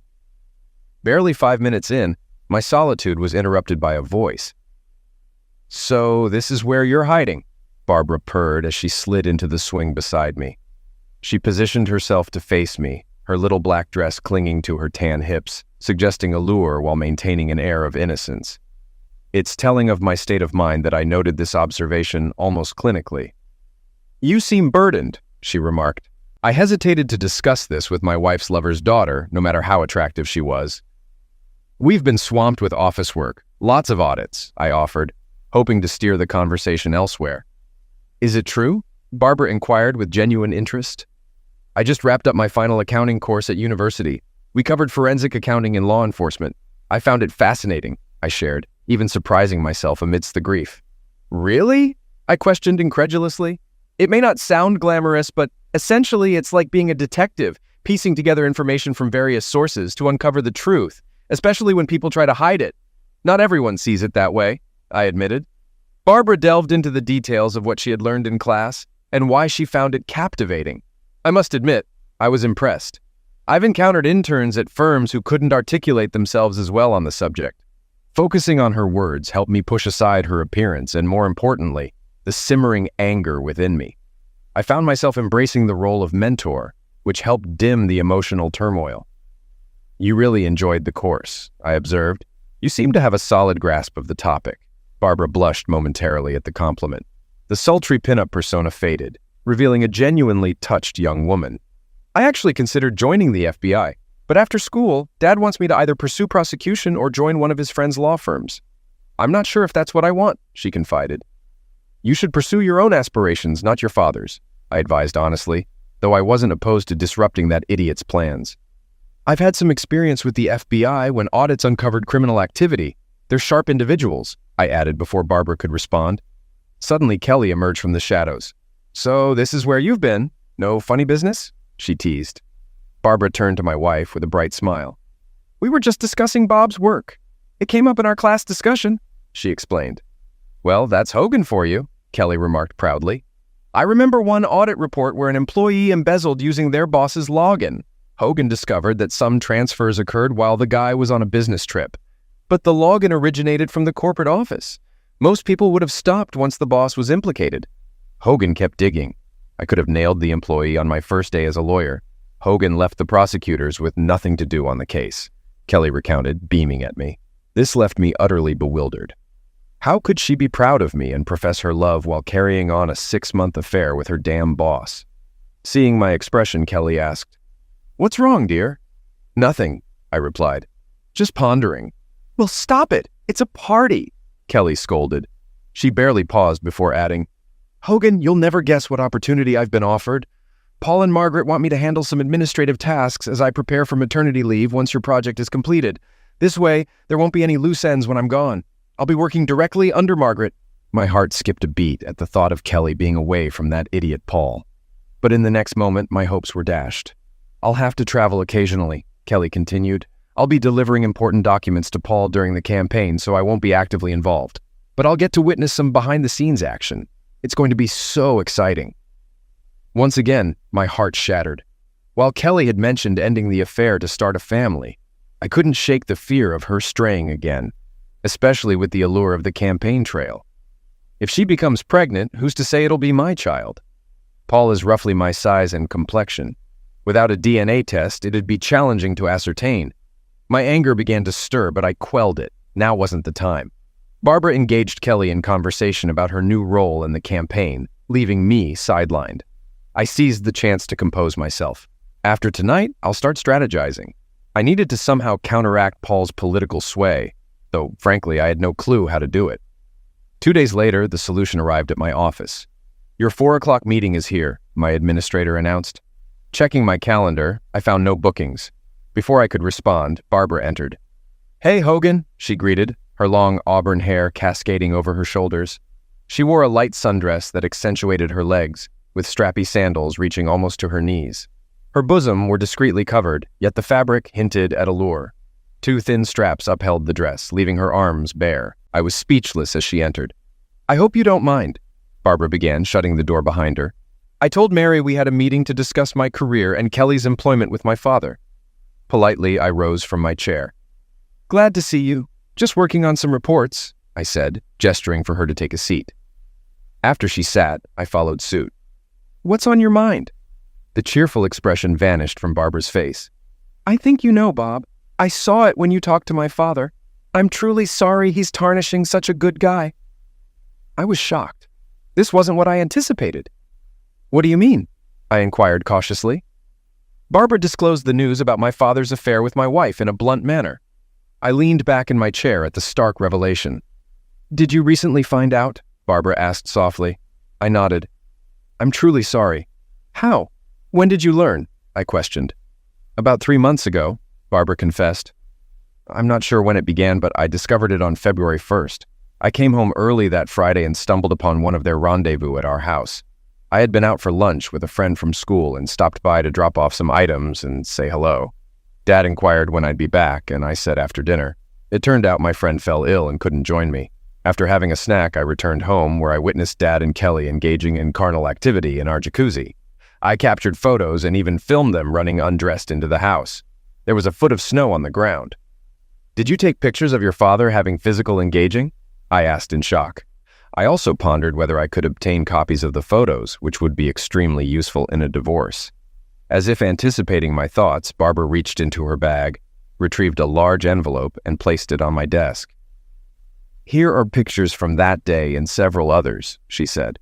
Barely 5 minutes in, my solitude was interrupted by a voice. "So this is where you're hiding," Barbara purred as she slid into the swing beside me. She positioned herself to face me, her little black dress clinging to her tan hips, suggesting allure while maintaining an air of innocence. It's telling of my state of mind that I noted this observation almost clinically. "You seem burdened," she remarked. I hesitated to discuss this with my wife's lover's daughter, no matter how attractive she was. "We've been swamped with office work, lots of audits," I offered, hoping to steer the conversation elsewhere. "Is it true?" Barbara inquired with genuine interest. "I just wrapped up my final accounting course at university. We covered forensic accounting in law enforcement. I found it fascinating," I shared, even surprising myself amidst the grief. "Really?" I questioned incredulously. "It may not sound glamorous, but essentially it's like being a detective, piecing together information from various sources to uncover the truth, especially when people try to hide it. Not everyone sees it that way," I admitted. Barbara delved into the details of what she had learned in class and why she found it captivating. I must admit, I was impressed. I've encountered interns at firms who couldn't articulate themselves as well on the subject. Focusing on her words helped me push aside her appearance and, more importantly, the simmering anger within me. I found myself embracing the role of mentor, which helped dim the emotional turmoil. "You really enjoyed the course," I observed. "You seem to have a solid grasp of the topic." Barbara blushed momentarily at the compliment. The sultry pinup persona faded, revealing a genuinely touched young woman. "I actually considered joining the FBI, but after school, Dad wants me to either pursue prosecution or join one of his friends' law firms. I'm not sure if that's what I want," she confided. "You should pursue your own aspirations, not your father's," I advised honestly, though I wasn't opposed to disrupting that idiot's plans. "I've had some experience with the FBI when audits uncovered criminal activity. They're sharp individuals," I added before Barbara could respond. Suddenly, Kelly emerged from the shadows. "So this is where you've been? No funny business?" she teased. Barbara turned to my wife with a bright smile. "We were just discussing Bob's work. It came up in our class discussion," she explained. "Well, that's Hogan for you," Kelly remarked proudly. "I remember one audit report where an employee embezzled using their boss's login. Hogan discovered that some transfers occurred while the guy was on a business trip. But the login originated from the corporate office. Most people would have stopped once the boss was implicated. Hogan kept digging. I could have nailed the employee on my first day as a lawyer. Hogan left the prosecutors with nothing to do on the case," Kelly recounted, beaming at me. This left me utterly bewildered. How could she be proud of me and profess her love while carrying on a 6-month affair with her damn boss? Seeing my expression, Kelly asked, "What's wrong, dear?" "Nothing," I replied. "Just pondering." "Well, stop it. It's a party," Kelly scolded. She barely paused before adding, "Hogan, you'll never guess what opportunity I've been offered. Paul and Margaret want me to handle some administrative tasks as I prepare for maternity leave once your project is completed. This way, there won't be any loose ends when I'm gone. I'll be working directly under Margaret." My heart skipped a beat at the thought of Kelly being away from that idiot Paul. But in the next moment, my hopes were dashed. "I'll have to travel occasionally," Kelly continued. I'll be delivering important documents to Paul during the campaign, so I won't be actively involved. But I'll get to witness some behind-the-scenes action. It's going to be so exciting. Once again, my heart shattered. While Kelly had mentioned ending the affair to start a family, I couldn't shake the fear of her straying again, especially with the allure of the campaign trail. If she becomes pregnant, who's to say it'll be my child? Paul is roughly my size and complexion. Without a DNA test, it'd be challenging to ascertain. My anger began to stir, but I quelled it. Now wasn't the time. Barbara engaged Kelly in conversation about her new role in the campaign, leaving me sidelined. I seized the chance to compose myself. After tonight, I'll start strategizing. I needed to somehow counteract Paul's political sway, though frankly I had no clue how to do it. 2 days later, the solution arrived at my office. "Your 4 o'clock meeting is here," my administrator announced. Checking my calendar, I found no bookings. Before I could respond, Barbara entered. "Hey, Hogan," she greeted, her long auburn hair cascading over her shoulders. She wore a light sundress that accentuated her legs, with strappy sandals reaching almost to her knees. Her bosom were discreetly covered, yet the fabric hinted at allure. 2 thin straps upheld the dress, leaving her arms bare. I was speechless as she entered. "I hope you don't mind," Barbara began, shutting the door behind her. "I told Mary we had a meeting to discuss my career and Kelly's employment with my father." Politely, I rose from my chair. "Glad to see you. Just working on some reports," I said, gesturing for her to take a seat. After she sat, I followed suit. "What's on your mind?" The cheerful expression vanished from Barbara's face. "I think you know, Bob. I saw it when you talked to my father. I'm truly sorry he's tarnishing such a good guy." I was shocked. This wasn't what I anticipated. "What do you mean?" I inquired cautiously. Barbara disclosed the news about my father's affair with my wife in a blunt manner. I leaned back in my chair at the stark revelation. "Did you recently find out?" Barbara asked softly. I nodded. "I'm truly sorry." "How? When did you learn?" I questioned. "About 3 months ago," Barbara confessed. "I'm not sure when it began, but I discovered it on February 1st. I came home early that Friday and stumbled upon one of their rendezvous at our house. I had been out for lunch with a friend from school and stopped by to drop off some items and say hello. Dad inquired when I'd be back, and I said after dinner. It turned out my friend fell ill and couldn't join me. After having a snack, I returned home, where I witnessed Dad and Kelly engaging in carnal activity in our jacuzzi. I captured photos and even filmed them running undressed into the house. There was a foot of snow on the ground. "Did you take pictures of your father having physical engaging?" I asked in shock. I also pondered whether I could obtain copies of the photos, which would be extremely useful in a divorce. As if anticipating my thoughts, Barbara reached into her bag, retrieved a large envelope, and placed it on my desk. "Here are pictures from that day and several others," she said.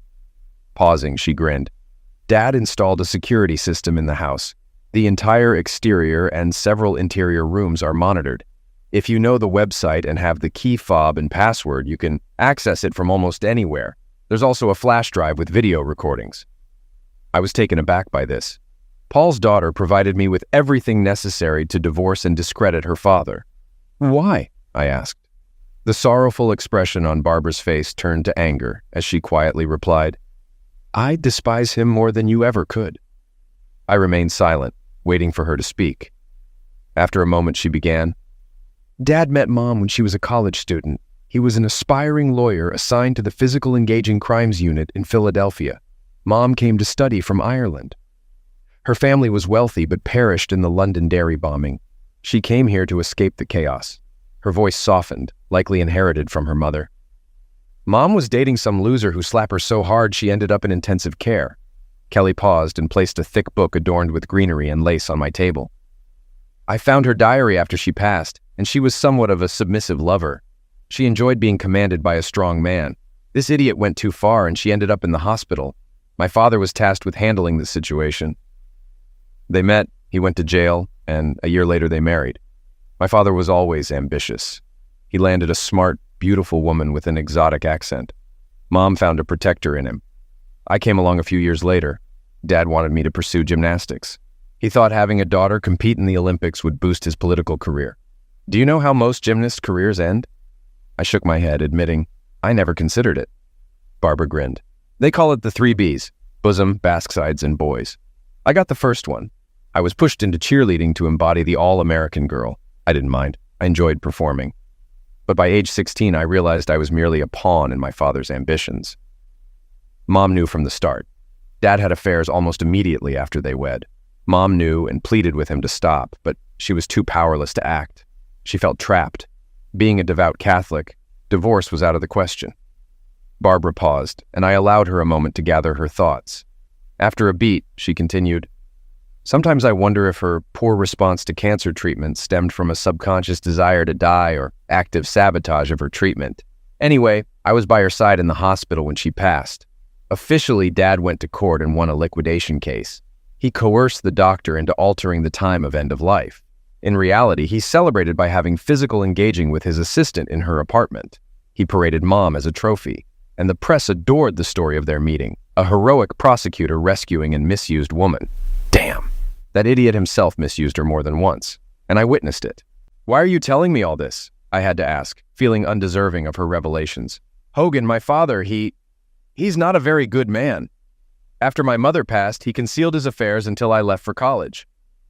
Pausing, she grinned. "Dad installed a security system in the house. The entire exterior and several interior rooms are monitored. If you know the website and have the key fob and password, you can access it from almost anywhere. There's also a flash drive with video recordings." I was taken aback by this. Paul's daughter provided me with everything necessary to divorce and discredit her father. "Why?" I asked. The sorrowful expression on Barbara's face turned to anger as she quietly replied, "I despise him more than you ever could." I remained silent, waiting for her to speak. After a moment, she began, "Dad met Mom when she was a college student. He was an aspiring lawyer assigned to the Physical Engaging Crimes Unit in Philadelphia. Mom came to study from Ireland. Her family was wealthy but perished in the London dairy bombing. She came here to escape the chaos." Her voice softened, likely inherited from her mother. "Mom was dating some loser who slapped her so hard she ended up in intensive care." Kelly paused and placed a thick book adorned with greenery and lace on my table. "I found her diary after she passed, and she was somewhat of a submissive lover. She enjoyed being commanded by a strong man. This idiot went too far and she ended up in the hospital. My father was tasked with handling the situation. They met, he went to jail, and a year later they married. My father was always ambitious. He landed a smart, beautiful woman with an exotic accent. Mom found a protector in him. I came along a few years later. Dad wanted me to pursue gymnastics. He thought having a daughter compete in the Olympics would boost his political career. Do you know how most gymnast careers end?" I shook my head, admitting, I never considered it. Barbara grinned. "They call it the 3 Bs, bosom, backsides, and boys. I got the first one. I was pushed into cheerleading to embody the all-American girl. I didn't mind. I enjoyed performing. But by age 16, I realized I was merely a pawn in my father's ambitions. Mom knew from the start. Dad had affairs almost immediately after they wed. Mom knew and pleaded with him to stop, but she was too powerless to act. She felt trapped. Being a devout Catholic, divorce was out of the question. Barbara paused, and I allowed her a moment to gather her thoughts. After a beat, she continued, "Sometimes I wonder if her poor response to cancer treatment stemmed from a subconscious desire to die or active sabotage of her treatment. Anyway, I was by her side in the hospital when she passed. Officially, Dad went to court and won a liquidation case. He coerced the doctor into altering the time of end of life. In reality, he celebrated by having physical engaging with his assistant in her apartment. He paraded Mom as a trophy, and the press adored the story of their meeting, a heroic prosecutor rescuing a misused woman. Damn! That idiot himself misused her more than once, and I witnessed it. Why are you telling me all this? I had to ask, feeling undeserving of her revelations. Hogan, my father, he's not a very good man. After my mother passed, he concealed his affairs until I left for college.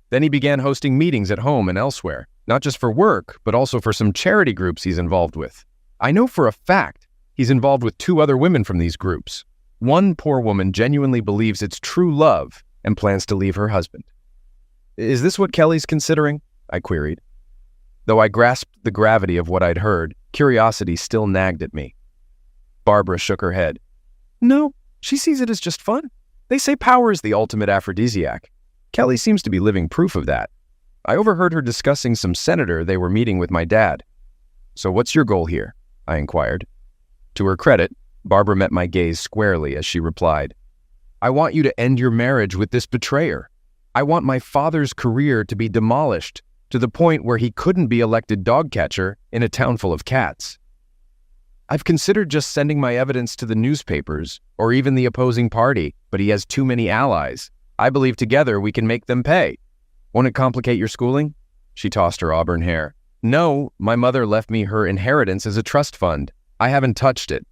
Then he began hosting meetings at home and elsewhere, not just for work, but also for some charity groups he's involved with. I know for a fact he's involved with 2 other women from these groups. One poor woman genuinely believes it's true love and plans to leave her husband. Is this what Kelly's considering? I queried. Though I grasped the gravity of what I'd heard, curiosity still nagged at me. Barbara shook her head. No, she sees it as just fun. They say power is the ultimate aphrodisiac. Kelly seems to be living proof of that. I overheard her discussing some senator they were meeting with my dad. So what's your goal here? I inquired. To her credit, Barbara met my gaze squarely as she replied, I want you to end your marriage with this betrayer. I want my father's career to be demolished to the point where he couldn't be elected dog catcher in a town full of cats. I've considered just sending my evidence to the newspapers or even the opposing party, but he has too many allies. I believe together we can make them pay. Won't it complicate your schooling? She tossed her auburn hair. No, my mother left me her inheritance as a trust fund. I haven't touched it.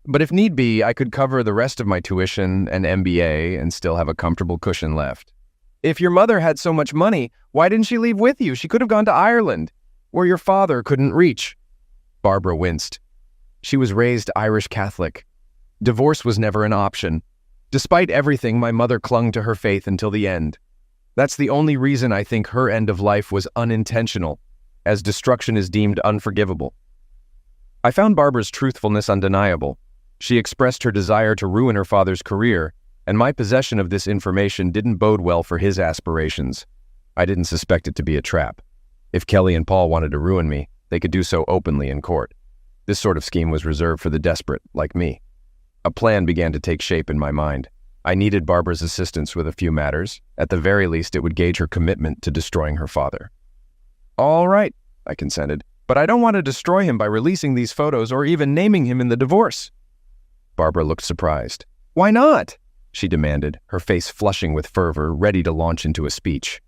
But if need be, I could cover the rest of my tuition and MBA and still have a comfortable cushion left. If your mother had so much money, why didn't she leave with you? She could have gone to Ireland, where your father couldn't reach. Barbara winced. She was raised Irish Catholic. Divorce was never an option. Despite everything, my mother clung to her faith until the end. That's the only reason I think her end of life was unintentional, as destruction is deemed unforgivable. I found Barbara's truthfulness undeniable. She expressed her desire to ruin her father's career, and my possession of this information didn't bode well for his aspirations. I didn't suspect it to be a trap. If Kelly and Paul wanted to ruin me, they could do so openly in court. This sort of scheme was reserved for the desperate, like me. A plan began to take shape in my mind. I needed Barbara's assistance with a few matters. At the very least, it would gauge her commitment to destroying her father. All right, I consented, but I don't want to destroy him by releasing these photos or even naming him in the divorce. Barbara looked surprised. Why not? She demanded, her face flushing with fervor, ready to launch into a speech.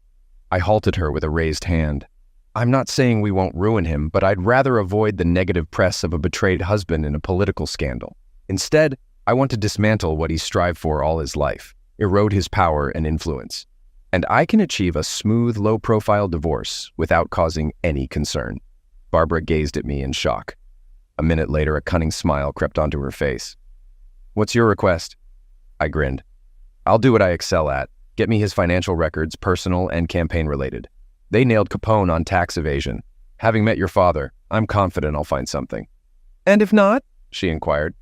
I halted her with a raised hand. I'm not saying we won't ruin him, but I'd rather avoid the negative press of a betrayed husband in a political scandal. Instead, I want to dismantle what he strived for all his life, erode his power and influence. And I can achieve a smooth, low-profile divorce without causing any concern. Barbara gazed at me in shock. A minute later, a cunning smile crept onto her face. What's your request? I grinned. I'll do what I excel at. Get me his financial records, personal and campaign-related. They nailed Capone on tax evasion. Having met your father, I'm confident I'll find something. And if not? She inquired.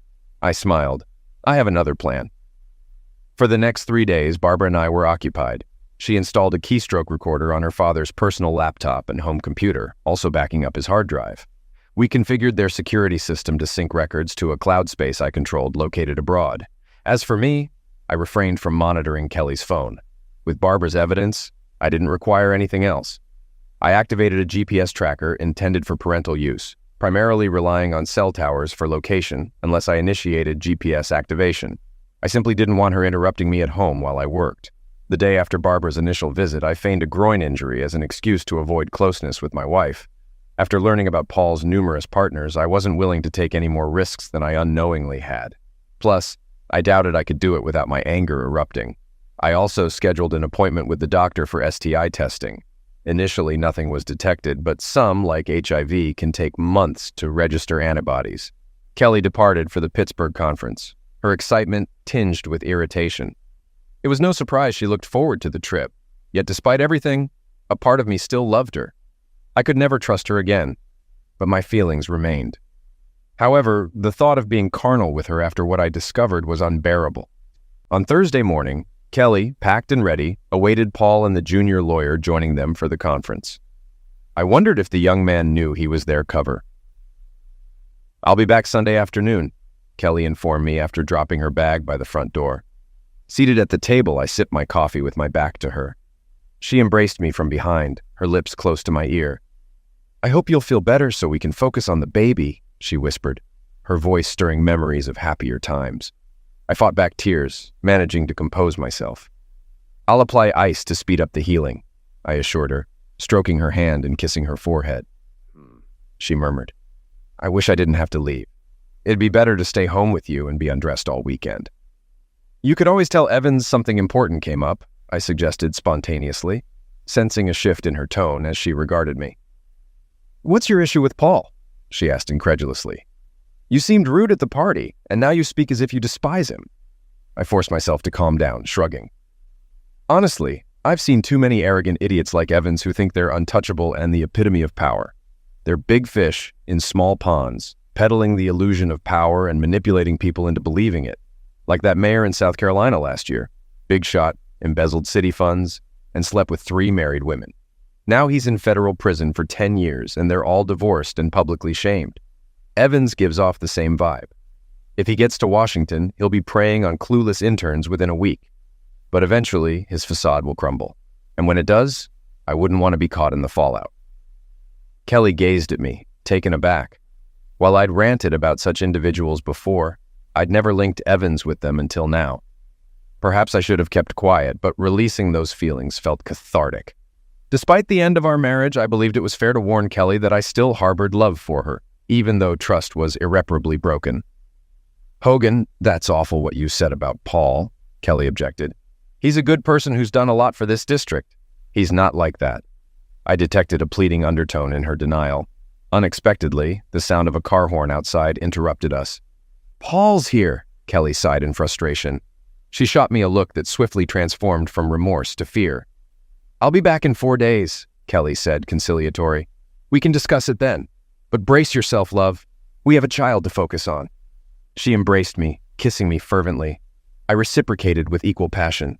I smiled. I have another plan. For the next 3 days, Barbara and I were occupied. She installed a keystroke recorder on her father's personal laptop and home computer, also backing up his hard drive. We configured their security system to sync records to a cloud space I controlled located abroad. As for me, I refrained from monitoring Kelly's phone. With Barbara's evidence, I didn't require anything else. I activated a GPS tracker intended for parental use, primarily relying on cell towers for location unless I initiated GPS activation. I simply didn't want her interrupting me at home while I worked. The day after Barbara's initial visit, I feigned a groin injury as an excuse to avoid closeness with my wife. After learning about Paul's numerous partners, I wasn't willing to take any more risks than I unknowingly had. Plus, I doubted I could do it without my anger erupting. I also scheduled an appointment with the doctor for STI testing. Initially, nothing was detected, but some, like HIV, can take months to register antibodies. Kelly departed for the Pittsburgh conference, her excitement tinged with irritation. It was no surprise she looked forward to the trip, yet despite everything, a part of me still loved her. I could never trust her again, but my feelings remained. However, the thought of being carnal with her after what I discovered was unbearable. On Thursday morning, Kelly, packed and ready, awaited Paul and the junior lawyer joining them for the conference. I wondered if the young man knew he was their cover. "I'll be back Sunday afternoon," Kelly informed me after dropping her bag by the front door. Seated at the table, I sipped my coffee with my back to her. She embraced me from behind, her lips close to my ear. "I hope you'll feel better so we can focus on the baby," she whispered, her voice stirring memories of happier times. I fought back tears, managing to compose myself. "I'll apply ice to speed up the healing," I assured her, stroking her hand and kissing her forehead. She murmured, "I wish I didn't have to leave. It'd be better to stay home with you and be undressed all weekend." "You could always tell Evans something important came up," I suggested spontaneously, sensing a shift in her tone as she regarded me. "What's your issue with Paul?" she asked incredulously. "You seemed rude at the party, and now you speak as if you despise him." I forced myself to calm down, shrugging. "Honestly, I've seen too many arrogant idiots like Evans who think they're untouchable and the epitome of power. They're big fish in small ponds, peddling the illusion of power and manipulating people into believing it, like that mayor in South Carolina last year. Big shot, embezzled city funds, and slept with 3 married women. Now he's in federal prison for 10 years, and they're all divorced and publicly shamed. Evans gives off the same vibe. If he gets to Washington, he'll be preying on clueless interns within a week. But eventually, his facade will crumble. And when it does, I wouldn't want to be caught in the fallout." Kelly gazed at me, taken aback. While I'd ranted about such individuals before, I'd never linked Evans with them until now. Perhaps I should have kept quiet, but releasing those feelings felt cathartic. Despite the end of our marriage, I believed it was fair to warn Kelly that I still harbored love for her, even though trust was irreparably broken. "Hogan, that's awful what you said about Paul," Kelly objected. "He's a good person who's done a lot for this district." "He's not like that." I detected a pleading undertone in her denial. Unexpectedly, the sound of a car horn outside interrupted us. "Paul's here," Kelly sighed in frustration. She shot me a look that swiftly transformed from remorse to fear. "I'll be back in 4 days," Kelly said, conciliatory. "We can discuss it then. But brace yourself, love. We have a child to focus on." She embraced me, kissing me fervently. I reciprocated with equal passion.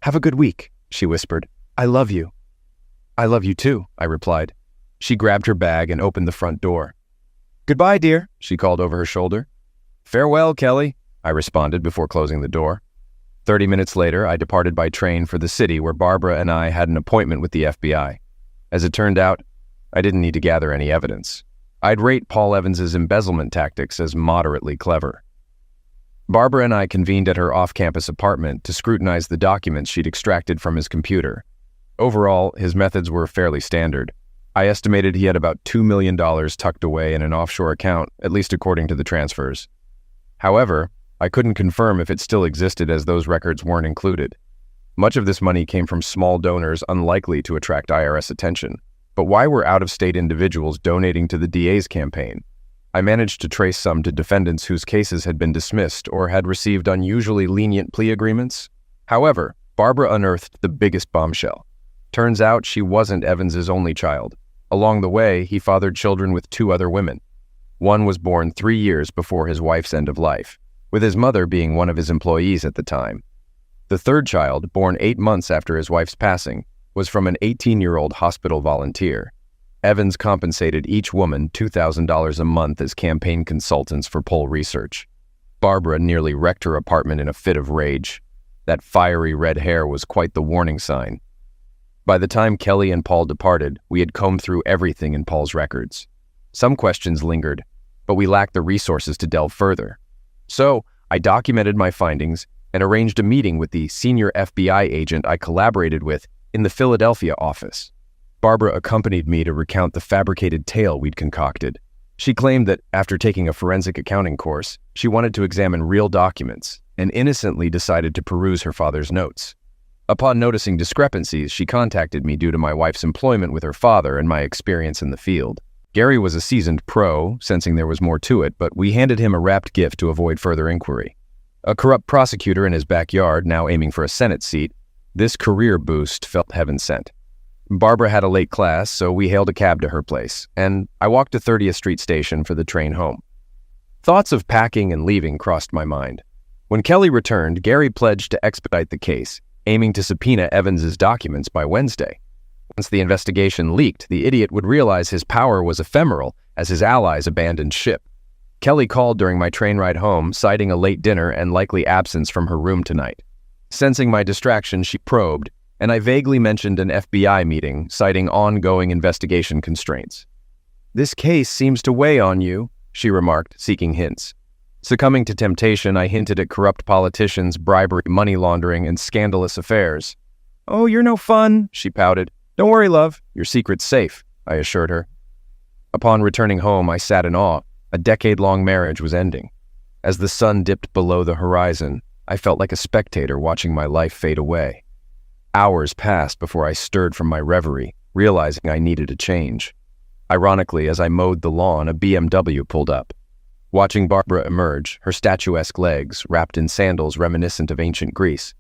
"Have a good week," she whispered. "I love you." "I love you too," I replied. She grabbed her bag and opened the front door. "Goodbye, dear," she called over her shoulder. "Farewell, Kelly," I responded before closing the door. 30 minutes later, I departed by train for the city where Barbara and I had an appointment with the FBI. As it turned out, I didn't need to gather any evidence. I'd rate Paul Evans's embezzlement tactics as moderately clever. Barbara and I convened at her off-campus apartment to scrutinize the documents she'd extracted from his computer. Overall, his methods were fairly standard. I estimated he had about $2 million tucked away in an offshore account, at least according to the transfers. However, I couldn't confirm if it still existed as those records weren't included. Much of this money came from small donors unlikely to attract IRS attention. But why were out-of-state individuals donating to the DA's campaign? I managed to trace some to defendants whose cases had been dismissed or had received unusually lenient plea agreements. However, Barbara unearthed the biggest bombshell. Turns out she wasn't Evans's only child. Along the way, he fathered children with 2 other women. One was born 3 years before his wife's end of life, with his mother being one of his employees at the time. The 3rd child, born 8 months after his wife's passing, was from an 18-year-old hospital volunteer. Evans compensated each woman $2,000 a month as campaign consultants for poll research. Barbara nearly wrecked her apartment in a fit of rage. That fiery red hair was quite the warning sign. By the time Kelly and Paul departed, we had combed through everything in Paul's records. Some questions lingered, but we lacked the resources to delve further. So, I documented my findings and arranged a meeting with the senior FBI agent I collaborated with in the Philadelphia office. Barbara accompanied me to recount the fabricated tale we'd concocted. She claimed that after taking a forensic accounting course, she wanted to examine real documents and innocently decided to peruse her father's notes. Upon noticing discrepancies, she contacted me due to my wife's employment with her father and my experience in the field. Gary was a seasoned pro, sensing there was more to it, but we handed him a wrapped gift to avoid further inquiry. A corrupt prosecutor in his backyard, now aiming for a Senate seat, this career boost felt heaven sent. Barbara had a late class, so we hailed a cab to her place, and I walked to 30th Street Station for the train home. Thoughts of packing and leaving crossed my mind. When Kelly returned, Gary pledged to expedite the case, aiming to subpoena Evans's documents by Wednesday. Once the investigation leaked, the idiot would realize his power was ephemeral as his allies abandoned ship. Kelly called during my train ride home, citing a late dinner and likely absence from her room tonight. Sensing my distraction, she probed, and I vaguely mentioned an FBI meeting, citing ongoing investigation constraints. "This case seems to weigh on you," she remarked, seeking hints. Succumbing to temptation, I hinted at corrupt politicians, bribery, money laundering, and scandalous affairs. "Oh, you're no fun," she pouted. "Don't worry, love. Your secret's safe," I assured her. Upon returning home, I sat in awe. A decade-long marriage was ending. As the sun dipped below the horizon, I felt like a spectator watching my life fade away. Hours passed before I stirred from my reverie, realizing I needed a change. Ironically, as I mowed the lawn, a BMW pulled up. Watching Barbara emerge, her statuesque legs, wrapped in sandals reminiscent of ancient Greece,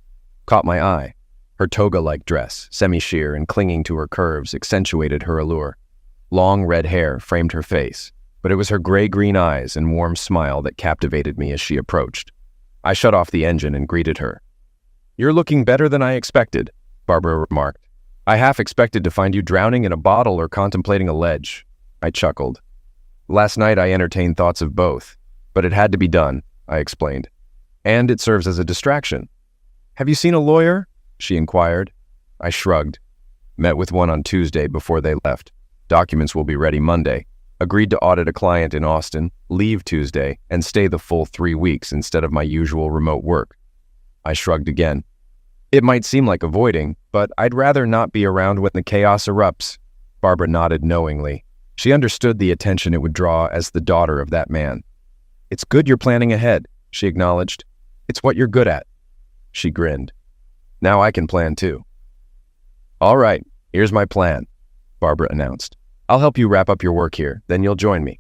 caught my eye. Her toga-like dress, semi-sheer and clinging to her curves, accentuated her allure. Long red hair framed her face, but it was her gray-green eyes and warm smile that captivated me as she approached. I shut off the engine and greeted her. "You're looking better than I expected," Barbara remarked. "I half expected to find you drowning in a bottle or contemplating a ledge." I chuckled. "Last night I entertained thoughts of both, but it had to be done," I explained. "And it serves as a distraction." "Have you seen a lawyer?" she inquired. I shrugged. "Met with one on Tuesday before they left. Documents will be ready Monday. Agreed to audit a client in Austin, leave Tuesday, and stay the full 3 weeks instead of my usual remote work." I shrugged again. "It might seem like avoiding, but I'd rather not be around when the chaos erupts." Barbara nodded knowingly. She understood the attention it would draw as the daughter of that man. "It's good you're planning ahead," she acknowledged. "It's what you're good at." She grinned. "Now I can plan too." "All right, here's my plan," Barbara announced. "I'll help you wrap up your work here, then you'll join me.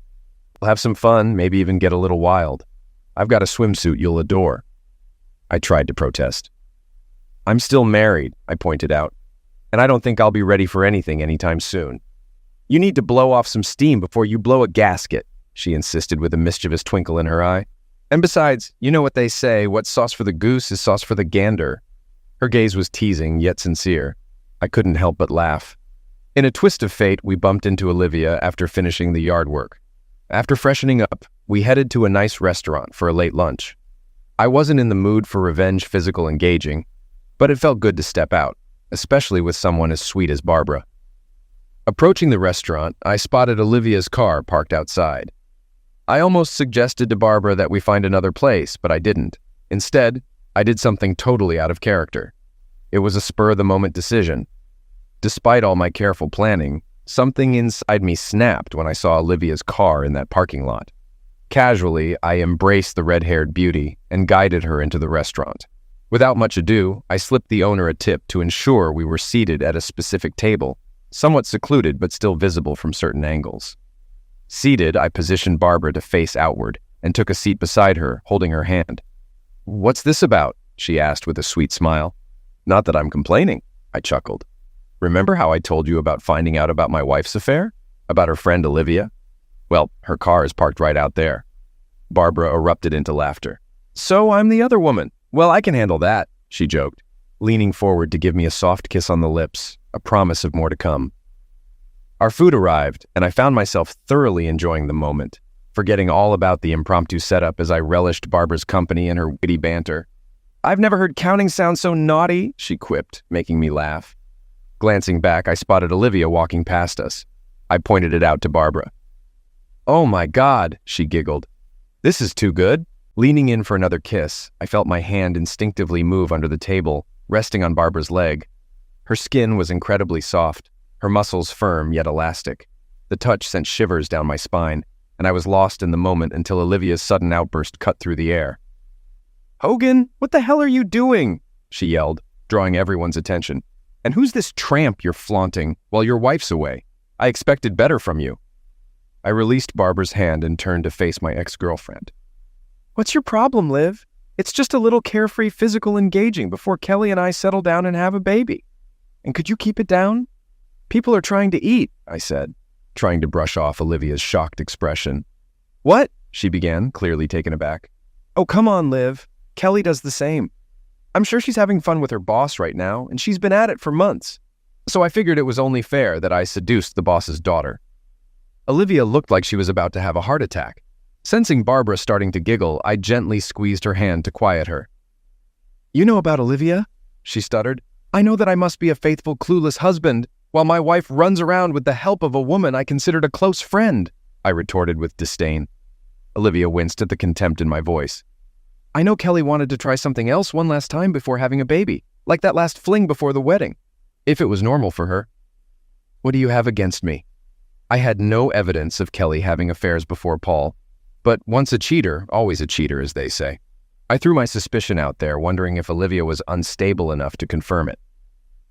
We'll have some fun, maybe even get a little wild. I've got a swimsuit you'll adore." I tried to protest. "I'm still married," I pointed out, "and I don't think I'll be ready for anything anytime soon." "You need to blow off some steam before you blow a gasket," she insisted with a mischievous twinkle in her eye. "And besides, you know what they say, what's sauce for the goose is sauce for the gander." Her gaze was teasing, yet sincere. I couldn't help but laugh. In a twist of fate, we bumped into Olivia after finishing the yard work. After freshening up, we headed to a nice restaurant for a late lunch. I wasn't in the mood for revenge physical engaging, but it felt good to step out, especially with someone as sweet as Barbara. Approaching the restaurant, I spotted Olivia's car parked outside. I almost suggested to Barbara that we find another place, but I didn't. Instead, I did something totally out of character. It was a spur-of-the-moment decision. Despite all my careful planning, something inside me snapped when I saw Olivia's car in that parking lot. Casually, I embraced the red-haired beauty and guided her into the restaurant. Without much ado, I slipped the owner a tip to ensure we were seated at a specific table, somewhat secluded but still visible from certain angles. Seated, I positioned Barbara to face outward and took a seat beside her, holding her hand. "What's this about?" she asked with a sweet smile. "Not that I'm complaining," I chuckled. "Remember how I told you about finding out about my wife's affair? About her friend Olivia? Well, her car is parked right out there." Barbara erupted into laughter. "So I'm the other woman. Well, I can handle that," she joked, leaning forward to give me a soft kiss on the lips, a promise of more to come. Our food arrived, and I found myself thoroughly enjoying the moment, forgetting all about the impromptu setup as I relished Barbara's company and her witty banter. "I've never heard counting sound so naughty," she quipped, making me laugh. Glancing back, I spotted Olivia walking past us. I pointed it out to Barbara. "Oh my God," she giggled. "This is too good." Leaning in for another kiss, I felt my hand instinctively move under the table, resting on Barbara's leg. Her skin was incredibly soft, her muscles firm yet elastic. The touch sent shivers down my spine, and I was lost in the moment until Olivia's sudden outburst cut through the air. "Hogan, what the hell are you doing?" she yelled, drawing everyone's attention. "And who's this tramp you're flaunting while your wife's away? I expected better from you." I released Barbara's hand and turned to face my ex-girlfriend. "What's your problem, Liv? It's just a little carefree physical engaging before Kelly and I settle down and have a baby. And could you keep it down? People are trying to eat," I said, trying to brush off Olivia's shocked expression. "What?" she began, clearly taken aback. "Oh, come on, Liv. Kelly does the same. I'm sure she's having fun with her boss right now, and she's been at it for months. So I figured it was only fair that I seduced the boss's daughter." Olivia looked like she was about to have a heart attack. Sensing Barbara starting to giggle, I gently squeezed her hand to quiet her. "You know about Olivia?" she stuttered. "I know that I must be a faithful, clueless husband, while my wife runs around with the help of a woman I considered a close friend," I retorted with disdain. Olivia winced at the contempt in my voice. "I know Kelly wanted to try something else one last time before having a baby, like that last fling before the wedding, if it was normal for her." "What do you have against me?" I had no evidence of Kelly having affairs before Paul, but once a cheater, always a cheater, as they say. I threw my suspicion out there, wondering if Olivia was unstable enough to confirm it.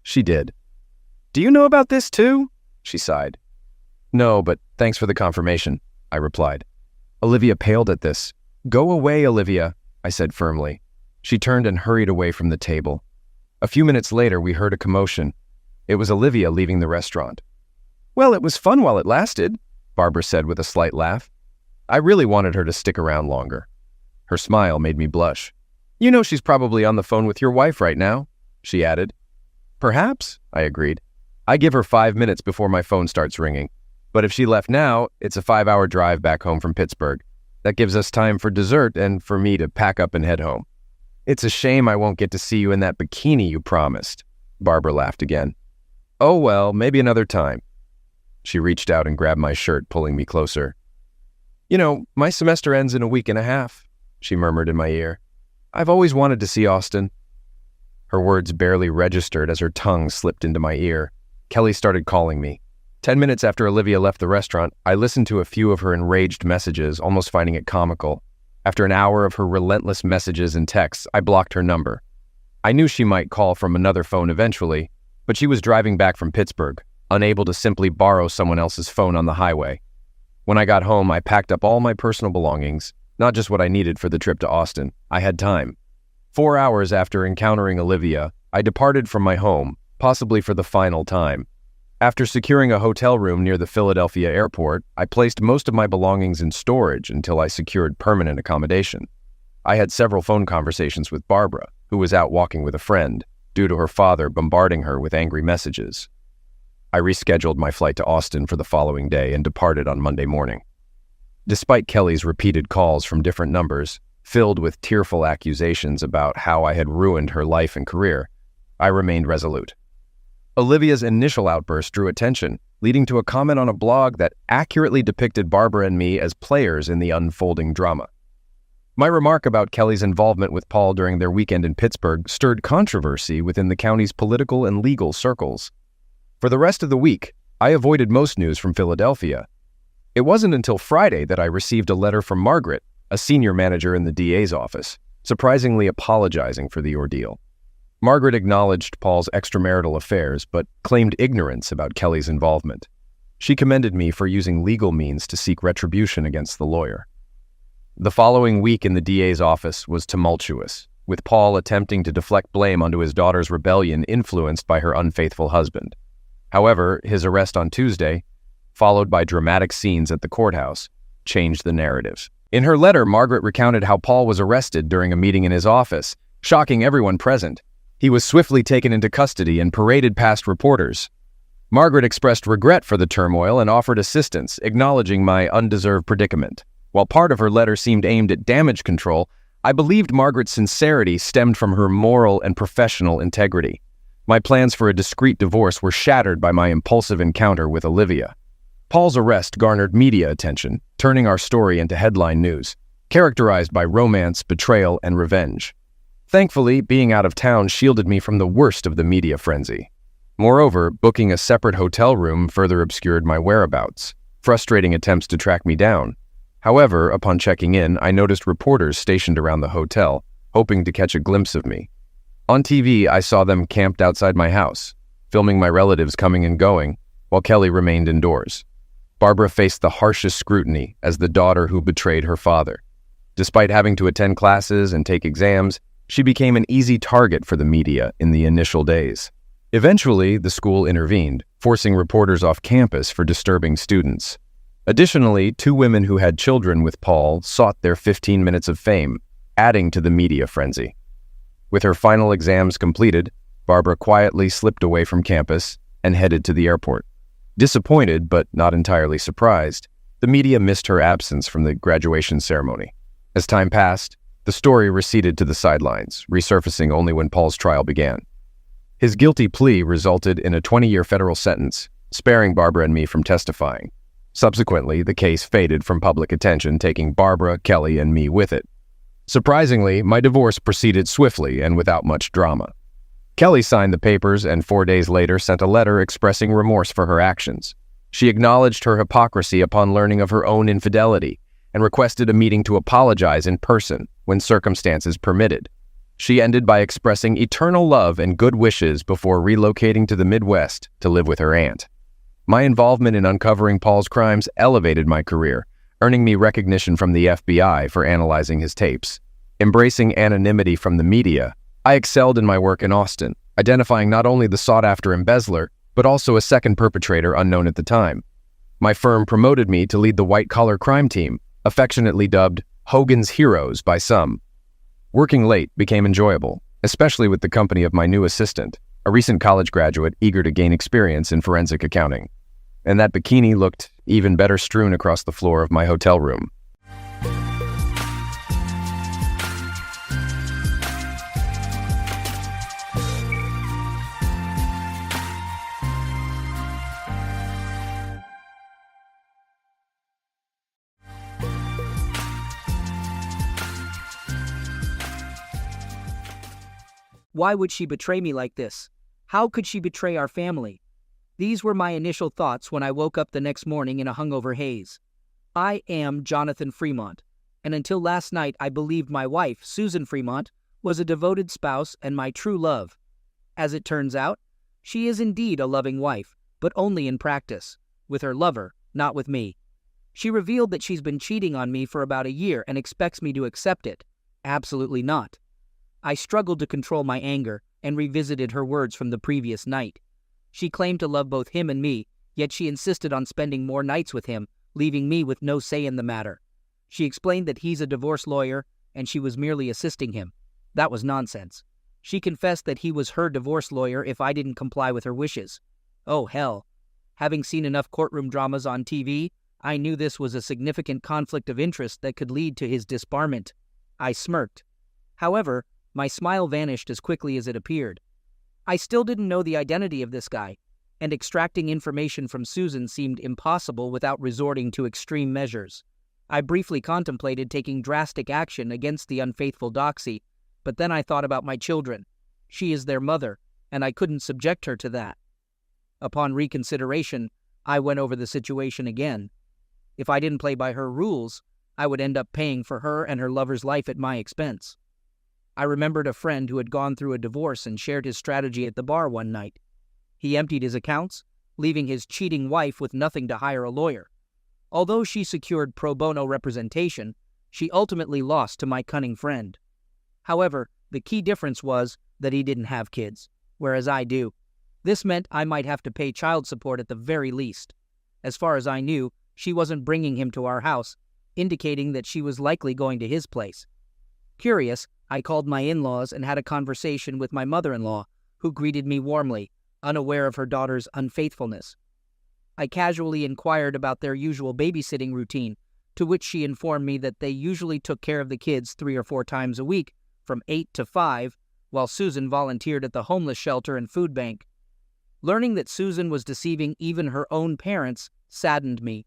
She did. "Do you know about this too?" she sighed. "No, but thanks for the confirmation," I replied. Olivia paled at this. "Go away, Olivia," I said firmly. She turned and hurried away from the table. A few minutes later, we heard a commotion. It was Olivia leaving the restaurant. "Well, it was fun while it lasted," Barbara said with a slight laugh. I really wanted her to stick around longer. Her smile made me blush. "You know she's probably on the phone with your wife right now," she added. "Perhaps," I agreed. "I give her 5 minutes before my phone starts ringing. But if she left now, it's a 5-hour drive back home from Pittsburgh. That gives us time for dessert and for me to pack up and head home. It's a shame I won't get to see you in that bikini you promised." Barbara laughed again. "Oh well, maybe another time." She reached out and grabbed my shirt, pulling me closer. "You know, my semester ends in a week and a half," she murmured in my ear. "I've always wanted to see Austin." Her words barely registered as her tongue slipped into my ear. Kelly started calling me. 10 minutes after Olivia left the restaurant, I listened to a few of her enraged messages, almost finding it comical. After an hour of her relentless messages and texts, I blocked her number. I knew she might call from another phone eventually, but she was driving back from Pittsburgh, unable to simply borrow someone else's phone on the highway. When I got home, I packed up all my personal belongings, not just what I needed for the trip to Austin. I had time. 4 hours after encountering Olivia, I departed from my home, possibly for the final time. After securing a hotel room near the Philadelphia airport, I placed most of my belongings in storage until I secured permanent accommodation. I had several phone conversations with Barbara, who was out walking with a friend, due to her father bombarding her with angry messages. I rescheduled my flight to Austin for the following day and departed on Monday morning. Despite Kelly's repeated calls from different numbers, filled with tearful accusations about how I had ruined her life and career, I remained resolute. Olivia's initial outburst drew attention, leading to a comment on a blog that accurately depicted Barbara and me as players in the unfolding drama. My remark about Kelly's involvement with Paul during their weekend in Pittsburgh stirred controversy within the county's political and legal circles. For the rest of the week, I avoided most news from Philadelphia. It wasn't until Friday that I received a letter from Margaret, a senior manager in the DA's office, surprisingly apologizing for the ordeal. Margaret acknowledged Paul's extramarital affairs, but claimed ignorance about Kelly's involvement. She commended me for using legal means to seek retribution against the lawyer. The following week in the DA's office was tumultuous, with Paul attempting to deflect blame onto his daughter's rebellion influenced by her unfaithful husband. However, his arrest on Tuesday, followed by dramatic scenes at the courthouse, changed the narrative. In her letter, Margaret recounted how Paul was arrested during a meeting in his office, shocking everyone present. He was swiftly taken into custody and paraded past reporters. Margaret expressed regret for the turmoil and offered assistance, acknowledging my undeserved predicament. While part of her letter seemed aimed at damage control, I believed Margaret's sincerity stemmed from her moral and professional integrity. My plans for a discreet divorce were shattered by my impulsive encounter with Olivia. Paul's arrest garnered media attention, turning our story into headline news, characterized by romance, betrayal, and revenge. Thankfully, being out of town shielded me from the worst of the media frenzy. Moreover, booking a separate hotel room further obscured my whereabouts, frustrating attempts to track me down. However, upon checking in, I noticed reporters stationed around the hotel, hoping to catch a glimpse of me. On TV, I saw them camped outside my house, filming my relatives coming and going, while Kelly remained indoors. Barbara faced the harshest scrutiny as the daughter who betrayed her father. Despite having to attend classes and take exams, she became an easy target for the media in the initial days. Eventually, the school intervened, forcing reporters off campus for disturbing students. Additionally, 2 women who had children with Paul sought their 15 minutes of fame, adding to the media frenzy. With her final exams completed, Barbara quietly slipped away from campus and headed to the airport. Disappointed, but not entirely surprised, the media missed her absence from the graduation ceremony. As time passed, the story receded to the sidelines, resurfacing only when Paul's trial began. His guilty plea resulted in a 20-year federal sentence, sparing Barbara and me from testifying. Subsequently, the case faded from public attention, taking Barbara, Kelly, and me with it. Surprisingly, my divorce proceeded swiftly and without much drama. Kelly signed the papers and 4 days later sent a letter expressing remorse for her actions. She acknowledged her hypocrisy upon learning of her own infidelity and requested a meeting to apologize in person when circumstances permitted. She ended by expressing eternal love and good wishes before relocating to the Midwest to live with her aunt. My involvement in uncovering Paul's crimes elevated my career, earning me recognition from the FBI for analyzing his tapes. Embracing anonymity from the media, I excelled in my work in Austin, identifying not only the sought-after embezzler, but also a second perpetrator unknown at the time. My firm promoted me to lead the white-collar crime team, affectionately dubbed Hogan's Heroes by some. Working late became enjoyable, especially with the company of my new assistant, a recent college graduate eager to gain experience in forensic accounting. And that bikini looked even better strewn across the floor of my hotel room. Why would she betray me like this? How could she betray our family? These were my initial thoughts when I woke up the next morning in a hungover haze. I am Jonathan Fremont, and until last night I believed my wife, Susan Fremont, was a devoted spouse and my true love. As it turns out, she is indeed a loving wife, but only in practice, with her lover, not with me. She revealed that she's been cheating on me for about a year and expects me to accept it. Absolutely not. I struggled to control my anger and revisited her words from the previous night. She claimed to love both him and me, yet she insisted on spending more nights with him, leaving me with no say in the matter. She explained that he's a divorce lawyer and she was merely assisting him. That was nonsense. She confessed that he was her divorce lawyer if I didn't comply with her wishes. Oh, hell. Having seen enough courtroom dramas on TV, I knew this was a significant conflict of interest that could lead to his disbarment. I smirked. However, my smile vanished as quickly as it appeared. I still didn't know the identity of this guy, and extracting information from Susan seemed impossible without resorting to extreme measures. I briefly contemplated taking drastic action against the unfaithful doxy, but then I thought about my children. She is their mother, and I couldn't subject her to that. Upon reconsideration, I went over the situation again. If I didn't play by her rules, I would end up paying for her and her lover's life at my expense. I remembered a friend who had gone through a divorce and shared his strategy at the bar one night. He emptied his accounts, leaving his cheating wife with nothing to hire a lawyer. Although she secured pro bono representation, she ultimately lost to my cunning friend. However, the key difference was that he didn't have kids, whereas I do. This meant I might have to pay child support at the very least. As far as I knew, she wasn't bringing him to our house, indicating that she was likely going to his place. Curious, I called my in-laws and had a conversation with my mother-in-law, who greeted me warmly, unaware of her daughter's unfaithfulness. I casually inquired about their usual babysitting routine, to which she informed me that they usually took care of the kids 3 or 4 times a week, from 8 to 5, while Susan volunteered at the homeless shelter and food bank. Learning that Susan was deceiving even her own parents saddened me.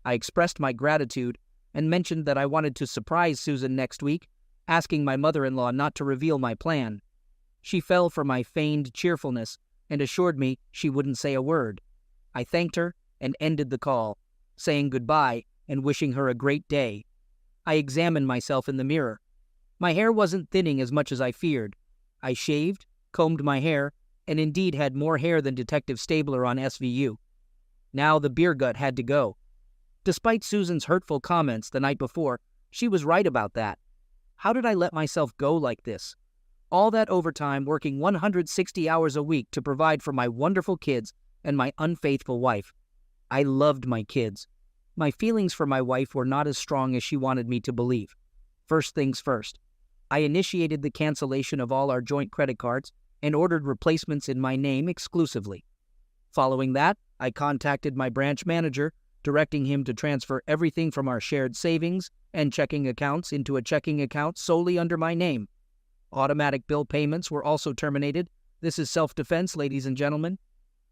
I expressed my gratitude and mentioned that I wanted to surprise Susan next week, asking my mother-in-law not to reveal my plan. She fell for my feigned cheerfulness and assured me she wouldn't say a word. I thanked her and ended the call, saying goodbye and wishing her a great day. I examined myself in the mirror. My hair wasn't thinning as much as I feared. I shaved, combed my hair, and indeed had more hair than Detective Stabler on SVU. Now the beer gut had to go. Despite Susan's hurtful comments the night before, she was right about that. How did I let myself go like this? All that overtime, working 160 hours a week to provide for my wonderful kids and my unfaithful wife. I loved my kids. My feelings for my wife were not as strong as she wanted me to believe. First things first, I initiated the cancellation of all our joint credit cards and ordered replacements in my name exclusively. Following that, I contacted my branch manager, directing him to transfer everything from our shared savings and checking accounts into a checking account solely under my name. Automatic bill payments were also terminated. This is self-defense, ladies and gentlemen.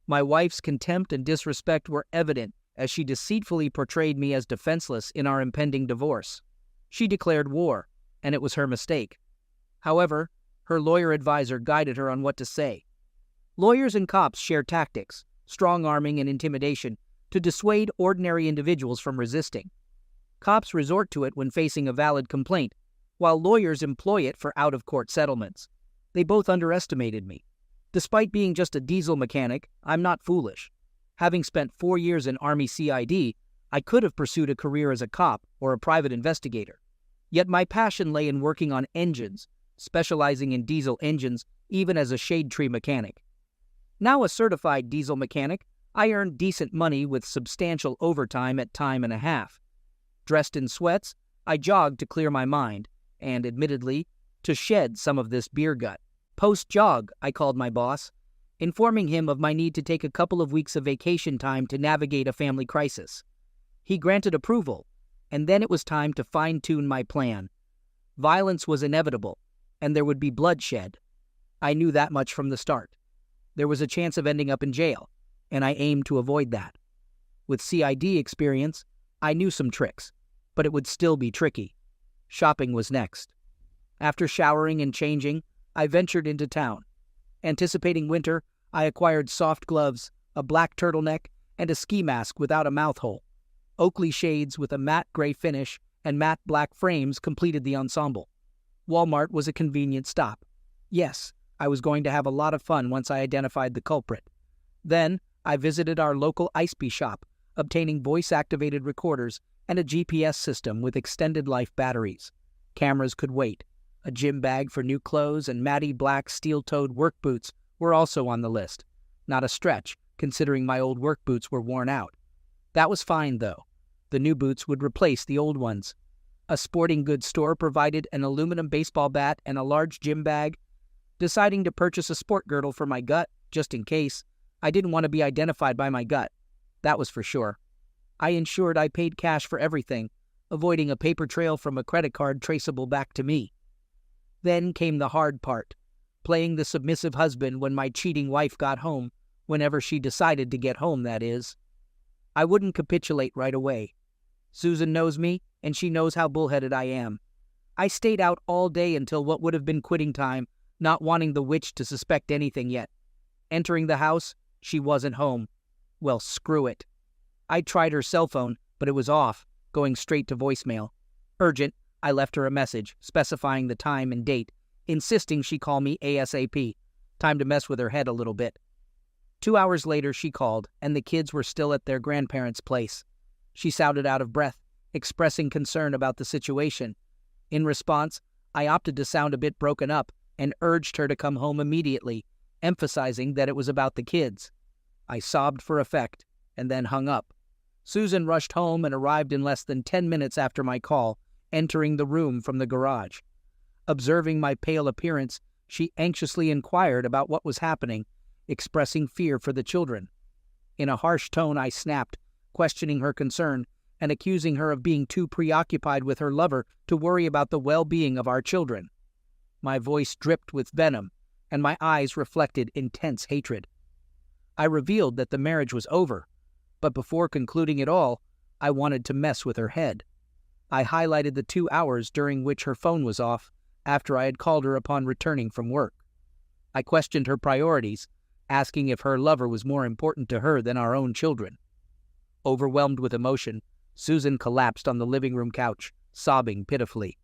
My wife's contempt and disrespect were evident as she deceitfully portrayed me as defenseless in our impending divorce. She declared war, and it was her mistake. However, her lawyer advisor guided her on what to say. Lawyers and cops share tactics, strong-arming and intimidation, to dissuade ordinary individuals from resisting. Cops resort to it when facing a valid complaint, while lawyers employ it for out-of-court settlements. They both underestimated me. Despite being just a diesel mechanic, I'm not foolish. Having spent 4 years in Army CID, I could have pursued a career as a cop or a private investigator. Yet my passion lay in working on engines, specializing in diesel engines even as a shade tree mechanic. Now a certified diesel mechanic, I earned decent money with substantial overtime at time and a half. Dressed in sweats, I jogged to clear my mind, and admittedly, to shed some of this beer gut. Post-jog, I called my boss, informing him of my need to take a couple of weeks of vacation time to navigate a family crisis. He granted approval, and then it was time to fine-tune my plan. Violence was inevitable, and there would be bloodshed. I knew that much from the start. There was a chance of ending up in jail, and I aimed to avoid that. With CID experience, I knew some tricks, but it would still be tricky. Shopping was next. After showering and changing, I ventured into town. Anticipating winter, I acquired soft gloves, a black turtleneck, and a ski mask without a mouth hole. Oakley shades with a matte gray finish and matte black frames completed the ensemble. Walmart was a convenient stop. Yes, I was going to have a lot of fun once I identified the culprit. Then, I visited our local Ice-Bee shop, obtaining voice-activated recorders and a GPS system with extended life batteries. Cameras could wait. A gym bag for new clothes and matty black steel-toed work boots were also on the list. Not a stretch, considering my old work boots were worn out. That was fine, though. The new boots would replace the old ones. A sporting goods store provided an aluminum baseball bat and a large gym bag. Deciding to purchase a sport girdle for my gut, just in case, I didn't want to be identified by my gut. That was for sure. I ensured I paid cash for everything, avoiding a paper trail from a credit card traceable back to me. Then came the hard part, playing the submissive husband when my cheating wife got home, whenever she decided to get home, that is. I wouldn't capitulate right away. Susan knows me, and she knows how bullheaded I am. I stayed out all day until what would have been quitting time, not wanting the witch to suspect anything yet. Entering the house, she wasn't home. Well, screw it. I tried her cell phone, but it was off, going straight to voicemail. Urgent, I left her a message, specifying the time and date, insisting she call me ASAP. Time to mess with her head a little bit. 2 hours later, she called, and the kids were still at their grandparents' place. She sounded out of breath, expressing concern about the situation. In response, I opted to sound a bit broken up and urged her to come home immediately, emphasizing that it was about the kids. I sobbed for effect, and then hung up. Susan rushed home and arrived in less than 10 minutes after my call, entering the room from the garage. Observing my pale appearance, she anxiously inquired about what was happening, expressing fear for the children. In a harsh tone, I snapped, questioning her concern and accusing her of being too preoccupied with her lover to worry about the well-being of our children. My voice dripped with venom, and my eyes reflected intense hatred. I revealed that the marriage was over, but before concluding it all, I wanted to mess with her head. I highlighted the 2 hours during which her phone was off after I had called her upon returning from work. I questioned her priorities, asking if her lover was more important to her than our own children. Overwhelmed with emotion, Susan collapsed on the living room couch, sobbing pitifully.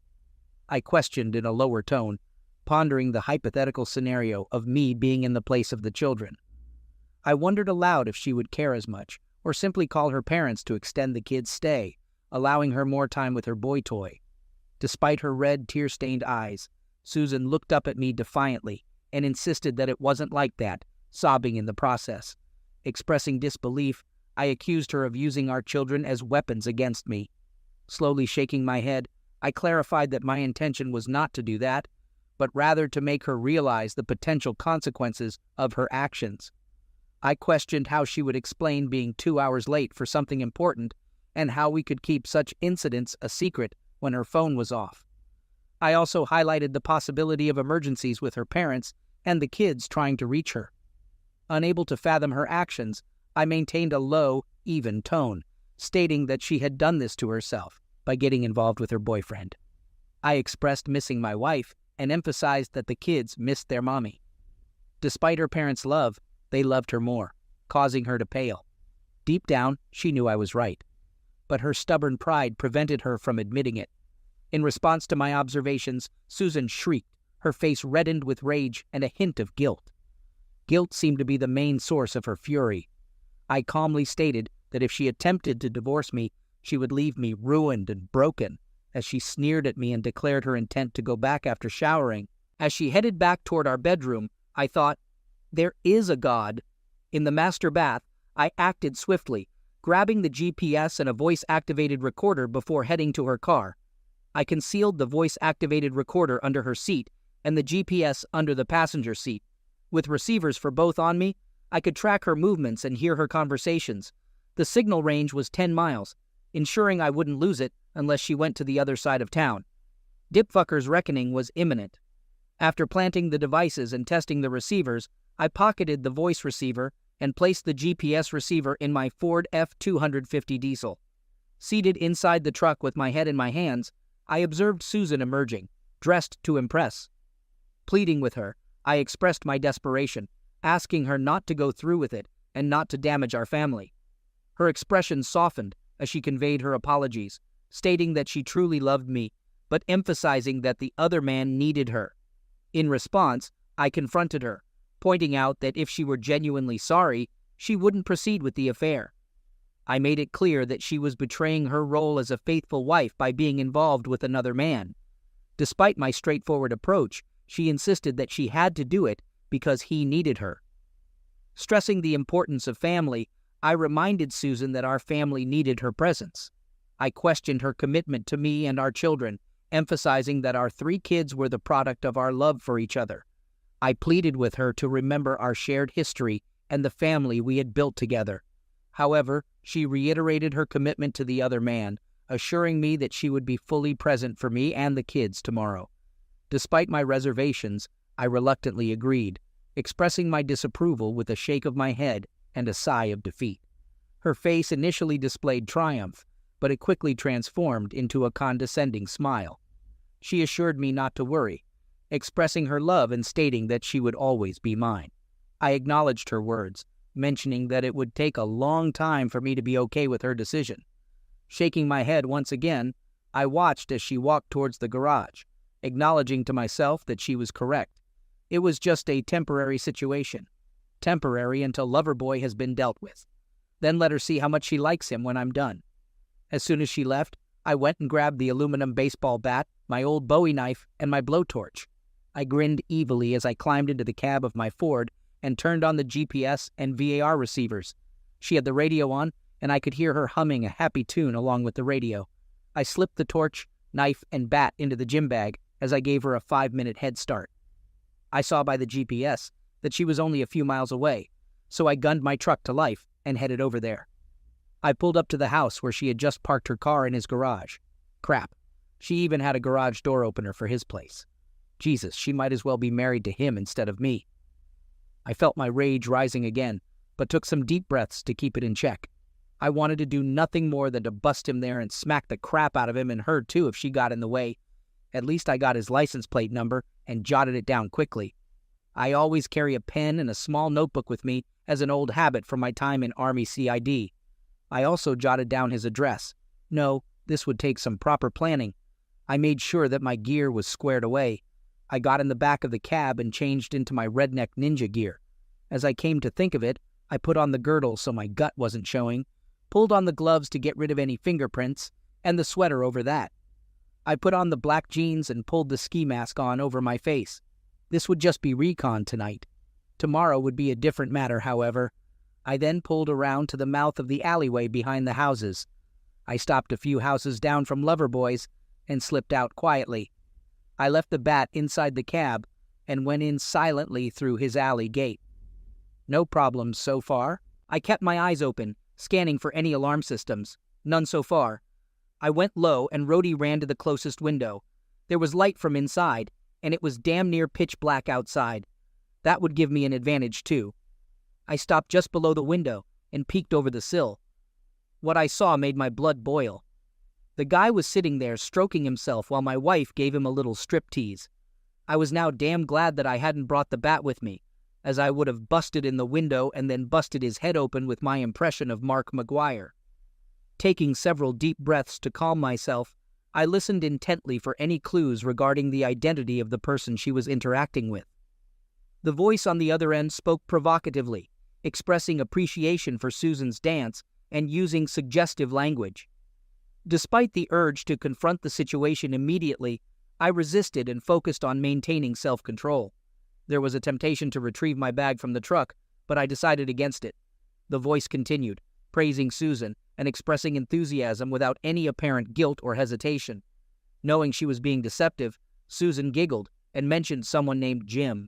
I questioned in a lower tone, pondering the hypothetical scenario of me being in the place of the children. I wondered aloud if she would care as much, or simply call her parents to extend the kid's stay, allowing her more time with her boy toy. Despite her red, tear-stained eyes, Susan looked up at me defiantly and insisted that it wasn't like that, sobbing in the process. Expressing disbelief, I accused her of using our children as weapons against me. Slowly shaking my head, I clarified that my intention was not to do that, but rather to make her realize the potential consequences of her actions. I questioned how she would explain being 2 hours late for something important and how we could keep such incidents a secret when her phone was off. I also highlighted the possibility of emergencies with her parents and the kids trying to reach her. Unable to fathom her actions, I maintained a low, even tone, stating that she had done this to herself by getting involved with her boyfriend. I expressed missing my wife and emphasized that the kids missed their mommy. Despite her parents' love, they loved her more, causing her to pale. Deep down, she knew I was right, but her stubborn pride prevented her from admitting it. In response to my observations, Susan shrieked, her face reddened with rage and a hint of guilt. Guilt seemed to be the main source of her fury. I calmly stated that if she attempted to divorce me, she would leave me ruined and broken, as she sneered at me and declared her intent to go back after showering. As she headed back toward our bedroom, I thought, there is a God. In the master bath, I acted swiftly, grabbing the GPS and a voice-activated recorder before heading to her car. I concealed the voice-activated recorder under her seat and the GPS under the passenger seat. With receivers for both on me, I could track her movements and hear her conversations. The signal range was 10 miles, ensuring I wouldn't lose it unless she went to the other side of town. Dipfucker's reckoning was imminent. After planting the devices and testing the receivers, I pocketed the voice receiver and placed the GPS receiver in my Ford F-250 diesel. Seated inside the truck with my head in my hands, I observed Susan emerging, dressed to impress. Pleading with her, I expressed my desperation, asking her not to go through with it and not to damage our family. Her expression softened as she conveyed her apologies, stating that she truly loved me, but emphasizing that the other man needed her. In response, I confronted her, pointing out that if she were genuinely sorry, she wouldn't proceed with the affair. I made it clear that she was betraying her role as a faithful wife by being involved with another man. Despite my straightforward approach, she insisted that she had to do it because he needed her. Stressing the importance of family, I reminded Susan that our family needed her presence. I questioned her commitment to me and our children, emphasizing that our 3 kids were the product of our love for each other. I pleaded with her to remember our shared history and the family we had built together. However, she reiterated her commitment to the other man, assuring me that she would be fully present for me and the kids tomorrow. Despite my reservations, I reluctantly agreed, expressing my disapproval with a shake of my head and a sigh of defeat. Her face initially displayed triumph, but it quickly transformed into a condescending smile. She assured me not to worry, expressing her love and stating that she would always be mine. I acknowledged her words, mentioning that it would take a long time for me to be okay with her decision. Shaking my head once again, I watched as she walked towards the garage, acknowledging to myself that she was correct. It was just a temporary situation. Temporary until Loverboy has been dealt with. Then let her see how much she likes him when I'm done. As soon as she left, I went and grabbed the aluminum baseball bat, my old Bowie knife, and my blowtorch. I grinned evilly as I climbed into the cab of my Ford and turned on the GPS and VAR receivers. She had the radio on, and I could hear her humming a happy tune along with the radio. I slipped the torch, knife, and bat into the gym bag as I gave her a 5-minute head start. I saw by the GPS that she was only a few miles away, so I gunned my truck to life and headed over there. I pulled up to the house where she had just parked her car in his garage. Crap, she even had a garage door opener for his place. Jesus, she might as well be married to him instead of me. I felt my rage rising again, but took some deep breaths to keep it in check. I wanted to do nothing more than to bust him there and smack the crap out of him and her too if she got in the way. At least I got his license plate number and jotted it down quickly. I always carry a pen and a small notebook with me as an old habit from my time in Army CID. I also jotted down his address. No, this would take some proper planning. I made sure that my gear was squared away. I got in the back of the cab and changed into my redneck ninja gear. As I came to think of it, I put on the girdle so my gut wasn't showing, pulled on the gloves to get rid of any fingerprints, and the sweater over that. I put on the black jeans and pulled the ski mask on over my face. This would just be recon tonight. Tomorrow would be a different matter, however. I then pulled around to the mouth of the alleyway behind the houses. I stopped a few houses down from Loverboy's and slipped out quietly. I left the bat inside the cab and went in silently through his alley gate. No problems so far. I kept my eyes open, scanning for any alarm systems. None so far. I went low and Rhodey ran to the closest window. There was light from inside, and it was damn near pitch black outside. That would give me an advantage too. I stopped just below the window and peeked over the sill. What I saw made my blood boil. The guy was sitting there stroking himself while my wife gave him a little striptease. I was now damn glad that I hadn't brought the bat with me, as I would have busted in the window and then busted his head open with my impression of Mark McGuire. Taking several deep breaths to calm myself, I listened intently for any clues regarding the identity of the person she was interacting with. The voice on the other end spoke provocatively, expressing appreciation for Susan's dance and using suggestive language. Despite the urge to confront the situation immediately, I resisted and focused on maintaining self-control. There was a temptation to retrieve my bag from the truck, but I decided against it. The voice continued, praising Susan and expressing enthusiasm without any apparent guilt or hesitation. Knowing she was being deceptive, Susan giggled and mentioned someone named Jim.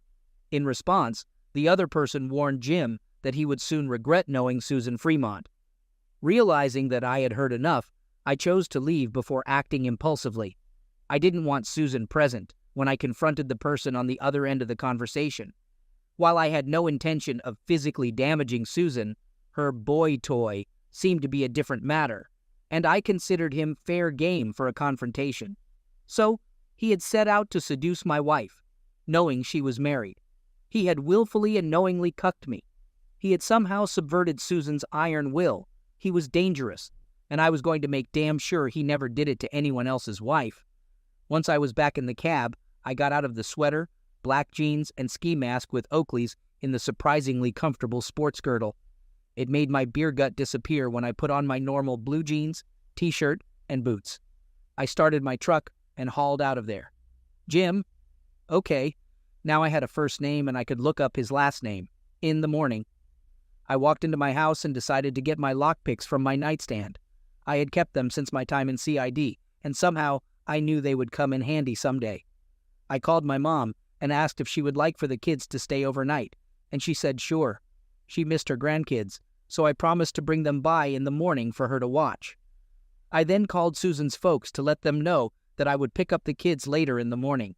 In response, the other person warned Jim that he would soon regret knowing Susan Fremont. Realizing that I had heard enough, I chose to leave before acting impulsively. I didn't want Susan present when I confronted the person on the other end of the conversation. While I had no intention of physically damaging Susan, her boy toy seemed to be a different matter, and I considered him fair game for a confrontation. So, he had set out to seduce my wife, knowing she was married. He had willfully and knowingly cucked me. He had somehow subverted Susan's iron will. He was dangerous, and I was going to make damn sure he never did it to anyone else's wife. Once I was back in the cab, I got out of the sweater, black jeans, and ski mask with Oakley's in the surprisingly comfortable sports girdle. It made my beer gut disappear when I put on my normal blue jeans, t-shirt, and boots. I started my truck and hauled out of there. Jim? Okay. Now I had a first name and I could look up his last name. In the morning. I walked into my house and decided to get my lockpicks from my nightstand. I had kept them since my time in CID, and somehow I knew they would come in handy someday. I called my mom and asked if she would like for the kids to stay overnight, and she said sure. She missed her grandkids, so I promised to bring them by in the morning for her to watch. I then called Susan's folks to let them know that I would pick up the kids later in the morning,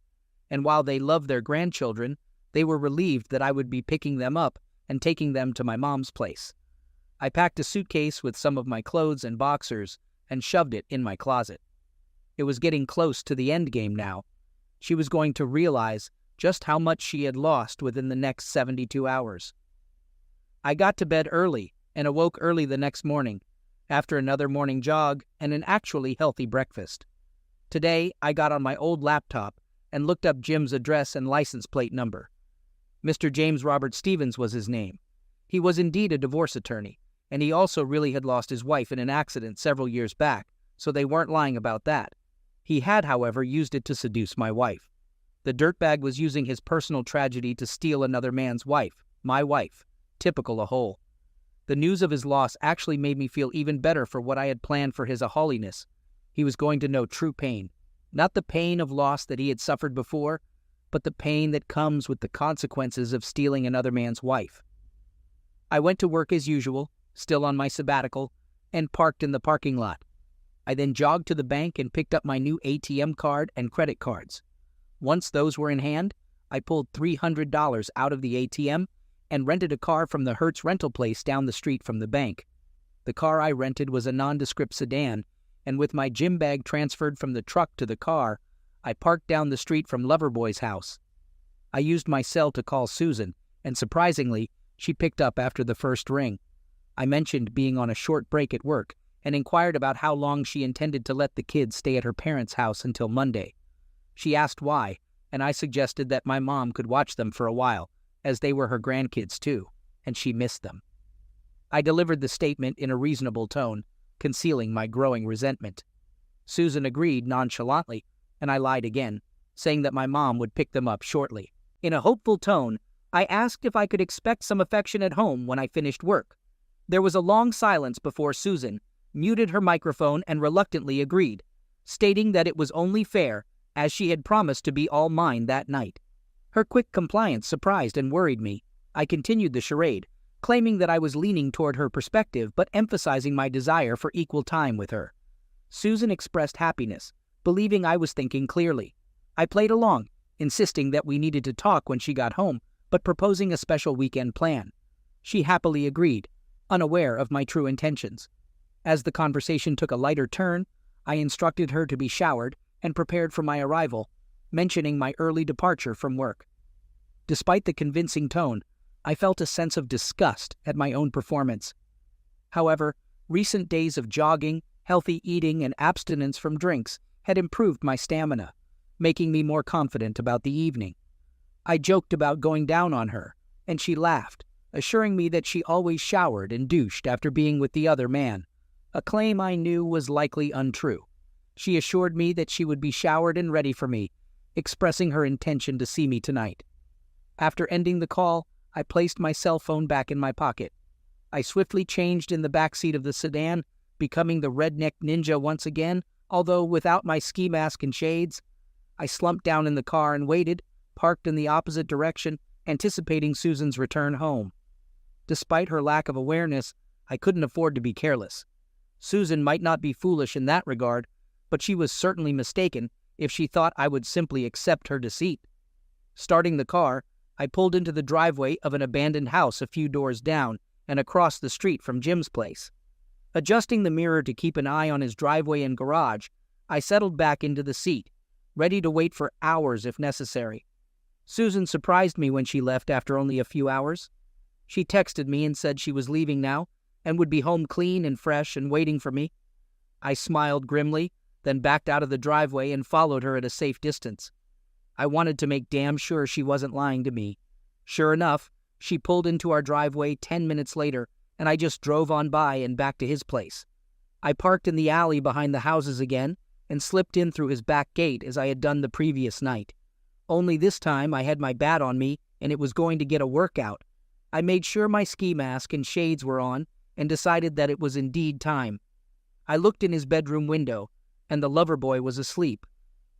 and while they loved their grandchildren, they were relieved that I would be picking them up and taking them to my mom's place. I packed a suitcase with some of my clothes and boxers and shoved it in my closet. It was getting close to the end game now. She was going to realize just how much she had lost within the next 72 hours. I got to bed early and awoke early the next morning, after another morning jog and an actually healthy breakfast. Today, I got on my old laptop and looked up Jim's address and license plate number. Mr. James Robert Stevens was his name. He was indeed a divorce attorney, and he also really had lost his wife in an accident several years back, so they weren't lying about that. He had, however, used it to seduce my wife. The dirtbag was using his personal tragedy to steal another man's wife, my wife. Typical a hole. The news of his loss actually made me feel even better for what I had planned for his holiness. He was going to know true pain. Not the pain of loss that he had suffered before, but the pain that comes with the consequences of stealing another man's wife. I went to work as usual, still on my sabbatical, and parked in the parking lot. I then jogged to the bank and picked up my new ATM card and credit cards. Once those were in hand, I pulled $300 out of the ATM and rented a car from the Hertz rental place down the street from the bank. The car I rented was a nondescript sedan, and with my gym bag transferred from the truck to the car, I parked down the street from Loverboy's house. I used my cell to call Susan, and surprisingly, she picked up after the first ring. I mentioned being on a short break at work and inquired about how long she intended to let the kids stay at her parents' house until Monday. She asked why, and I suggested that my mom could watch them for a while, as they were her grandkids too, and she missed them. I delivered the statement in a reasonable tone, concealing my growing resentment. Susan agreed nonchalantly, and I lied again, saying that my mom would pick them up shortly. In a hopeful tone, I asked if I could expect some affection at home when I finished work. There was a long silence before Susan muted her microphone and reluctantly agreed, stating that it was only fair, as she had promised to be all mine that night. Her quick compliance surprised and worried me. I continued the charade, claiming that I was leaning toward her perspective but emphasizing my desire for equal time with her. Susan expressed happiness, believing I was thinking clearly. I played along, insisting that we needed to talk when she got home, but proposing a special weekend plan. She happily agreed, unaware of my true intentions. As the conversation took a lighter turn, I instructed her to be showered and prepared for my arrival, mentioning my early departure from work. Despite the convincing tone, I felt a sense of disgust at my own performance. However, recent days of jogging, healthy eating, and abstinence from drinks had improved my stamina, making me more confident about the evening. I joked about going down on her, and she laughed, assuring me that she always showered and douched after being with the other man, a claim I knew was likely untrue. She assured me that she would be showered and ready for me, expressing her intention to see me tonight. After ending the call, I placed my cell phone back in my pocket. I swiftly changed in the back seat of the sedan, becoming the redneck ninja once again, although without my ski mask and shades. I slumped down in the car and waited, parked in the opposite direction, anticipating Susan's return home. Despite her lack of awareness, I couldn't afford to be careless. Susan might not be foolish in that regard, but she was certainly mistaken if she thought I would simply accept her deceit. Starting the car, I pulled into the driveway of an abandoned house a few doors down and across the street from Jim's place. Adjusting the mirror to keep an eye on his driveway and garage, I settled back into the seat, ready to wait for hours if necessary. Susan surprised me when she left after only a few hours. She texted me and said she was leaving now and would be home clean and fresh and waiting for me. I smiled grimly, then backed out of the driveway and followed her at a safe distance. I wanted to make damn sure she wasn't lying to me. Sure enough, she pulled into our driveway 10 minutes later, and I just drove on by and back to his place. I parked in the alley behind the houses again and slipped in through his back gate as I had done the previous night. Only this time I had my bat on me and it was going to get a workout. I made sure my ski mask and shades were on and decided that it was indeed time. I looked in his bedroom window, and the lover boy was asleep.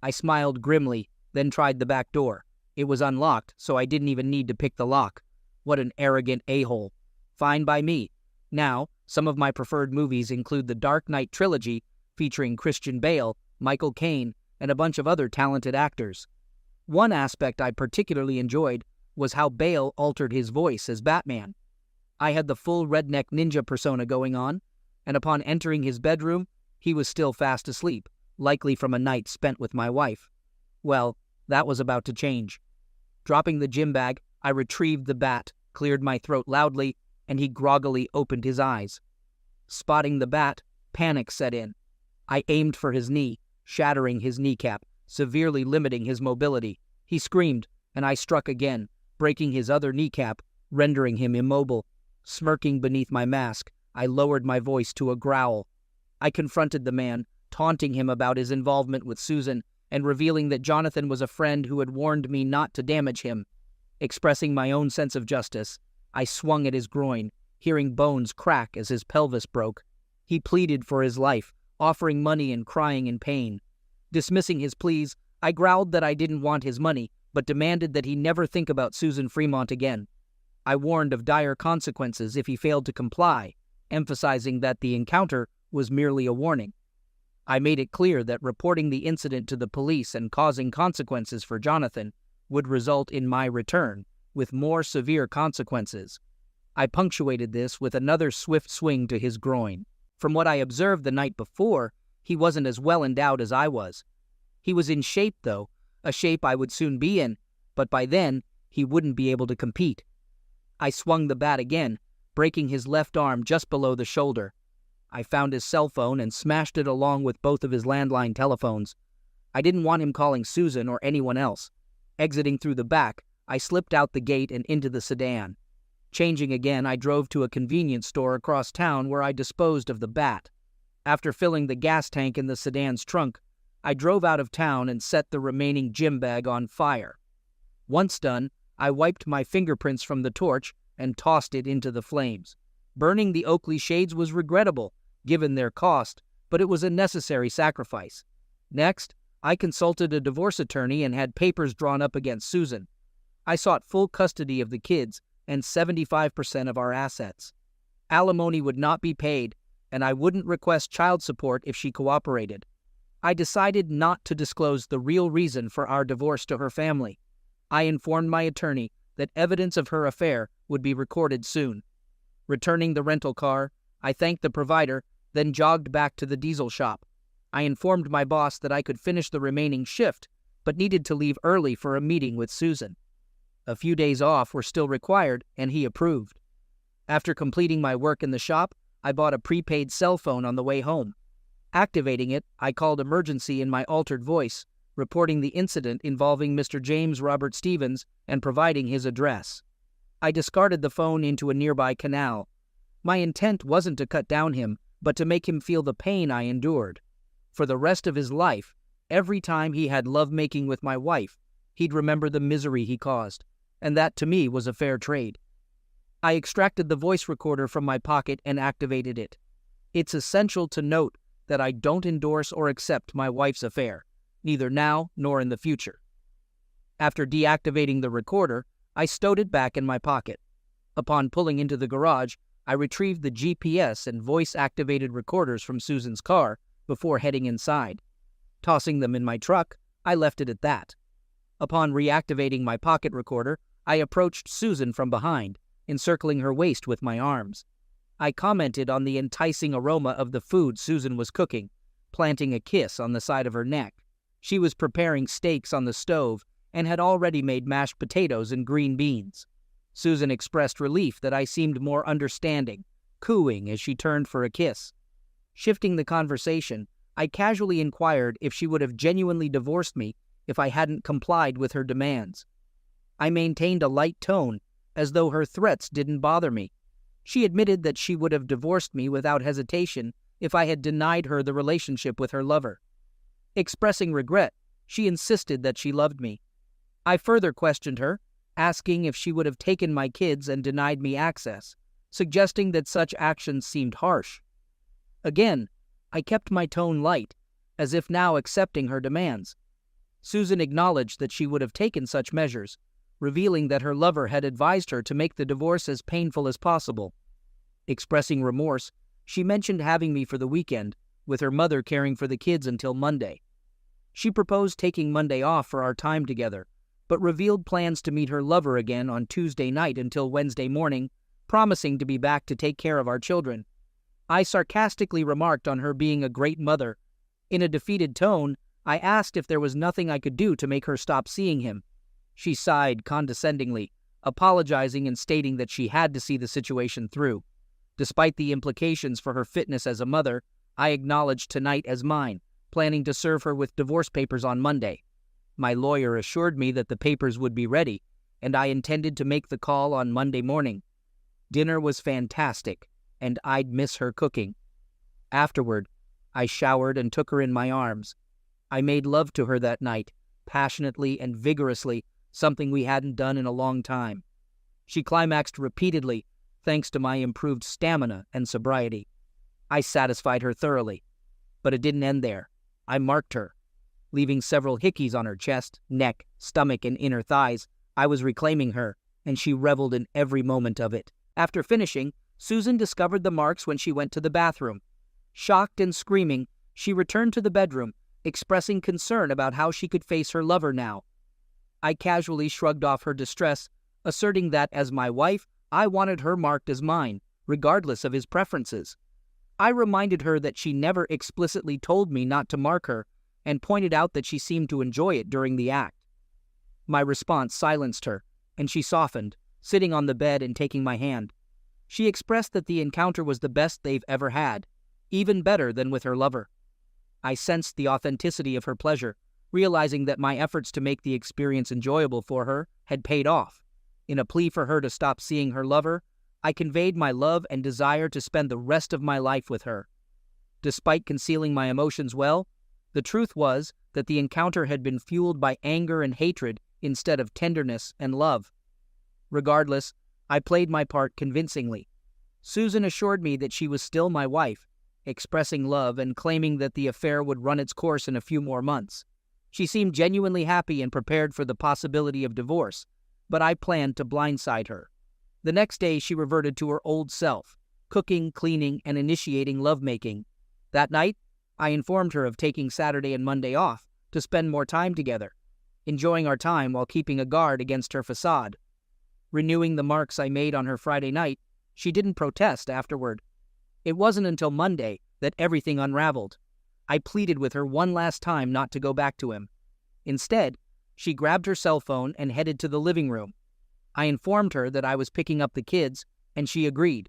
I smiled grimly, then tried the back door. It was unlocked, so I didn't even need to pick the lock. What an arrogant a-hole. Fine by me. Now, some of my preferred movies include the Dark Knight trilogy, featuring Christian Bale, Michael Caine, and a bunch of other talented actors. One aspect I particularly enjoyed was how Bale altered his voice as Batman. I had the full redneck ninja persona going on, and upon entering his bedroom, he was still fast asleep, likely from a night spent with my wife. Well, that was about to change. Dropping the gym bag, I retrieved the bat, cleared my throat loudly, and he groggily opened his eyes. Spotting the bat, panic set in. I aimed for his knee, shattering his kneecap, severely limiting his mobility. He screamed, and I struck again, breaking his other kneecap, rendering him immobile. Smirking beneath my mask, I lowered my voice to a growl. I confronted the man, taunting him about his involvement with Susan, and revealing that Jonathan was a friend who had warned me not to damage him. Expressing my own sense of justice, I swung at his groin, hearing bones crack as his pelvis broke. He pleaded for his life, offering money and crying in pain. Dismissing his pleas, I growled that I didn't want his money, but demanded that he never think about Susan Fremont again. I warned of dire consequences if he failed to comply, emphasizing that the encounter was merely a warning. I made it clear that reporting the incident to the police and causing consequences for Jonathan would result in my return, with more severe consequences. I punctuated this with another swift swing to his groin. From what I observed the night before, he wasn't as well endowed as I was. He was in shape, though, a shape I would soon be in, but by then, he wouldn't be able to compete. I swung the bat again, breaking his left arm just below the shoulder. I found his cell phone and smashed it along with both of his landline telephones. I didn't want him calling Susan or anyone else. Exiting through the back, I slipped out the gate and into the sedan. Changing again, I drove to a convenience store across town where I disposed of the bat. After filling the gas tank in the sedan's trunk, I drove out of town and set the remaining gym bag on fire. Once done, I wiped my fingerprints from the torch and tossed it into the flames. Burning the Oakley shades was regrettable, given their cost, but it was a necessary sacrifice. Next, I consulted a divorce attorney and had papers drawn up against Susan. I sought full custody of the kids and 75% of our assets. Alimony would not be paid, and I wouldn't request child support if she cooperated. I decided not to disclose the real reason for our divorce to her family. I informed my attorney that evidence of her affair would be recorded soon. Returning the rental car, I thanked the provider, then jogged back to the diesel shop. I informed my boss that I could finish the remaining shift, but needed to leave early for a meeting with Susan. A few days off were still required, and he approved. After completing my work in the shop, I bought a prepaid cell phone on the way home. Activating it, I called emergency in my altered voice, reporting the incident involving Mr. James Robert Stevens and providing his address. I discarded the phone into a nearby canal. My intent wasn't to cut down him, but to make him feel the pain I endured. For the rest of his life, every time he had lovemaking with my wife, he'd remember the misery he caused, and that to me was a fair trade. I extracted the voice recorder from my pocket and activated it. It's essential to note that I don't endorse or accept my wife's affair, neither now nor in the future. After deactivating the recorder, I stowed it back in my pocket. Upon pulling into the garage, I retrieved the GPS and voice-activated recorders from Susan's car before heading inside. Tossing them in my truck, I left it at that. Upon reactivating my pocket recorder, I approached Susan from behind, encircling her waist with my arms. I commented on the enticing aroma of the food Susan was cooking, planting a kiss on the side of her neck. She was preparing steaks on the stove and had already made mashed potatoes and green beans. Susan expressed relief that I seemed more understanding, cooing as she turned for a kiss. Shifting the conversation, I casually inquired if she would have genuinely divorced me if I hadn't complied with her demands. I maintained a light tone, as though her threats didn't bother me. She admitted that she would have divorced me without hesitation if I had denied her the relationship with her lover. Expressing regret, she insisted that she loved me. I further questioned her, asking if she would have taken my kids and denied me access, suggesting that such actions seemed harsh. Again, I kept my tone light, as if now accepting her demands. Susan acknowledged that she would have taken such measures, revealing that her lover had advised her to make the divorce as painful as possible. Expressing remorse, she mentioned having me for the weekend, with her mother caring for the kids until Monday. She proposed taking Monday off for our time together, but revealed plans to meet her lover again on Tuesday night until Wednesday morning, promising to be back to take care of our children. I sarcastically remarked on her being a great mother. In a defeated tone, I asked if there was nothing I could do to make her stop seeing him. She sighed condescendingly, apologizing and stating that she had to see the situation through. Despite the implications for her fitness as a mother, I acknowledged tonight as mine, planning to serve her with divorce papers on Monday. My lawyer assured me that the papers would be ready, and I intended to make the call on Monday morning. Dinner was fantastic, and I'd miss her cooking. Afterward, I showered and took her in my arms. I made love to her that night, passionately and vigorously, something we hadn't done in a long time. She climaxed repeatedly, thanks to my improved stamina and sobriety. I satisfied her thoroughly. But it didn't end there. I marked her. Leaving several hickeys on her chest, neck, stomach, and inner thighs, I was reclaiming her, and she reveled in every moment of it. After finishing, Susan discovered the marks when she went to the bathroom. Shocked and screaming, she returned to the bedroom, expressing concern about how she could face her lover now. I casually shrugged off her distress, asserting that as my wife, I wanted her marked as mine, regardless of his preferences. I reminded her that she never explicitly told me not to mark her, and pointed out that she seemed to enjoy it during the act. My response silenced her, and she softened, sitting on the bed and taking my hand. She expressed that the encounter was the best they've ever had, even better than with her lover. I sensed the authenticity of her pleasure, realizing that my efforts to make the experience enjoyable for her had paid off. In a plea for her to stop seeing her lover, I conveyed my love and desire to spend the rest of my life with her. Despite concealing my emotions well, the truth was that the encounter had been fueled by anger and hatred instead of tenderness and love. Regardless, I played my part convincingly. Susan assured me that she was still my wife, expressing love and claiming that the affair would run its course in a few more months. She seemed genuinely happy and prepared for the possibility of divorce, but I planned to blindside her. The next day she reverted to her old self, cooking, cleaning, and initiating lovemaking. That night, I informed her of taking Saturday and Monday off to spend more time together, enjoying our time while keeping a guard against her facade. Renewing the marks I made on her Friday night, she didn't protest afterward. It wasn't until Monday that everything unraveled. I pleaded with her one last time not to go back to him. Instead, she grabbed her cell phone and headed to the living room. I informed her that I was picking up the kids, and she agreed.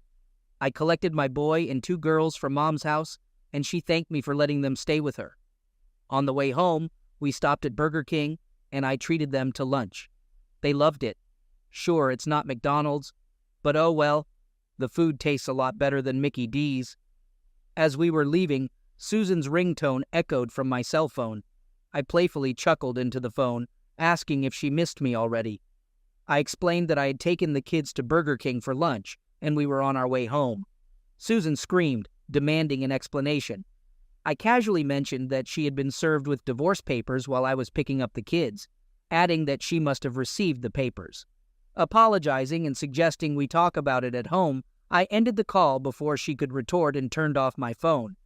I collected my boy and 2 girls from Mom's house, and she thanked me for letting them stay with her. On the way home, we stopped at Burger King, and I treated them to lunch. They loved it. Sure, it's not McDonald's, but oh well, the food tastes a lot better than Mickey D's. As we were leaving, Susan's ringtone echoed from my cell phone. I playfully chuckled into the phone, asking if she missed me already. I explained that I had taken the kids to Burger King for lunch, and we were on our way home. Susan screamed, demanding an explanation. I casually mentioned that she had been served with divorce papers while I was picking up the kids, adding that she must have received the papers. Apologizing and suggesting we talk about it at home, I ended the call before she could retort and turned off my phone.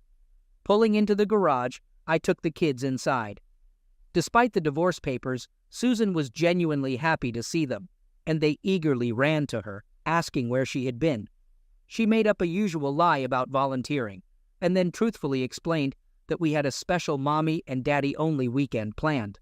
Pulling into the garage, I took the kids inside. Despite the divorce papers, Susan was genuinely happy to see them, and they eagerly ran to her, asking where she had been. She made up a usual lie about volunteering, and then truthfully explained that we had a special mommy and daddy-only weekend planned.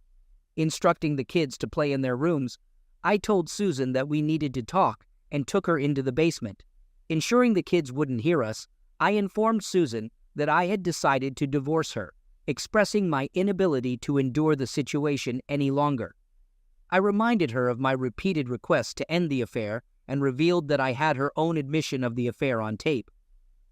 Instructing the kids to play in their rooms, I told Susan that we needed to talk and took her into the basement. Ensuring the kids wouldn't hear us, I informed Susan that I had decided to divorce her, expressing my inability to endure the situation any longer. I reminded her of my repeated requests to end the affair and revealed that I had her own admission of the affair on tape.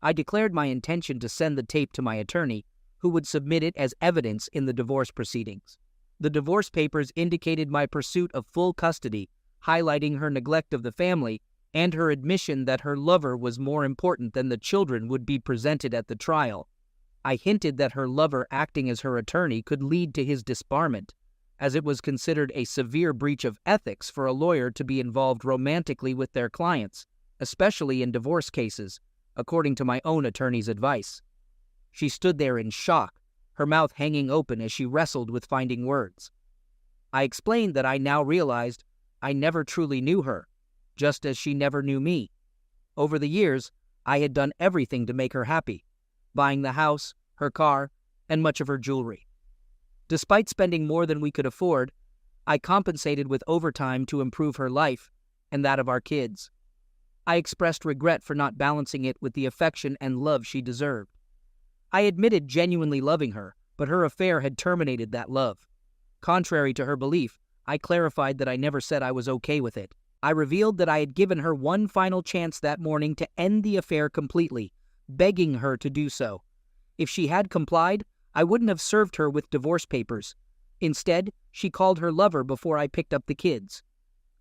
I declared my intention to send the tape to my attorney, who would submit it as evidence in the divorce proceedings. The divorce papers indicated my pursuit of full custody, highlighting her neglect of the family and her admission that her lover was more important than the children would be presented at the trial. I hinted that her lover acting as her attorney could lead to his disbarment, as it was considered a severe breach of ethics for a lawyer to be involved romantically with their clients, especially in divorce cases, according to my own attorney's advice. She stood there in shock, her mouth hanging open as she wrestled with finding words. I explained that I now realized I never truly knew her, just as she never knew me. Over the years, I had done everything to make her happy, buying the house, her car, and much of her jewelry. Despite spending more than we could afford, I compensated with overtime to improve her life and that of our kids. I expressed regret for not balancing it with the affection and love she deserved. I admitted genuinely loving her, but her affair had terminated that love. Contrary to her belief, I clarified that I never said I was okay with it. I revealed that I had given her one final chance that morning to end the affair completely, begging her to do so. If she had complied, I wouldn't have served her with divorce papers. Instead, she called her lover before I picked up the kids.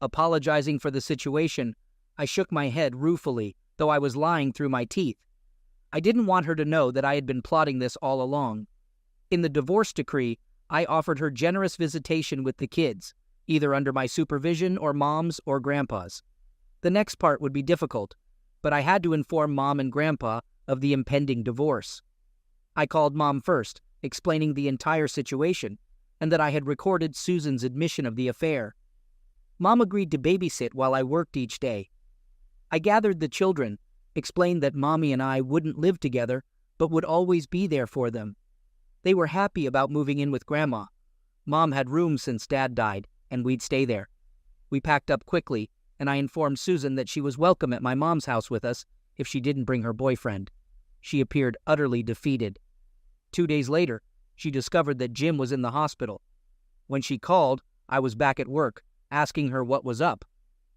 Apologizing for the situation, I shook my head ruefully, though I was lying through my teeth. I didn't want her to know that I had been plotting this all along. In the divorce decree, I offered her generous visitation with the kids, either under my supervision or Mom's or Grandpa's. The next part would be difficult, but I had to inform Mom and Grandpa of the impending divorce. I called Mom first, explaining the entire situation, and that I had recorded Susan's admission of the affair. Mom agreed to babysit while I worked each day. I gathered the children, explained that Mommy and I wouldn't live together, but would always be there for them. They were happy about moving in with Grandma. Mom had rooms since Dad died, and we'd stay there. We packed up quickly, and I informed Susan that she was welcome at my mom's house with us if she didn't bring her boyfriend. She appeared utterly defeated. 2 days later, she discovered that Jim was in the hospital. When she called, I was back at work, asking her what was up.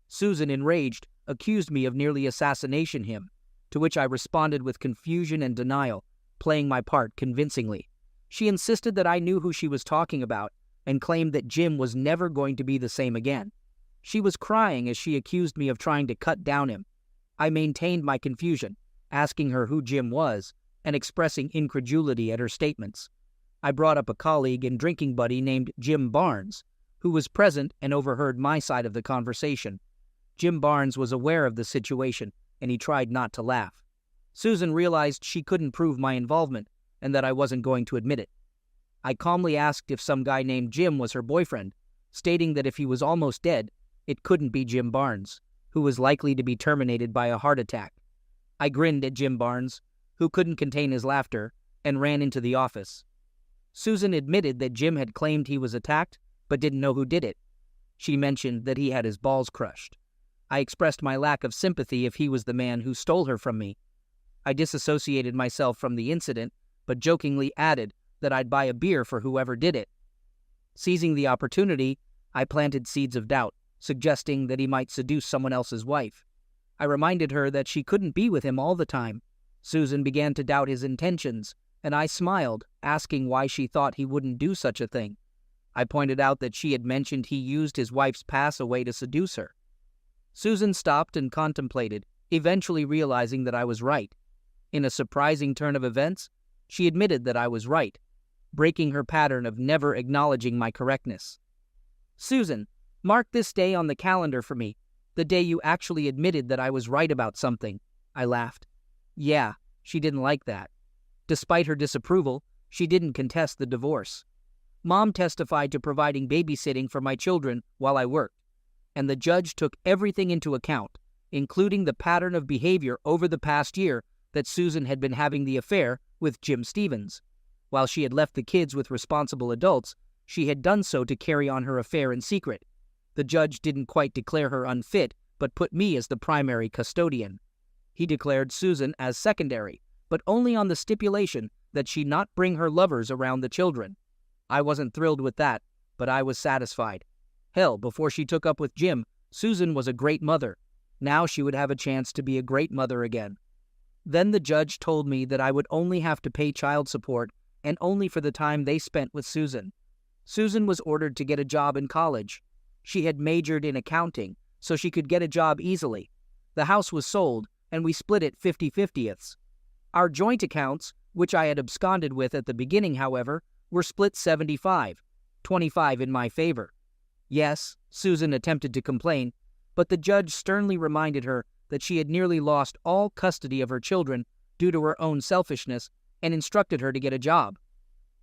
Susan, enraged, accused me of nearly assassination him, to which I responded with confusion and denial, playing my part convincingly. She insisted that I knew who she was talking about and claimed that Jim was never going to be the same again. She was crying as she accused me of trying to cut down him. I maintained my confusion, asking her who Jim was and expressing incredulity at her statements. I brought up a colleague and drinking buddy named Jim Barnes, who was present and overheard my side of the conversation. Jim Barnes was aware of the situation, and he tried not to laugh. Susan realized she couldn't prove my involvement and that I wasn't going to admit it. I calmly asked if some guy named Jim was her boyfriend, stating that if he was almost dead, it couldn't be Jim Barnes, who was likely to be terminated by a heart attack. I grinned at Jim Barnes, who couldn't contain his laughter, and ran into the office. Susan admitted that Jim had claimed he was attacked, but didn't know who did it. She mentioned that he had his balls crushed. I expressed my lack of sympathy if he was the man who stole her from me. I disassociated myself from the incident, but jokingly added that I'd buy a beer for whoever did it. Seizing the opportunity, I planted seeds of doubt, suggesting that he might seduce someone else's wife. I reminded her that she couldn't be with him all the time. Susan began to doubt his intentions, and I smiled, asking why she thought he wouldn't do such a thing. I pointed out that she had mentioned he used his wife's pass-away to seduce her. Susan stopped and contemplated, eventually realizing that I was right. In a surprising turn of events, she admitted that I was right, breaking her pattern of never acknowledging my correctness. "Susan, mark this day on the calendar for me, the day you actually admitted that I was right about something," I laughed. Yeah, she didn't like that. Despite her disapproval, she didn't contest the divorce. Mom testified to providing babysitting for my children while I worked, and the judge took everything into account, including the pattern of behavior over the past year that Susan had been having the affair with Jim Stevens. While she had left the kids with responsible adults, she had done so to carry on her affair in secret. The judge didn't quite declare her unfit, but put me as the primary custodian. He declared Susan as secondary, but only on the stipulation that she not bring her lovers around the children. I wasn't thrilled with that, but I was satisfied. Hell, before she took up with Jim, Susan was a great mother. Now she would have a chance to be a great mother again. Then the judge told me that I would only have to pay child support, and only for the time they spent with Susan. Susan was ordered to get a job in college. She had majored in accounting, so she could get a job easily. The house was sold, and we split it 50-50ths. Our joint accounts, which I had absconded with at the beginning, however, were split 75, 25 in my favor. Yes, Susan attempted to complain, but the judge sternly reminded her that she had nearly lost all custody of her children due to her own selfishness and instructed her to get a job.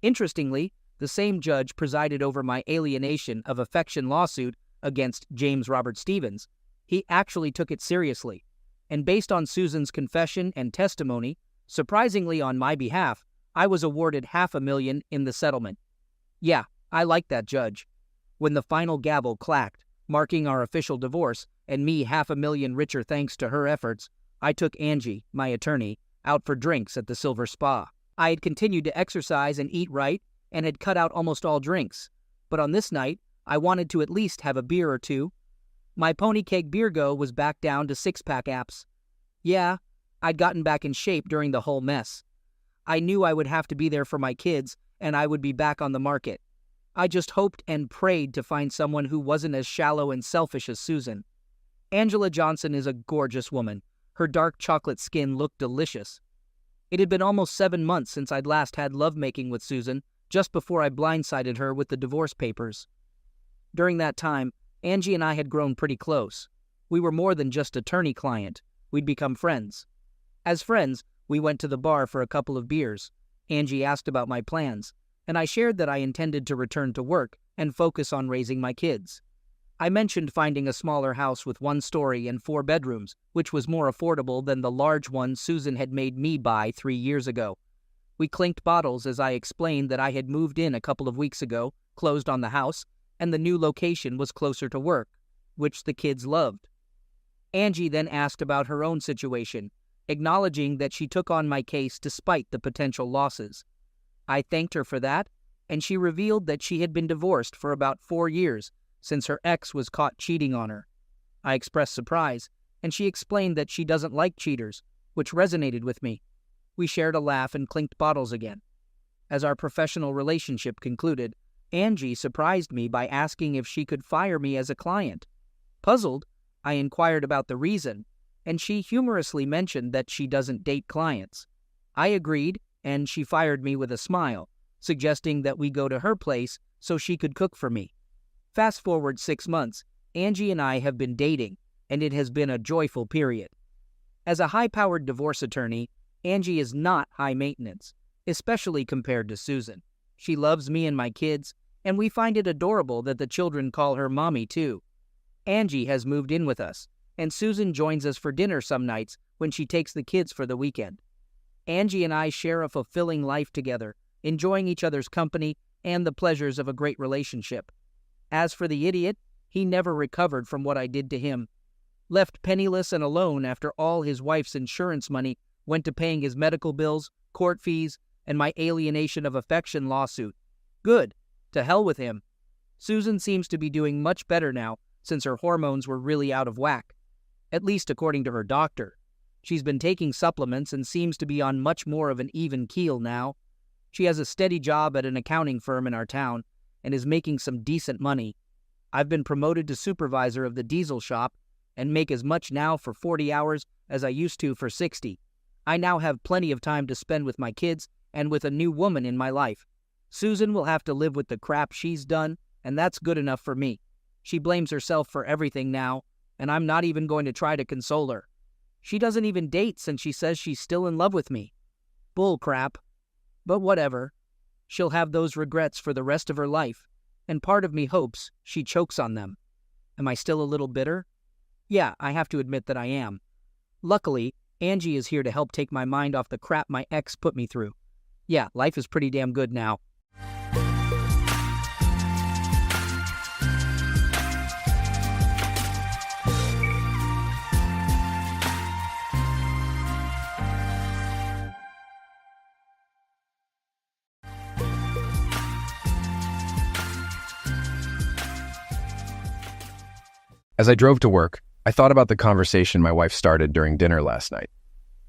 Interestingly, the same judge presided over my alienation of affection lawsuit against James Robert Stevens. He actually took it seriously, and based on Susan's confession and testimony, surprisingly on my behalf, I was awarded $500,000 in the settlement. Yeah, I liked that judge. When the final gavel clacked, marking our official divorce, and me $500,000 richer thanks to her efforts, I took Angie, my attorney, out for drinks at the Silver Spa. I had continued to exercise and eat right, and had cut out almost all drinks, but on this night, I wanted to at least have a beer or two. My Pony Keg Beer Go was back down to 6-pack apps. Yeah, I'd gotten back in shape during the whole mess. I knew I would have to be there for my kids, and I would be back on the market. I just hoped and prayed to find someone who wasn't as shallow and selfish as Susan. Angela Johnson is a gorgeous woman. Her dark chocolate skin looked delicious. It had been almost 7 months since I'd last had lovemaking with Susan, just before I blindsided her with the divorce papers. During that time, Angie and I had grown pretty close. We were more than just attorney-client. We'd become friends. As friends, we went to the bar for a couple of beers. Angie asked about my plans, and I shared that I intended to return to work and focus on raising my kids. I mentioned finding a smaller house with 1 story and 4 bedrooms, which was more affordable than the large one Susan had made me buy 3 years ago. We clinked bottles as I explained that I had moved in a couple of weeks ago, closed on the house, and the new location was closer to work, which the kids loved. Angie then asked about her own situation, acknowledging that she took on my case despite the potential losses. I thanked her for that, and she revealed that she had been divorced for about 4 years since her ex was caught cheating on her. I expressed surprise, and she explained that she doesn't like cheaters, which resonated with me. We shared a laugh and clinked bottles again. As our professional relationship concluded, Angie surprised me by asking if she could fire me as a client. Puzzled, I inquired about the reason, and she humorously mentioned that she doesn't date clients. I agreed, and she fired me with a smile, suggesting that we go to her place so she could cook for me. Fast forward 6 months, Angie and I have been dating, and it has been a joyful period. As a high-powered divorce attorney, Angie is not high maintenance, especially compared to Susan. She loves me and my kids, and we find it adorable that the children call her mommy too. Angie has moved in with us, and Susan joins us for dinner some nights when she takes the kids for the weekend. Angie and I share a fulfilling life together, enjoying each other's company and the pleasures of a great relationship. As for the idiot, he never recovered from what I did to him. Left penniless and alone after all his wife's insurance money went to paying his medical bills, court fees, and my alienation of affection lawsuit. Good. To hell with him. Susan seems to be doing much better now since her hormones were really out of whack. At least according to her doctor. She's been taking supplements and seems to be on much more of an even keel now. She has a steady job at an accounting firm in our town and is making some decent money. I've been promoted to supervisor of the diesel shop and make as much now for 40 hours as I used to for 60. I now have plenty of time to spend with my kids and with a new woman in my life. Susan will have to live with the crap she's done, and that's good enough for me. She blames herself for everything now, and I'm not even going to try to console her. She doesn't even date since she says she's still in love with me. Bull crap. But whatever. She'll have those regrets for the rest of her life, and part of me hopes she chokes on them. Am I still a little bitter? Yeah, I have to admit that I am. Luckily, Angie is here to help take my mind off the crap my ex put me through. Yeah, life is pretty damn good now. As I drove to work, I thought about the conversation my wife started during dinner last night.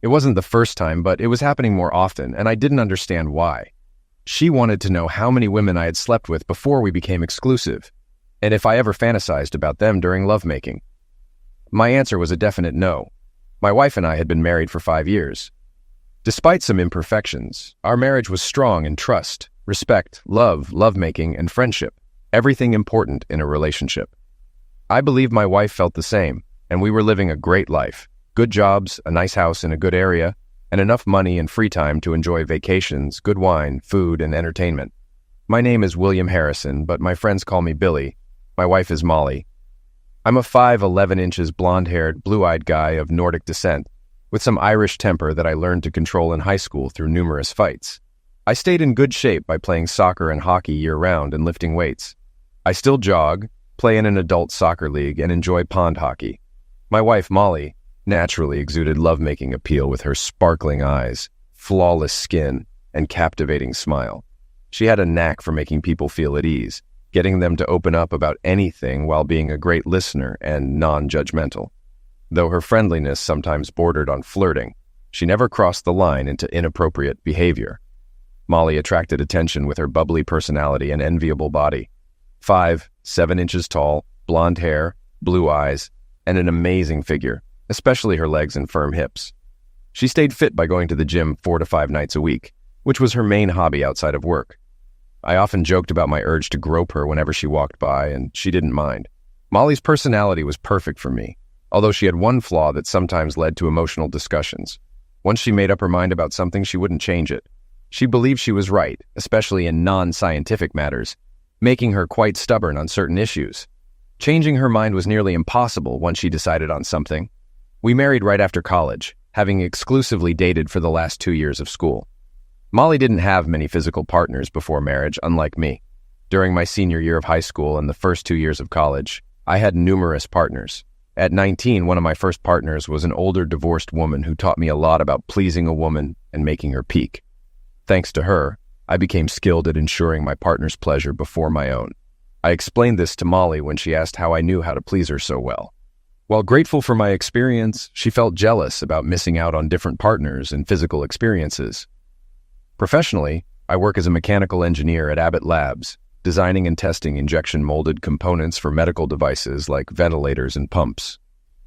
It wasn't the first time, but it was happening more often, and I didn't understand why. She wanted to know how many women I had slept with before we became exclusive, and if I ever fantasized about them during lovemaking. My answer was a definite no. My wife and I had been married for 5 years. Despite some imperfections, our marriage was strong in trust, respect, love, lovemaking, and friendship, everything important in a relationship. I believe my wife felt the same, and we were living a great life. Good jobs, a nice house in a good area, and enough money and free time to enjoy vacations, good wine, food, and entertainment. My name is William Harrison, but my friends call me Billy. My wife is Molly. I'm a 5'11" inches blonde-haired, blue-eyed guy of Nordic descent, with some Irish temper that I learned to control in high school through numerous fights. I stayed in good shape by playing soccer and hockey year-round and lifting weights. I still jog, play in an adult soccer league, and enjoy pond hockey. My wife, Molly, naturally exuded lovemaking appeal with her sparkling eyes, flawless skin, and captivating smile. She had a knack for making people feel at ease, getting them to open up about anything while being a great listener and non-judgmental. Though her friendliness sometimes bordered on flirting, she never crossed the line into inappropriate behavior. Molly attracted attention with her bubbly personality and enviable body. 5'7" inches tall, blonde hair, blue eyes, and an amazing figure, especially her legs and firm hips. She stayed fit by going to the gym 4 to 5 nights a week, which was her main hobby outside of work. I often joked about my urge to grope her whenever she walked by, and she didn't mind. Molly's personality was perfect for me, although she had one flaw that sometimes led to emotional discussions. Once she made up her mind about something, she wouldn't change it. She believed she was right, especially in non-scientific matters, making her quite stubborn on certain issues. Changing her mind was nearly impossible once she decided on something. We married right after college, having exclusively dated for the last 2 years of school. Molly didn't have many physical partners before marriage, unlike me. During my senior year of high school and the first 2 years of college, I had numerous partners. At 19, one of my first partners was an older divorced woman who taught me a lot about pleasing a woman and making her peak. Thanks to her, I became skilled at ensuring my partner's pleasure before my own. I explained this to Molly when she asked how I knew how to please her so well. While grateful for my experience, she felt jealous about missing out on different partners and physical experiences. Professionally, I work as a mechanical engineer at Abbott Labs, designing and testing injection-molded components for medical devices like ventilators and pumps.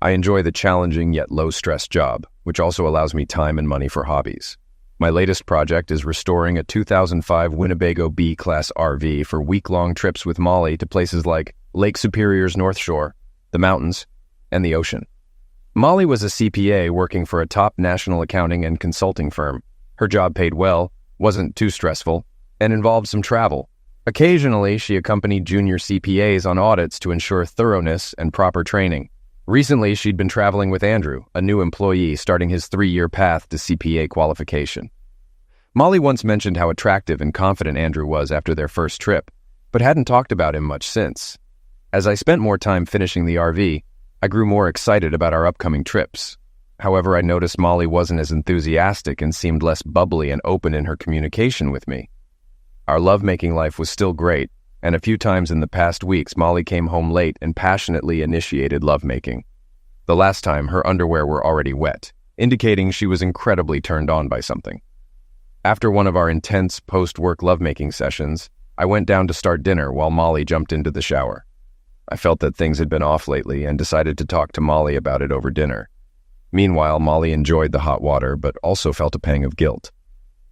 I enjoy the challenging yet low-stress job, which also allows me time and money for hobbies. My latest project is restoring a 2005 Winnebago B-Class RV for week-long trips with Molly to places like Lake Superior's North Shore, the mountains, and the ocean. Molly was a CPA working for a top national accounting and consulting firm. Her job paid well, wasn't too stressful, and involved some travel. Occasionally, she accompanied junior CPAs on audits to ensure thoroughness and proper training. Recently, she'd been traveling with Andrew, a new employee starting his 3-year path to CPA qualification. Molly once mentioned how attractive and confident Andrew was after their first trip, but hadn't talked about him much since. As I spent more time finishing the RV, I grew more excited about our upcoming trips. However, I noticed Molly wasn't as enthusiastic and seemed less bubbly and open in her communication with me. Our lovemaking life was still great, and a few times in the past weeks, Molly came home late and passionately initiated lovemaking. The last time, her underwear were already wet, indicating she was incredibly turned on by something. After one of our intense post-work lovemaking sessions, I went down to start dinner while Molly jumped into the shower. I felt that things had been off lately and decided to talk to Molly about it over dinner. Meanwhile, Molly enjoyed the hot water, but also felt a pang of guilt.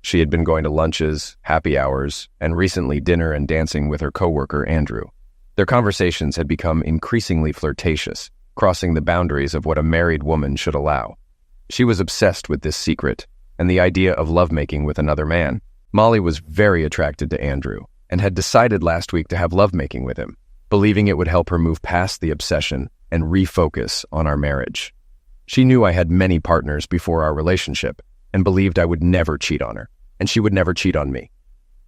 She had been going to lunches, happy hours, and recently dinner and dancing with her coworker, Andrew. Their conversations had become increasingly flirtatious, crossing the boundaries of what a married woman should allow. She was obsessed with this secret and the idea of lovemaking with another man. Molly was very attracted to Andrew and had decided last week to have lovemaking with him, believing it would help her move past the obsession and refocus on our marriage. She knew I had many partners before our relationship and believed I would never cheat on her, and she would never cheat on me.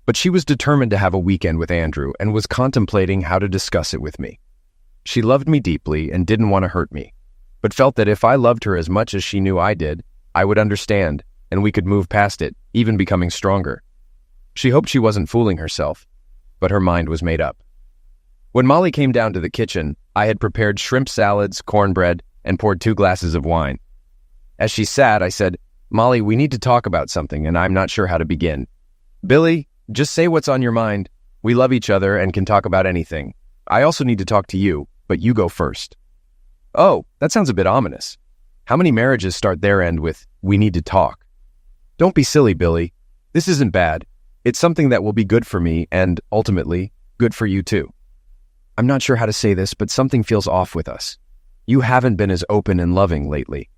But she was determined to have a weekend with Andrew and was contemplating how to discuss it with me. She loved me deeply and didn't want to hurt me, but felt that if I loved her as much as she knew I did, I would understand, and we could move past it, even becoming stronger. She hoped she wasn't fooling herself, but her mind was made up. When Molly came down to the kitchen, I had prepared shrimp salads, cornbread, and poured 2 glasses of wine. As she sat, I said, "Molly, we need to talk about something, and I'm not sure how to begin." "Billy, just say what's on your mind. We love each other and can talk about anything. I also need to talk to you, but you go first." "Oh, that sounds a bit ominous. How many marriages start their end with, 'we need to talk'?" "Don't be silly, Billy. This isn't bad. It's something that will be good for me and, ultimately, good for you too. I'm not sure how to say this, but something feels off with us. You haven't been as open and loving lately."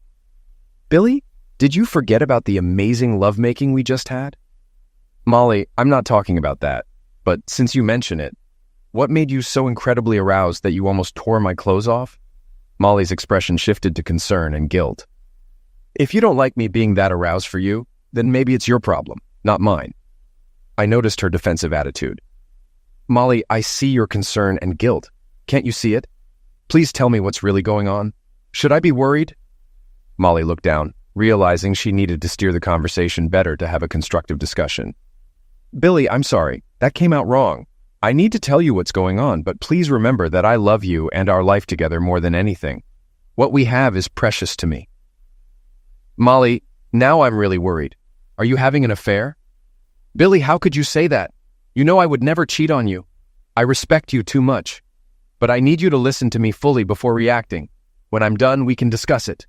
"Billy, did you forget about the amazing lovemaking we just had?" "Molly, I'm not talking about that. But since you mention it, what made you so incredibly aroused that you almost tore my clothes off?" Molly's expression shifted to concern and guilt. "If you don't like me being that aroused for you, then maybe it's your problem, not mine." I noticed her defensive attitude. "Molly, I see your concern and guilt. Can't you see it? Please tell me what's really going on. Should I be worried?" Molly looked down, realizing she needed to steer the conversation better to have a constructive discussion. "Billy, I'm sorry. That came out wrong. I need to tell you what's going on, but please remember that I love you and our life together more than anything. What we have is precious to me." "Molly, now I'm really worried. Are you having an affair?" "Billy, how could you say that? You know I would never cheat on you. I respect you too much. But I need you to listen to me fully before reacting. When I'm done, we can discuss it."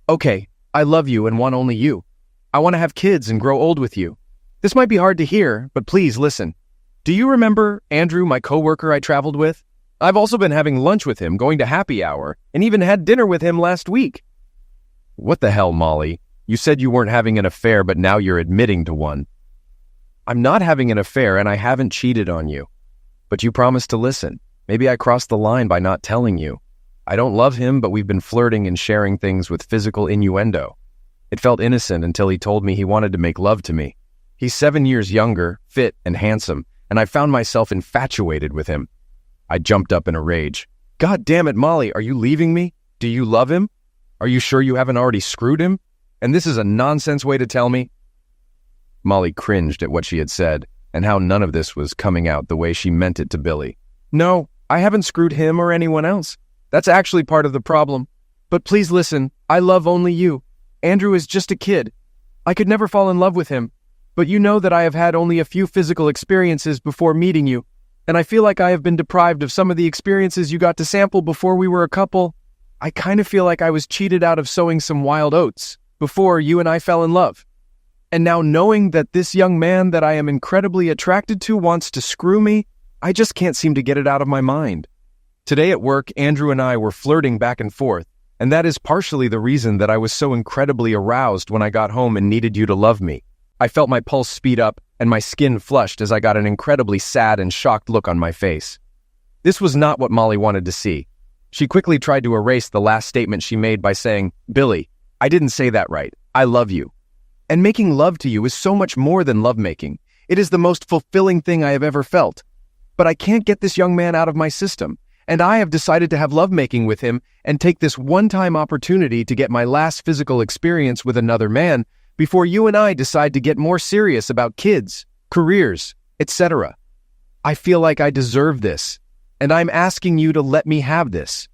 "Okay, I love you and want only you. I want to have kids and grow old with you. This might be hard to hear, but please listen. Do you remember Andrew, my coworker I traveled with? I've also been having lunch with him, going to happy hour, and even had dinner with him last week." "What the hell, Molly? You said you weren't having an affair, but now you're admitting to one." "I'm not having an affair and I haven't cheated on you. But you promised to listen. Maybe I crossed the line by not telling you. I don't love him, but we've been flirting and sharing things with physical innuendo. It felt innocent until he told me he wanted to make love to me. He's 7 years younger, fit, and handsome, and I found myself infatuated with him." I jumped up in a rage. "God damn it, Molly, are you leaving me? Do you love him? Are you sure you haven't already screwed him? And this is a nonsense way to tell me?" Molly cringed at what she had said and how none of this was coming out the way she meant it to Billy. No, I haven't screwed him or anyone else. That's actually part of the problem. But please listen, I love only you. Andrew is just a kid. I could never fall in love with him. But you know that I have had only a few physical experiences before meeting you, and I feel like I have been deprived of some of the experiences you got to sample before we were a couple. I kind of feel like I was cheated out of sowing some wild oats before you and I fell in love. And now knowing that this young man that I am incredibly attracted to wants to screw me, I just can't seem to get it out of my mind. Today at work, Andrew and I were flirting back and forth, and that is partially the reason that I was so incredibly aroused when I got home and needed you to love me. I felt my pulse speed up and my skin flushed as I got an incredibly sad and shocked look on my face. This was not what Molly wanted to see. She quickly tried to erase the last statement she made by saying, "Billy, I didn't say that right. I love you. And making love to you is so much more than lovemaking. It is the most fulfilling thing I have ever felt. But I can't get this young man out of my system, and I have decided to have lovemaking with him and take this one-time opportunity to get my last physical experience with another man before you and I decide to get more serious about kids, careers, etc. I feel like I deserve this, and I'm asking you to let me have this.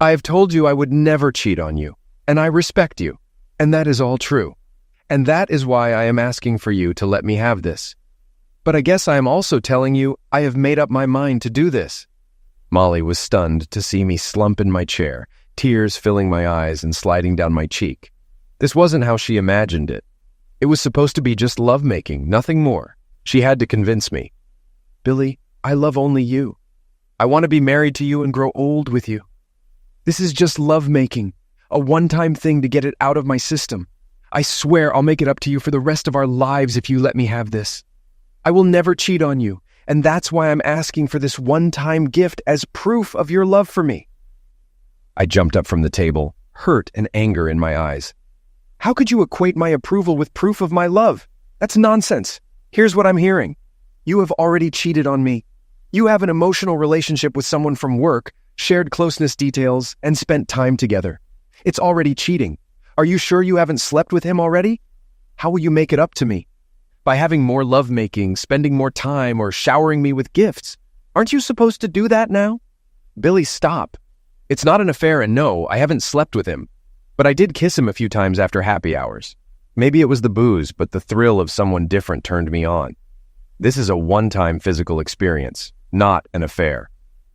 I have told you I would never cheat on you, and I respect you, and that is all true. And that is why I am asking for you to let me have this. But I guess I am also telling you I have made up my mind to do this." Molly was stunned to see me slump in my chair, tears filling my eyes and sliding down my cheek. This wasn't how she imagined it. It was supposed to be just lovemaking, nothing more. She had to convince me. "Billy, I love only you. I want to be married to you and grow old with you. This is just lovemaking, a one-time thing to get it out of my system. I swear I'll make it up to you for the rest of our lives if you let me have this. I will never cheat on you, and that's why I'm asking for this one-time gift as proof of your love for me." I jumped up from the table, hurt and anger in my eyes. "How could you equate my approval with proof of my love? That's nonsense. Here's what I'm hearing. You have already cheated on me. You have an emotional relationship with someone from work, shared closeness details, and spent time together. It's already cheating. Are you sure you haven't slept with him already? How will you make it up to me? By having more lovemaking, spending more time, or showering me with gifts? Aren't you supposed to do that now? Billy, stop. It's not an affair, and no, I haven't slept with him. But I did kiss him a few times after happy hours. Maybe it was the booze, but the thrill of someone different turned me on. This is a one-time physical experience, not an affair.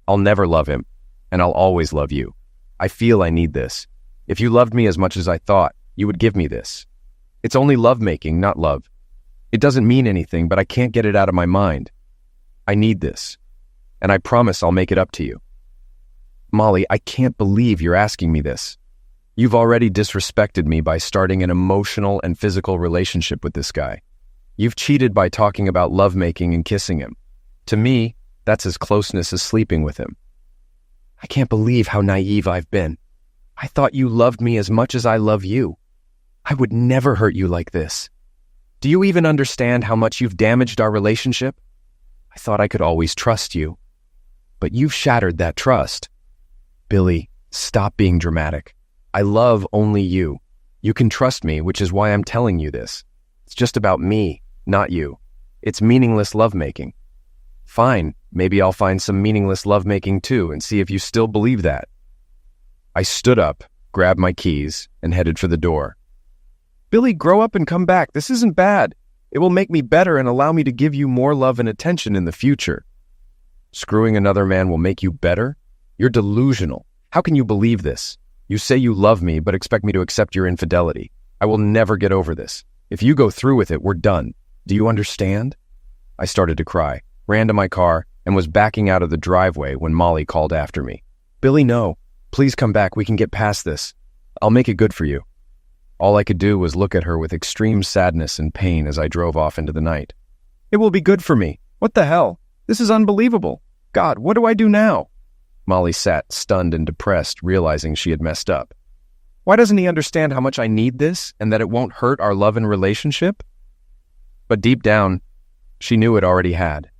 I'll never love him, and I'll always love you. I feel I need this. If you loved me as much as I thought, you would give me this. It's only lovemaking, not love. It doesn't mean anything, but I can't get it out of my mind. I need this, and I promise I'll make it up to you. Molly, I can't believe you're asking me this. You've already disrespected me by starting an emotional and physical relationship with this guy. You've cheated by talking about lovemaking and kissing him. To me, that's as closeness as sleeping with him. I can't believe how naive I've been. I thought you loved me as much as I love you. I would never hurt you like this. Do you even understand how much you've damaged our relationship? I thought I could always trust you. But you've shattered that trust. Billy, stop being dramatic. I love only you. You can trust me, which is why I'm telling you this. It's just about me, not you. It's meaningless lovemaking. Fine, maybe I'll find some meaningless lovemaking too and see if you still believe that. I stood up, grabbed my keys, and headed for the door. Billy, grow up and come back. This isn't bad. It will make me better and allow me to give you more love and attention in the future. Screwing another man will make you better? You're delusional. How can you believe this? You say you love me, but expect me to accept your infidelity. I will never get over this. If you go through with it, we're done. Do you understand? I started to cry, ran to my car, and was backing out of the driveway when Molly called after me. Billy, no. Please come back. We can get past this. I'll make it good for you. All I could do was look at her with extreme sadness and pain as I drove off into the night. It will be good for me. What the hell? This is unbelievable. God, what do I do now? Molly sat stunned and depressed, realizing she had messed up. Why doesn't he understand how much I need this and that it won't hurt our love and relationship? But deep down, she knew it already had.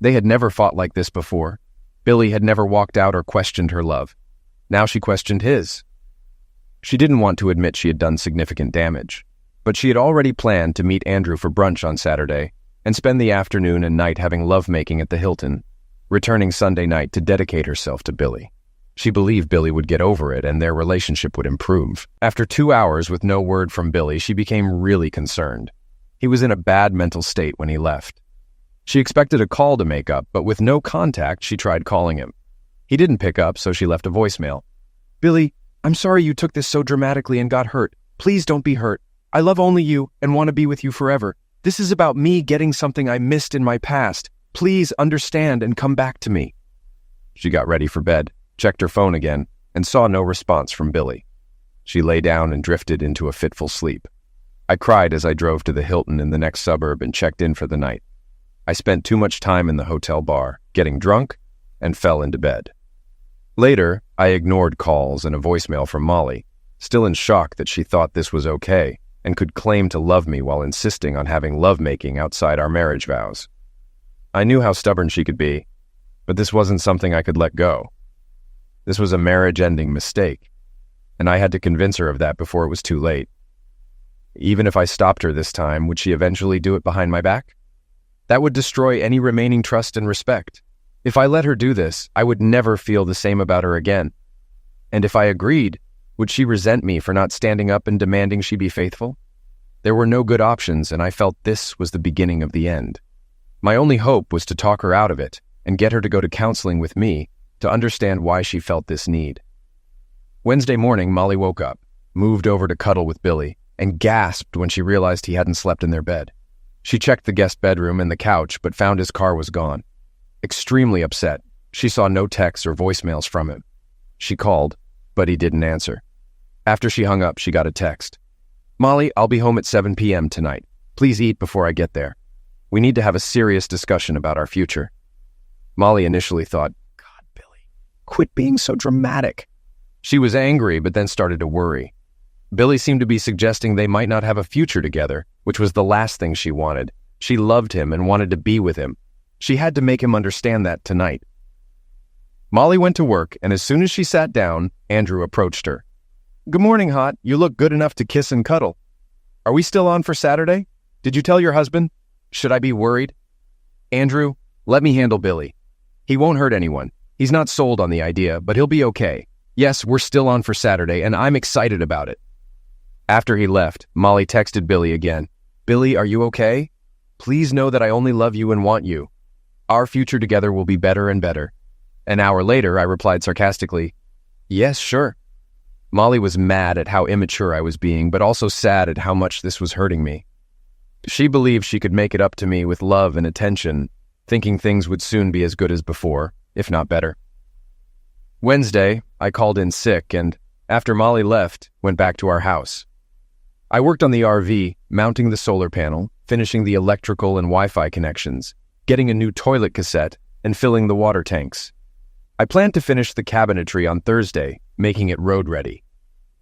They had never fought like this before. Billy had never walked out or questioned her love. Now she questioned his. She didn't want to admit she had done significant damage. But she had already planned to meet Andrew for brunch on Saturday and spend the afternoon and night having lovemaking at the Hilton, returning Sunday night to dedicate herself to Billy. She believed Billy would get over it and their relationship would improve. After 2 hours with no word from Billy, she became really concerned. He was in a bad mental state when he left. She expected a call to make up, but with no contact, she tried calling him. He didn't pick up, so she left a voicemail. "Billy, I'm sorry you took this so dramatically and got hurt. Please don't be hurt. I love only you and want to be with you forever. This is about me getting something I missed in my past. Please understand and come back to me." She got ready for bed, checked her phone again, and saw no response from Billy. She lay down and drifted into a fitful sleep. I cried as I drove to the Hilton in the next suburb and checked in for the night. I spent too much time in the hotel bar, getting drunk, and fell into bed. Later, I ignored calls and a voicemail from Molly, still in shock that she thought this was okay and could claim to love me while insisting on having lovemaking outside our marriage vows. I knew how stubborn she could be, but this wasn't something I could let go. This was a marriage-ending mistake, and I had to convince her of that before it was too late. Even if I stopped her this time, would she eventually do it behind my back? That would destroy any remaining trust and respect. If I let her do this, I would never feel the same about her again. And if I agreed, would she resent me for not standing up and demanding she be faithful? There were no good options, and I felt this was the beginning of the end. My only hope was to talk her out of it and get her to go to counseling with me to understand why she felt this need. Wednesday morning, Molly woke up, moved over to cuddle with Billy, and gasped when she realized he hadn't slept in their bed. She checked the guest bedroom and the couch, but found his car was gone. Extremely upset, she saw no texts or voicemails from him. She called, but he didn't answer. After she hung up, she got a text. "Molly, I'll be home at 7 p.m. tonight. Please eat before I get there. We need to have a serious discussion about our future." Molly initially thought, "God, Billy, quit being so dramatic." She was angry, but then started to worry. Billy seemed to be suggesting they might not have a future together, which was the last thing she wanted. She loved him and wanted to be with him. She had to make him understand that tonight. Molly went to work, and as soon as she sat down, Andrew approached her. "Good morning, Hot. You look good enough to kiss and cuddle. Are we still on for Saturday? Did you tell your husband? Should I be worried?" "Andrew, let me handle Billy. He won't hurt anyone. He's not sold on the idea, but he'll be okay. Yes, we're still on for Saturday, and I'm excited about it." After he left, Molly texted Billy again. "Billy, are you okay? Please know that I only love you and want you. Our future together will be better and better." An hour later, I replied sarcastically, "Yes, sure." Molly was mad at how immature I was being, but also sad at how much this was hurting me. She believed she could make it up to me with love and attention, thinking things would soon be as good as before, if not better. Wednesday, I called in sick and, after Molly left, went back to our house. I worked on the RV, mounting the solar panel, finishing the electrical and Wi-Fi connections, getting a new toilet cassette, and filling the water tanks. I planned to finish the cabinetry on Thursday, making it road-ready.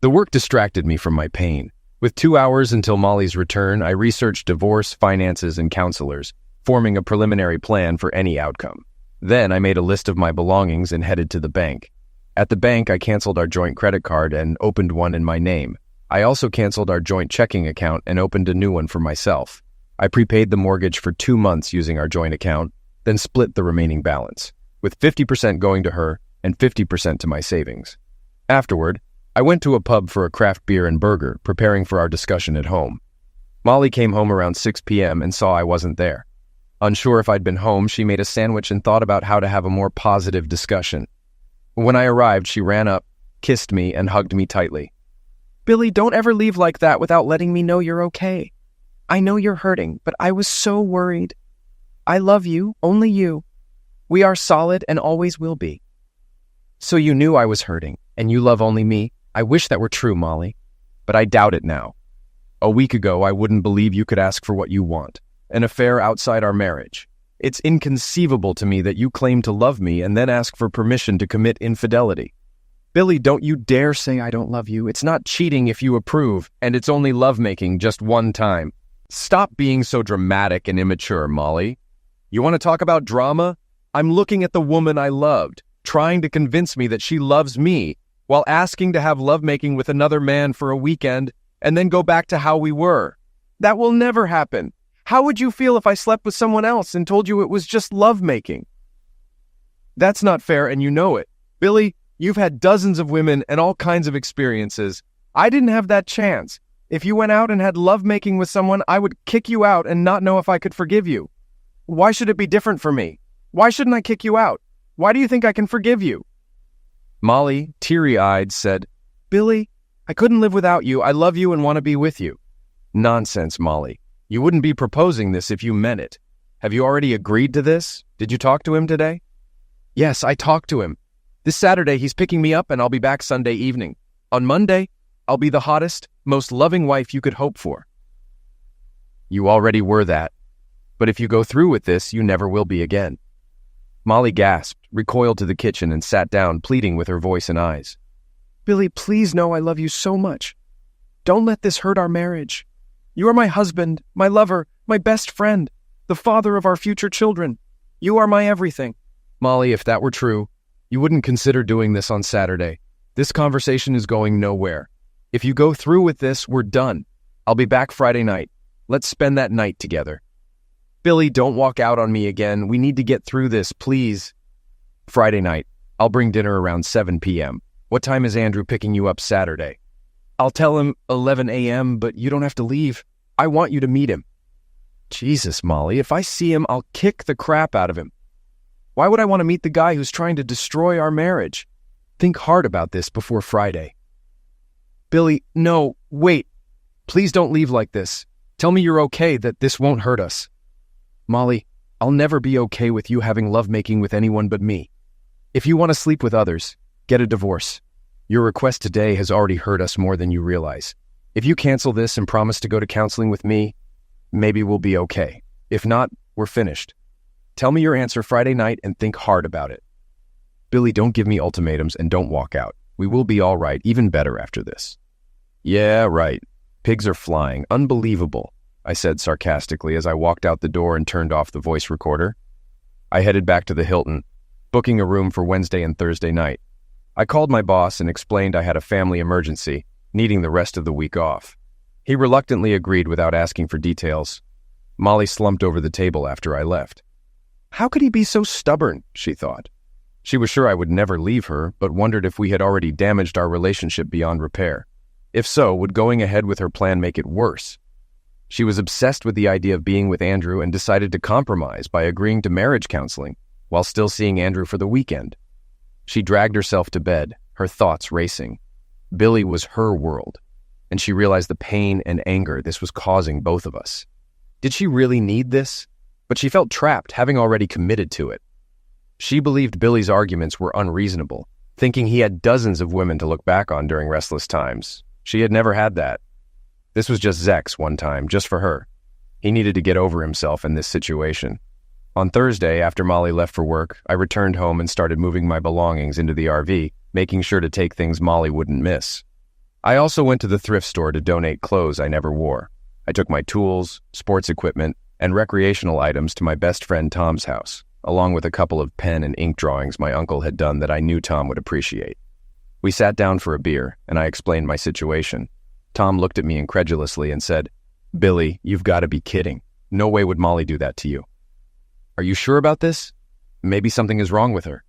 The work distracted me from my pain. With 2 hours until Molly's return, I researched divorce, finances, and counselors, forming a preliminary plan for any outcome. Then I made a list of my belongings and headed to the bank. At the bank, I canceled our joint credit card and opened one in my name. I also canceled our joint checking account and opened a new one for myself. I prepaid the mortgage for 2 months using our joint account, then split the remaining balance, with 50% going to her and 50% to my savings. Afterward, I went to a pub for a craft beer and burger, preparing for our discussion at home. Molly came home around 6 p.m. and saw I wasn't there. Unsure if I'd been home, she made a sandwich and thought about how to have a more positive discussion. When I arrived, she ran up, kissed me, and hugged me tightly. "Billy, don't ever leave like that without letting me know you're okay. I know you're hurting, but I was so worried. I love you, only you. We are solid and always will be." "So you knew I was hurting, and you love only me? I wish that were true, Molly. But I doubt it now. A week ago, I wouldn't believe you could ask for what you want, an affair outside our marriage. It's inconceivable to me that you claim to love me and then ask for permission to commit infidelity. Billy, don't you dare say I don't love you. It's not cheating if you approve, and it's only lovemaking just one time. Stop being so dramatic and immature, Molly. You want to talk about drama? I'm looking at the woman I loved, trying to convince me that she loves me, while asking to have lovemaking with another man for a weekend. and then go back to how we were. That will never happen. How would you feel if I slept with someone else and told you it was just lovemaking? That's not fair, and you know it. Billy, you've had dozens of women and all kinds of experiences. I didn't have that chance. If you went out and had lovemaking with someone, I would kick you out and not know if I could forgive you. Why should it be different for me? Why shouldn't I kick you out? Why do you think I can forgive you? Molly, teary-eyed, said, Billy, I couldn't live without you. I love you and want to be with you. Nonsense, Molly. You wouldn't be proposing this if you meant it. Have you already agreed to this? Did you talk to him today? Yes, I talked to him. This Saturday, he's picking me up and I'll be back Sunday evening. On Monday, I'll be the hottest, most loving wife you could hope for. You already were that. But if you go through with this, you never will be again. Molly gasped, recoiled to the kitchen, and sat down, pleading with her voice and eyes. Billy, please know I love you so much. Don't let this hurt our marriage. You are my husband, my lover, my best friend, the father of our future children. You are my everything. Molly, if that were true, you wouldn't consider doing this on Saturday. This conversation is going nowhere. If you go through with this, we're done. I'll be back Friday night. Let's spend that night together. Billy, don't walk out on me again. We need to get through this, please. Friday night. I'll bring dinner around 7 p.m. What time is Andrew picking you up Saturday? I'll tell him 11 a.m., but you don't have to leave. I want you to meet him. Jesus, Molly, if I see him, I'll kick the crap out of him. Why would I want to meet the guy who's trying to destroy our marriage? Think hard about this before Friday. Billy, no, wait. Please don't leave like this. Tell me you're okay, that this won't hurt us. Molly, I'll never be okay with you having lovemaking with anyone but me. If you want to sleep with others, get a divorce. Your request today has already hurt us more than you realize. If you cancel this and promise to go to counseling with me, maybe we'll be okay. If not, we're finished. Tell me your answer Friday night and think hard about it. Billy, don't give me ultimatums and don't walk out. We will be all right, even better after this. Yeah, right. Pigs are flying. Unbelievable, I said sarcastically as I walked out the door and turned off the voice recorder. I headed back to the Hilton, booking a room for Wednesday and Thursday night. I called my boss and explained I had a family emergency, needing the rest of the week off. He reluctantly agreed without asking for details. Molly slumped over the table after I left. How could he be so stubborn, she thought. She was sure I would never leave her, but wondered if we had already damaged our relationship beyond repair. If so, would going ahead with her plan make it worse? She was obsessed with the idea of being with Andrew and decided to compromise by agreeing to marriage counseling while still seeing Andrew for the weekend. She dragged herself to bed, her thoughts racing. Billy was her world, and she realized the pain and anger this was causing both of us. Did she really need this? But she felt trapped, having already committed to it. She believed Billy's arguments were unreasonable, thinking he had dozens of women to look back on during restless times. She had never had that. This was just Zex one time, just for her. He needed to get over himself in this situation. On Thursday, after Molly left for work, I returned home and started moving my belongings into the RV, making sure to take things Molly wouldn't miss. I also went to the thrift store to donate clothes I never wore. I took my tools, sports equipment, and recreational items to my best friend Tom's house, along with a couple of pen and ink drawings my uncle had done that I knew Tom would appreciate. We sat down for a beer, and I explained my situation. Tom looked at me incredulously and said, Billy, you've got to be kidding. No way would Molly do that to you. Are you sure about this? Maybe something is wrong with her.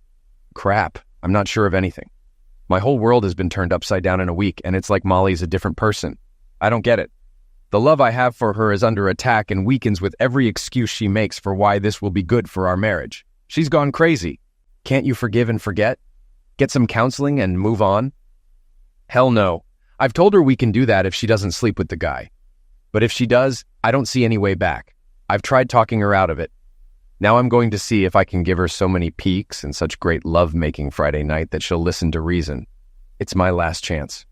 Crap, I'm not sure of anything. My whole world has been turned upside down in a week, and it's like Molly's a different person. I don't get it. The love I have for her is under attack and weakens with every excuse she makes for why this will be good for our marriage. She's gone crazy. Can't you forgive and forget? Get some counseling and move on? Hell no. I've told her we can do that if she doesn't sleep with the guy. But if she does, I don't see any way back. I've tried talking her out of it. Now I'm going to see if I can give her so many peeks and such great love-making Friday night that she'll listen to reason. It's my last chance.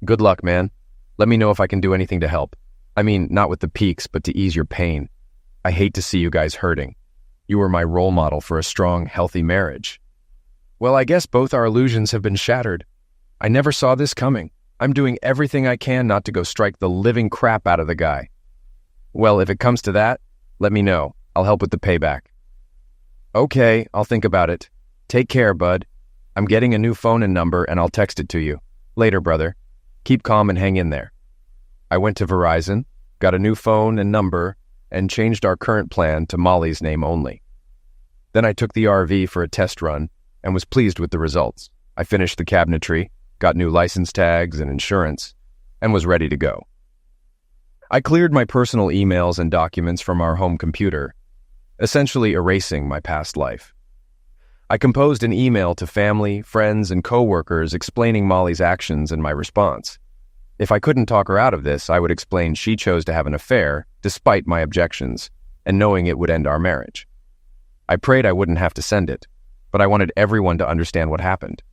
Good luck, man. Let me know if I can do anything to help. I mean, not with the peaks, but to ease your pain. I hate to see you guys hurting. You were my role model for a strong, healthy marriage. Well, I guess both our illusions have been shattered. I never saw this coming. I'm doing everything I can not to go strike the living crap out of the guy. Well, if it comes to that, let me know. I'll help with the payback. Okay, I'll think about it. Take care, bud. I'm getting a new phone and number, and I'll text it to you. Later, brother. Keep calm and hang in there. I went to Verizon, got a new phone and number, and changed our current plan to Molly's name only. Then I took the RV for a test run and was pleased with the results. I finished the cabinetry, got new license tags and insurance, and was ready to go. I cleared my personal emails and documents from our home computer, essentially erasing my past life. I composed an email to family, friends, and coworkers explaining Molly's actions and my response. If I couldn't talk her out of this, I would explain she chose to have an affair despite my objections and knowing it would end our marriage. I prayed I wouldn't have to send it, but I wanted everyone to understand what happened.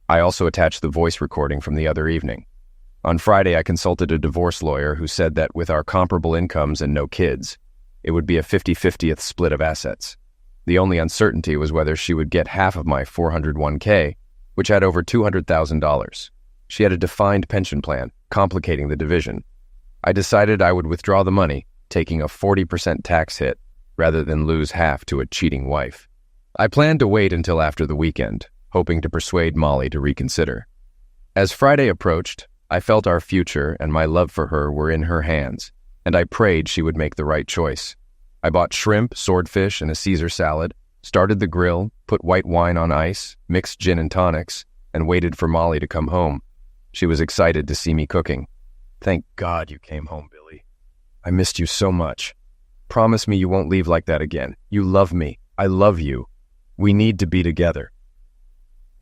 I also attached the voice recording from the other evening. On Friday, I consulted a divorce lawyer who said that with our comparable incomes and no kids, it would be a 50-50th split of assets. The only uncertainty was whether she would get half of my 401k, which had over $200,000. She had a defined pension plan, complicating the division. I decided I would withdraw the money, taking a 40% tax hit, rather than lose half to a cheating wife. I planned to wait until after the weekend, hoping to persuade Molly to reconsider. As Friday approached, I felt our future and my love for her were in her hands, and I prayed she would make the right choice. I bought shrimp, swordfish, and a Caesar salad, started the grill, put white wine on ice, mixed gin and tonics, and waited for Molly to come home. She was excited to see me cooking. "Thank God you came home, Billy. I missed you so much. Promise me you won't leave like that again. You love me. I love you. We need to be together."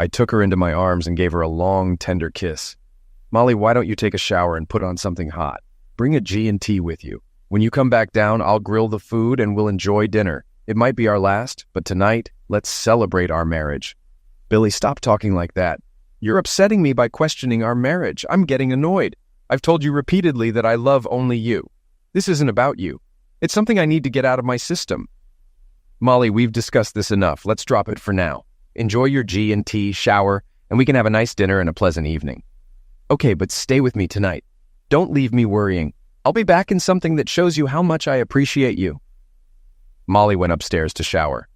I took her into my arms and gave her a long, tender kiss. "Molly, why don't you take a shower and put on something hot? Bring a G&T with you. When you come back down, I'll grill the food and we'll enjoy dinner. It might be our last, but tonight, let's celebrate our marriage." "Billy, stop talking like that. You're upsetting me by questioning our marriage. I'm getting annoyed. I've told you repeatedly that I love only you. This isn't about you. It's something I need to get out of my system." "Molly, we've discussed this enough. Let's drop it for now. Enjoy your G&T, shower, and we can have a nice dinner and a pleasant evening." "Okay, but stay with me tonight. Don't leave me worrying. I'll be back in something that shows you how much I appreciate you." Molly went upstairs to shower.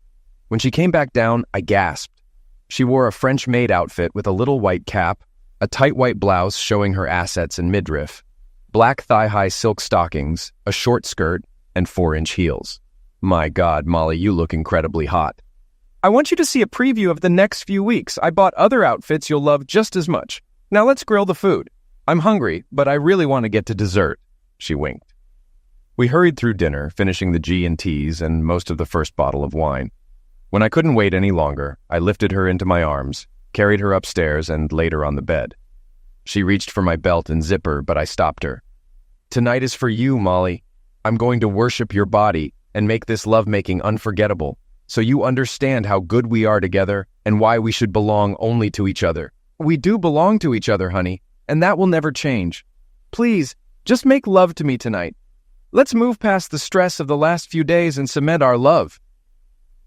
When she came back down, I gasped. She wore a French maid outfit with a little white cap, a tight white blouse showing her assets and midriff, black thigh-high silk stockings, a short skirt, and 4-inch heels. "My God, Molly, you look incredibly hot." "I want you to see a preview of the next few weeks. I bought other outfits you'll love just as much. Now let's grill the food. I'm hungry, but I really want to get to dessert." She winked. We hurried through dinner, finishing the G&Ts and most of the first bottle of wine. When I couldn't wait any longer, I lifted her into my arms, carried her upstairs, and laid her on the bed. She reached for my belt and zipper, but I stopped her. "Tonight is for you, Molly. I'm going to worship your body and make this lovemaking unforgettable, so you understand how good we are together and why we should belong only to each other. We do belong to each other, honey, and that will never change. Please, just make love to me tonight. Let's move past the stress of the last few days and cement our love."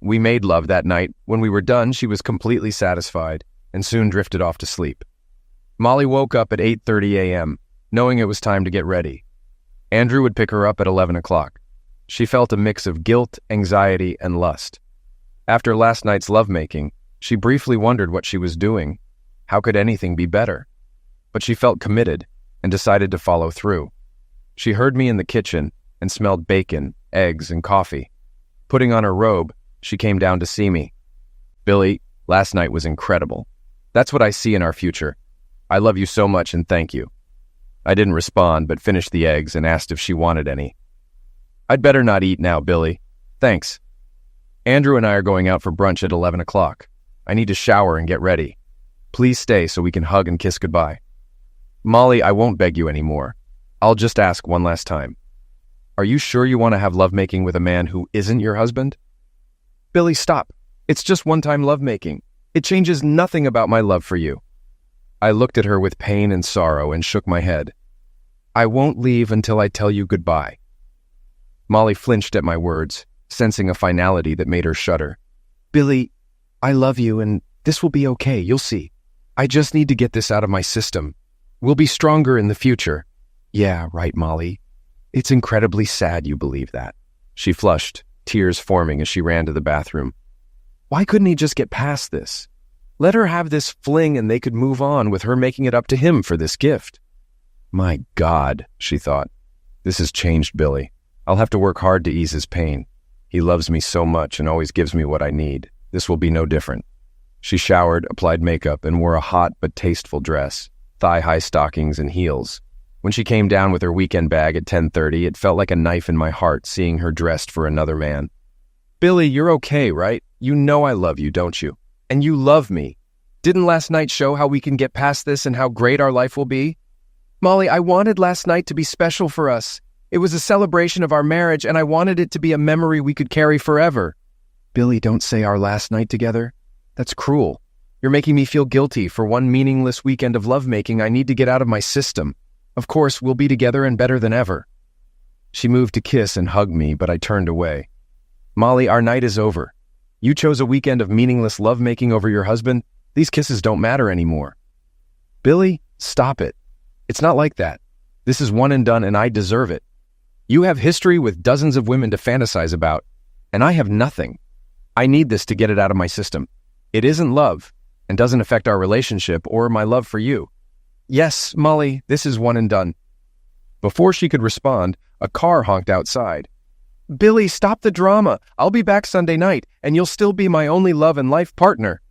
We made love that night. When we were done, she was completely satisfied and soon drifted off to sleep. Molly woke up at 8:30 a.m., knowing it was time to get ready. Andrew would pick her up at 11 o'clock. She felt a mix of guilt, anxiety, and lust. After last night's lovemaking, she briefly wondered what she was doing. How could anything be better? But she felt committed and decided to follow through. She heard me in the kitchen and smelled bacon, eggs, and coffee. Putting on her robe, she came down to see me. "Billy, last night was incredible. That's what I see in our future. I love you so much and thank you." I didn't respond, but finished the eggs and asked if she wanted any. "I'd better not eat now, Billy. Thanks. Andrew and I are going out for brunch at 11 o'clock. I need to shower and get ready. Please stay so we can hug and kiss goodbye." "Molly, I won't beg you anymore. I'll just ask one last time. Are you sure you want to have lovemaking with a man who isn't your husband?" "Billy, stop. It's just one-time lovemaking. It changes nothing about my love for you." I looked at her with pain and sorrow and shook my head. "I won't leave until I tell you goodbye." Molly flinched at my words, sensing a finality that made her shudder. "Billy, I love you and this will be okay, you'll see. I just need to get this out of my system. We'll be stronger in the future." "Yeah, right, Molly. It's incredibly sad you believe that." She flushed, tears forming as she ran to the bathroom. Why couldn't he just get past this? Let her have this fling and they could move on with her making it up to him for this gift. My God, she thought. This has changed Billy. I'll have to work hard to ease his pain. He loves me so much and always gives me what I need. This will be no different. She showered, applied makeup, and wore a hot but tasteful dress, thigh-high stockings and heels. When she came down with her weekend bag at 10:30, it felt like a knife in my heart seeing her dressed for another man. Billy, you're okay, right? You know I love you, don't you? And you love me. Didn't last night show how we can get past this and how great our life will be? Molly, I wanted last night to be special for us. It was a celebration of our marriage, and I wanted it to be a memory we could carry forever. Billy, don't say our last night together. That's cruel. You're making me feel guilty for one meaningless weekend of lovemaking I need to get out of my system. Of course, we'll be together and better than ever. She moved to kiss and hug me, but I turned away. Molly, our night is over. You chose a weekend of meaningless lovemaking over your husband. These kisses don't matter anymore. Billy, stop it. It's not like that. This is one and done, and I deserve it. You have history with dozens of women to fantasize about, and I have nothing. I need this to get it out of my system. It isn't love, and doesn't affect our relationship or my love for you. Yes, Molly, this is one and done. Before she could respond, a car honked outside. Billy, stop the drama. I'll be back Sunday night, and you'll still be my only love and life partner.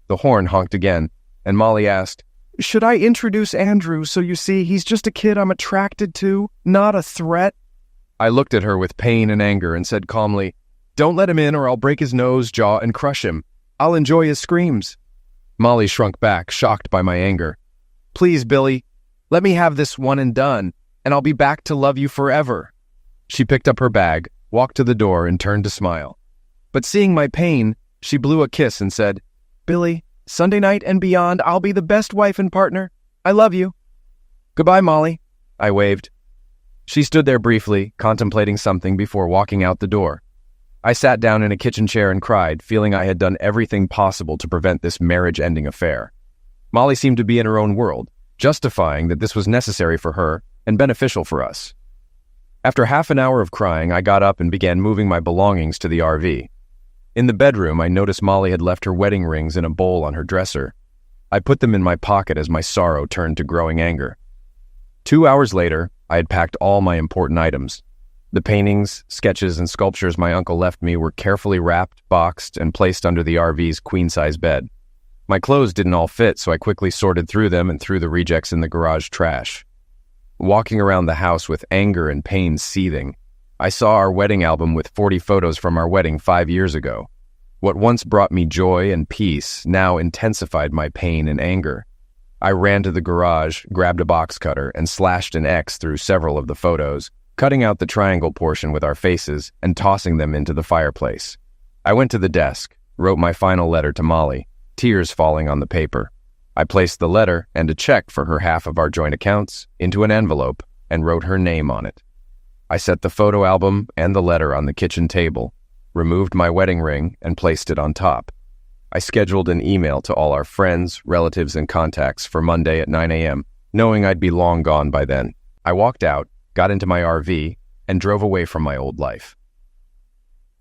The horn honked again, and Molly asked, Should I introduce Andrew so you see he's just a kid I'm attracted to, not a threat? I looked at her with pain and anger and said calmly, Don't let him in or I'll break his nose, jaw, and crush him. I'll enjoy his screams. Molly shrunk back, shocked by my anger. Please, Billy, let me have this one and done, and I'll be back to love you forever. She picked up her bag, walked to the door, and turned to smile. But seeing my pain, she blew a kiss and said, Billy, Sunday night and beyond, I'll be the best wife and partner. I love you. Goodbye, Molly. I waved. She stood there briefly, contemplating something before walking out the door. I sat down in a kitchen chair and cried, feeling I had done everything possible to prevent this marriage-ending affair. Molly seemed to be in her own world, justifying that this was necessary for her and beneficial for us. After half an hour of crying, I got up and began moving my belongings to the RV. In the bedroom, I noticed Molly had left her wedding rings in a bowl on her dresser. I put them in my pocket as my sorrow turned to growing anger. 2 hours later, I had packed all my important items. The paintings, sketches, and sculptures my uncle left me were carefully wrapped, boxed, and placed under the RV's queen-size bed. My clothes didn't all fit, so I quickly sorted through them and threw the rejects in the garage trash. Walking around the house with anger and pain seething, I saw our wedding album with 40 photos from our wedding 5 years ago. What once brought me joy and peace now intensified my pain and anger. I ran to the garage, grabbed a box cutter, and slashed an X through several of the photos, cutting out the triangle portion with our faces and tossing them into the fireplace. I went to the desk, wrote my final letter to Molly, tears falling on the paper. I placed the letter and a check for her half of our joint accounts into an envelope and wrote her name on it. I set the photo album and the letter on the kitchen table, removed my wedding ring, and placed it on top. I scheduled an email to all our friends, relatives, and contacts for Monday at 9 a.m., knowing I'd be long gone by then. I walked out, got into my RV, and drove away from my old life.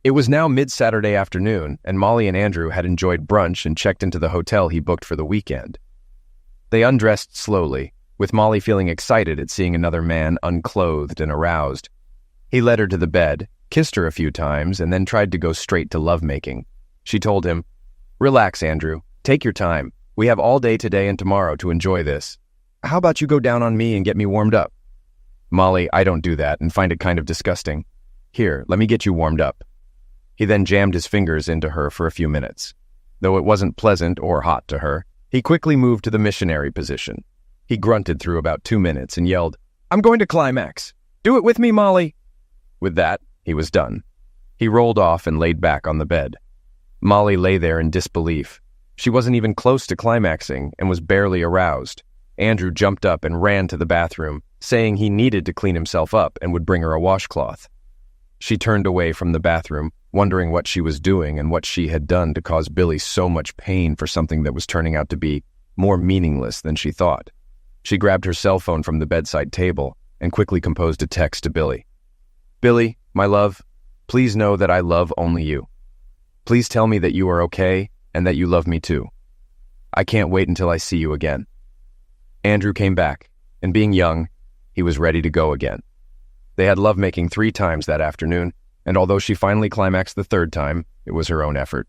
It was now mid-Saturday afternoon, and Molly and Andrew had enjoyed brunch and checked into the hotel he booked for the weekend. They undressed slowly, with Molly feeling excited at seeing another man unclothed and aroused. He led her to the bed, kissed her a few times, and then tried to go straight to lovemaking. She told him, Relax, Andrew. Take your time. We have all day today and tomorrow to enjoy this. How about you go down on me and get me warmed up? Molly, I don't do that and find it kind of disgusting. Here, let me get you warmed up. He then jammed his fingers into her for a few minutes. Though it wasn't pleasant or hot to her, he quickly moved to the missionary position. He grunted through about 2 minutes and yelled, I'm going to climax. Do it with me, Molly. With that, he was done. He rolled off and laid back on the bed. Molly lay there in disbelief. She wasn't even close to climaxing and was barely aroused. Andrew jumped up and ran to the bathroom, saying he needed to clean himself up and would bring her a washcloth. She turned away from the bathroom, wondering what she was doing and what she had done to cause Billy so much pain for something that was turning out to be more meaningless than she thought. She grabbed her cell phone from the bedside table and quickly composed a text to Billy. Billy, my love, please know that I love only you. Please tell me that you are okay and that you love me too. I can't wait until I see you again. Andrew came back, and being young, He was ready to go again. They had lovemaking 3 times that afternoon, and although she finally climaxed the 3rd time, it was her own effort.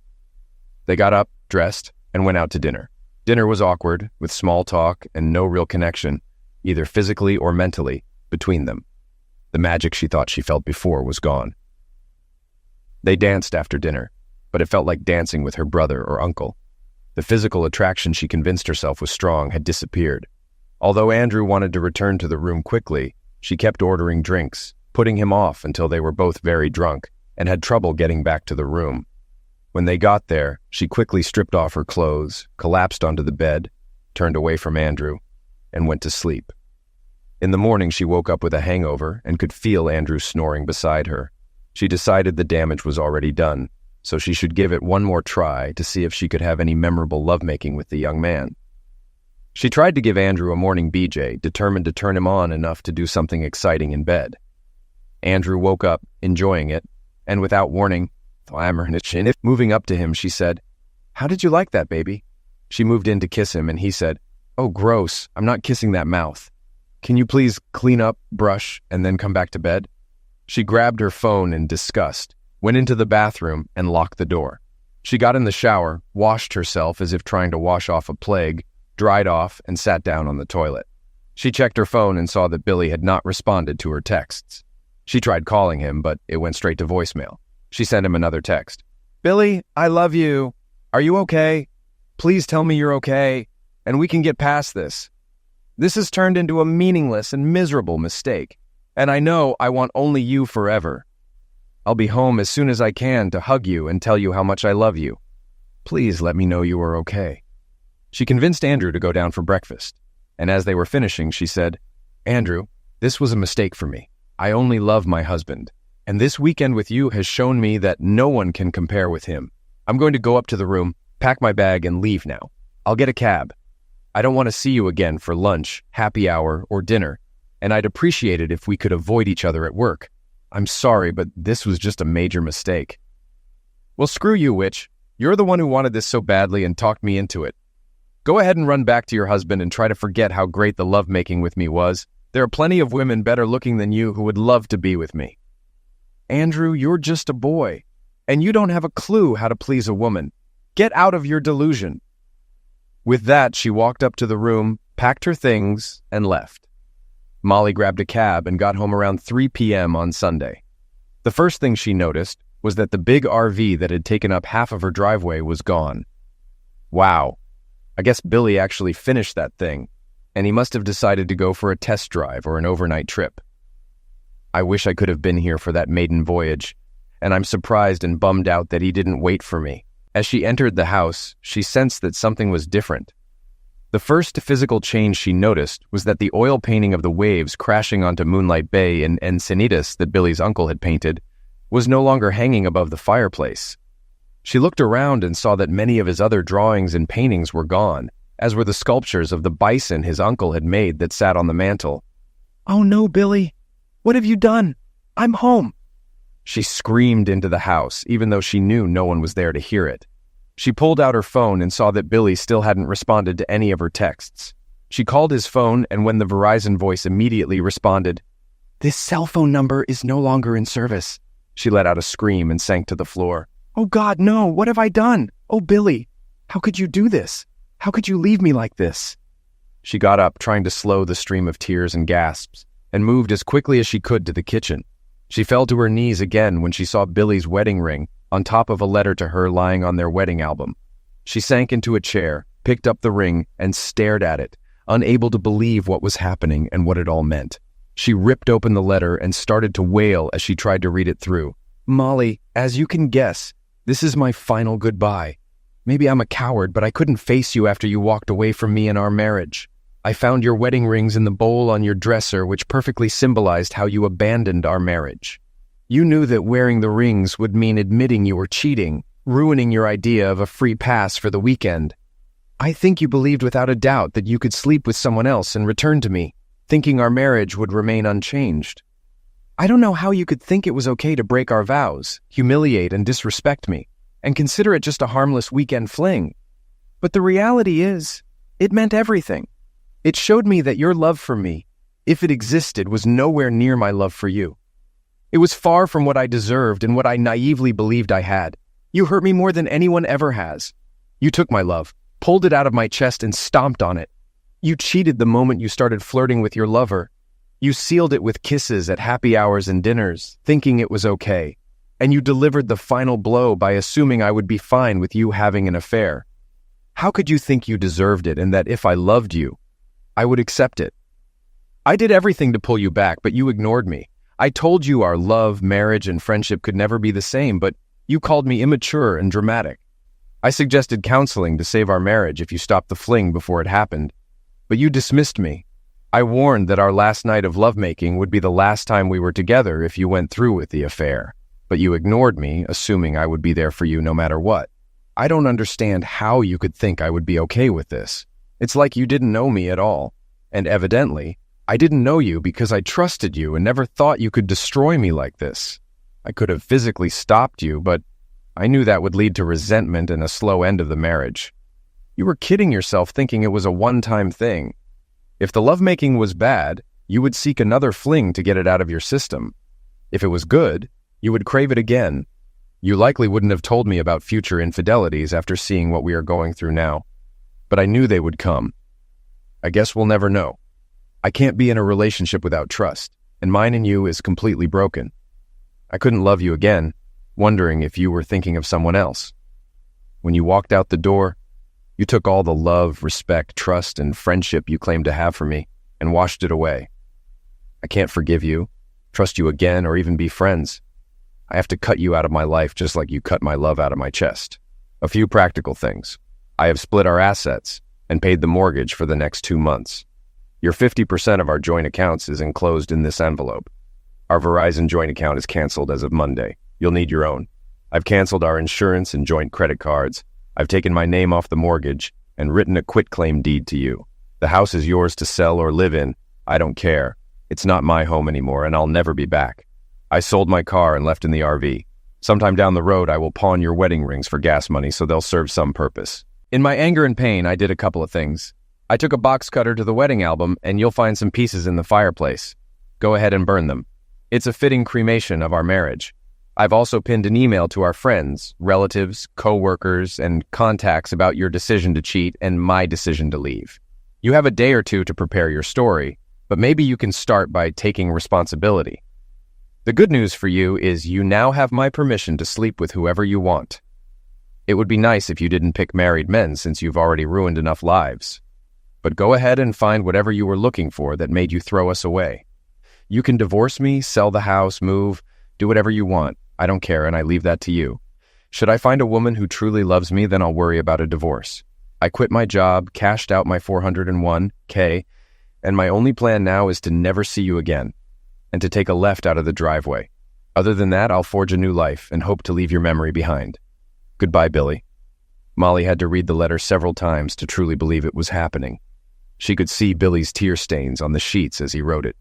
They got up, dressed, and went out to dinner. Dinner was awkward, with small talk and no real connection, either physically or mentally, between them. The magic she thought she felt before was gone. They danced after dinner, but it felt like dancing with her brother or uncle. The physical attraction she convinced herself was strong had disappeared. Although Andrew wanted to return to the room quickly, she kept ordering drinks, putting him off until they were both very drunk and had trouble getting back to the room. When they got there, she quickly stripped off her clothes, collapsed onto the bed, turned away from Andrew, and went to sleep. In the morning, she woke up with a hangover and could feel Andrew snoring beside her. She decided the damage was already done, so she should give it one more try to see if she could have any memorable lovemaking with the young man. She tried to give Andrew a morning BJ, determined to turn him on enough to do something exciting in bed. Andrew woke up, enjoying it, and without warning, moving up to him, she said, "How did you like that, baby?" She moved in to kiss him, and he said, "Oh, gross, I'm not kissing that mouth. Can you please clean up, brush, and then come back to bed?" She grabbed her phone in disgust, went into the bathroom, and locked the door. She got in the shower, washed herself as if trying to wash off a plague, dried off, and sat down on the toilet. She checked her phone and saw that Billy had not responded to her texts. She tried calling him, but it went straight to voicemail. She sent him another text. "Billy, I love you. Are you okay? Please tell me you're okay, and we can get past this. This has turned into a meaningless and miserable mistake, and I know I want only you forever. I'll be home as soon as I can to hug you and tell you how much I love you. Please let me know you are okay." She convinced Andrew to go down for breakfast, and as they were finishing, she said, "Andrew, this was a mistake for me. I only love my husband, and this weekend with you has shown me that no one can compare with him. I'm going to go up to the room, pack my bag, and leave now. I'll get a cab. I don't want to see you again for lunch, happy hour, or dinner, and I'd appreciate it if we could avoid each other at work. I'm sorry, but this was just a major mistake." "Well, screw you, witch. You're the one who wanted this so badly and talked me into it. Go ahead and run back to your husband and try to forget how great the lovemaking with me was. There are plenty of women better looking than you who would love to be with me." "Andrew, you're just a boy, and you don't have a clue how to please a woman. Get out of your delusion." With that, she walked up to the room, packed her things, and left. Molly grabbed a cab and got home around 3 p.m. on Sunday. The first thing she noticed was that the big RV that had taken up half of her driveway was gone. Wow. I guess Billy actually finished that thing, and he must have decided to go for a test drive or an overnight trip. I wish I could have been here for that maiden voyage, and I'm surprised and bummed out that he didn't wait for me. As she entered the house, she sensed that something was different. The first physical change she noticed was that the oil painting of the waves crashing onto Moonlight Bay in Encinitas that Billy's uncle had painted was no longer hanging above the fireplace. She looked around and saw that many of his other drawings and paintings were gone, as were the sculptures of the bison his uncle had made that sat on the mantel. "Oh no, Billy! What have you done? I'm home!" She screamed into the house, even though she knew no one was there to hear it. She pulled out her phone and saw that Billy still hadn't responded to any of her texts. She called his phone, and when the Verizon voice immediately responded, "This cell phone number is no longer in service," she let out a scream and sank to the floor. "Oh God, no! What have I done? Oh, Billy! How could you do this? How could you leave me like this?" She got up, trying to slow the stream of tears and gasps, and moved as quickly as she could to the kitchen. She fell to her knees again when she saw Billy's wedding ring on top of a letter to her lying on their wedding album. She sank into a chair, picked up the ring, and stared at it, unable to believe what was happening and what it all meant. She ripped open the letter and started to wail as she tried to read it through. "Molly, as you can guess, this is my final goodbye. Maybe I'm a coward, but I couldn't face you after you walked away from me and our marriage. I found your wedding rings in the bowl on your dresser, which perfectly symbolized how you abandoned our marriage. You knew that wearing the rings would mean admitting you were cheating, ruining your idea of a free pass for the weekend. I think you believed without a doubt that you could sleep with someone else and return to me, thinking our marriage would remain unchanged. I don't know how you could think it was okay to break our vows, humiliate and disrespect me, and consider it just a harmless weekend fling. But the reality is, it meant everything. It showed me that your love for me if it existed, was nowhere near my love for you. It was far from what I deserved and what I naively believed I had. You hurt me more than anyone ever has. You took my love, pulled it out of my chest and stomped on it. You cheated the moment you started flirting with your lover. You sealed it with kisses at happy hours and dinners, thinking it was okay. And you delivered the final blow by assuming I would be fine with you having an affair. How could you think you deserved it and that if I loved you, I would accept it? I did everything to pull you back, but you ignored me. I told you our love, marriage, and friendship could never be the same, but you called me immature and dramatic. I suggested counseling to save our marriage if you stopped the fling before it happened, but you dismissed me. I warned that our last night of lovemaking would be the last time we were together if you went through with the affair, but you ignored me, assuming I would be there for you no matter what. I don't understand how you could think I would be okay with this. It's like you didn't know me at all, and evidently, I didn't know you because I trusted you and never thought you could destroy me like this. I could have physically stopped you, but I knew that would lead to resentment and a slow end of the marriage. You were kidding yourself thinking it was a one-time thing. If the lovemaking was bad, you would seek another fling to get it out of your system. If it was good, you would crave it again. You likely wouldn't have told me about future infidelities after seeing what we are going through now. But I knew they would come. I guess we'll never know. I can't be in a relationship without trust, and mine and you is completely broken. I couldn't love you again, wondering if you were thinking of someone else. When you walked out the door, you took all the love, respect, trust, and friendship you claimed to have for me and washed it away. I can't forgive you, trust you again, or even be friends. I have to cut you out of my life just like you cut my love out of my chest. A few practical things. I have split our assets and paid the mortgage for the next 2 months. Your 50% of our joint accounts is enclosed in this envelope. Our Verizon joint account is canceled as of Monday. You'll need your own. I've canceled our insurance and joint credit cards. I've taken my name off the mortgage and written a quitclaim deed to you. The house is yours to sell or live in. I don't care. It's not my home anymore, and I'll never be back. I sold my car and left in the RV. Sometime down the road, I will pawn your wedding rings for gas money so they'll serve some purpose. In my anger and pain, I did a couple of things. I took a box cutter to the wedding album, and you'll find some pieces in the fireplace. Go ahead and burn them. It's a fitting cremation of our marriage. I've also pinned an email to our friends, relatives, co-workers, and contacts about your decision to cheat and my decision to leave. You have a day or two to prepare your story, but maybe you can start by taking responsibility. The good news for you is you now have my permission to sleep with whoever you want. It would be nice if you didn't pick married men since you've already ruined enough lives. But go ahead and find whatever you were looking for that made you throw us away. You can divorce me, sell the house, move, do whatever you want. I don't care, and I leave that to you. Should I find a woman who truly loves me, then I'll worry about a divorce. I quit my job, cashed out my $401K, and my only plan now is to never see you again, and to take a left out of the driveway. Other than that, I'll forge a new life and hope to leave your memory behind. Goodbye, Billy. Molly had to read the letter several times to truly believe it was happening. She could see Billy's tear stains on the sheets as he wrote it.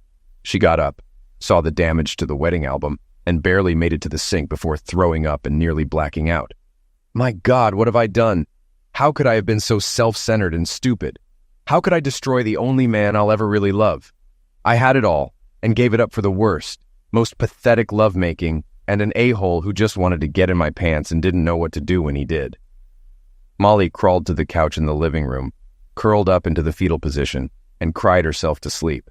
She got up, saw the damage to the wedding album, and barely made it to the sink before throwing up and nearly blacking out. My God, what have I done? How could I have been so self-centered and stupid? How could I destroy the only man I'll ever really love? I had it all, and gave it up for the worst, most pathetic lovemaking, and an a-hole who just wanted to get in my pants and didn't know what to do when he did. Molly crawled to the couch in the living room, curled up into the fetal position, and cried herself to sleep.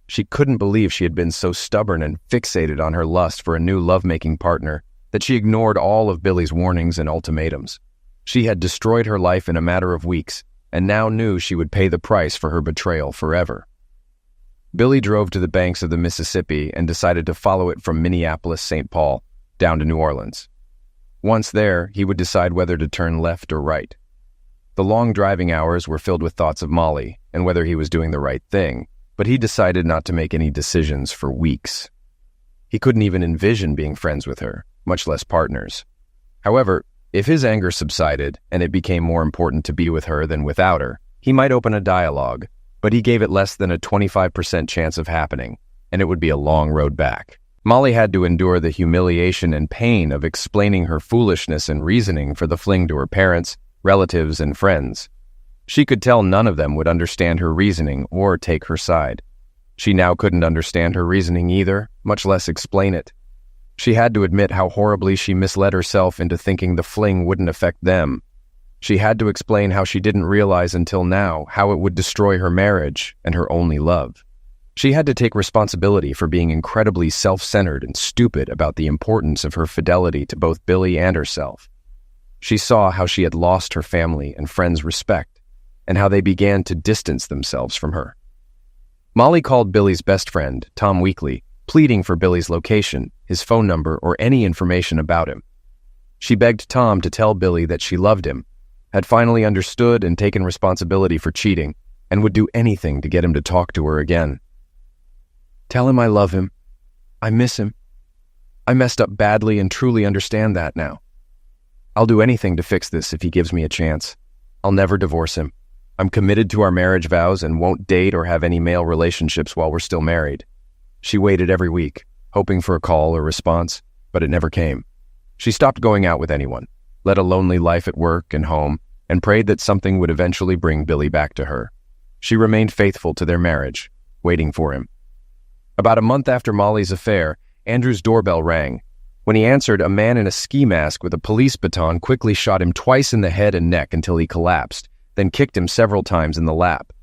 She couldn't believe she had been so stubborn and fixated on her lust for a new lovemaking partner that she ignored all of Billy's warnings and ultimatums. She had destroyed her life in a matter of weeks, and now knew she would pay the price for her betrayal forever. Billy drove to the banks of the Mississippi and decided to follow it from Minneapolis-St. Paul down to New Orleans. Once there, he would decide whether to turn left or right. The long driving hours were filled with thoughts of Molly and whether he was doing the right thing, but he decided not to make any decisions for weeks. He couldn't even envision being friends with her, much less partners. However, if his anger subsided and it became more important to be with her than without her, he might open a dialogue, but he gave it less than a 25% chance of happening, and it would be a long road back. Molly had to endure the humiliation and pain of explaining her foolishness and reasoning for the fling to her parents, relatives, and friends. She could tell none of them would understand her reasoning or take her side. She now couldn't understand her reasoning either, much less explain it. She had to admit how horribly she misled herself into thinking the fling wouldn't affect them. She had to explain how she didn't realize until now how it would destroy her marriage and her only love. She had to take responsibility for being incredibly self-centered and stupid about the importance of her fidelity to both Billy and herself. She saw how she had lost her family and friends' respect, and how they began to distance themselves from her. Molly called Billy's best friend, Tom Weekly, pleading for Billy's location, his phone number, or any information about him. She begged Tom to tell Billy that she loved him, had finally understood and taken responsibility for cheating, and would do anything to get him to talk to her again. "Tell him I love him. I miss him. I messed up badly and truly understand that now. I'll do anything to fix this if he gives me a chance. I'll never divorce him. I'm committed to our marriage vows and won't date or have any male relationships while we're still married." She waited every week, hoping for a call or response, but it never came. She stopped going out with anyone, led a lonely life at work and home, and prayed that something would eventually bring Billy back to her. She remained faithful to their marriage, waiting for him. About a month after Molly's affair, Andrew's doorbell rang. When he answered, a man in a ski mask with a police baton quickly shot him twice in the head and neck until he collapsed, then kicked him several times in the lap.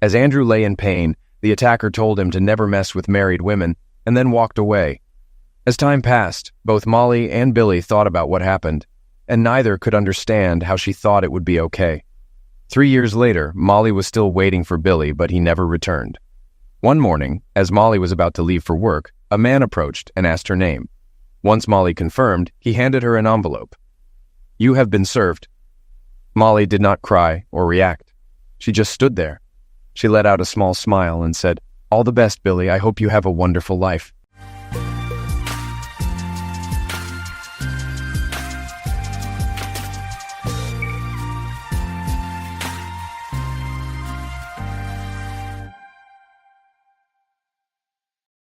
As Andrew lay in pain, the attacker told him to never mess with married women, and then walked away. As time passed, both Molly and Billy thought about what happened, and neither could understand how she thought it would be okay. 3 years later, Molly was still waiting for Billy, but he never returned. One morning, as Molly was about to leave for work, a man approached and asked her name. Once Molly confirmed, he handed her an envelope. "You have been served." Molly did not cry or react. She just stood there. She let out a small smile and said, "All the best, Billy. I hope you have a wonderful life."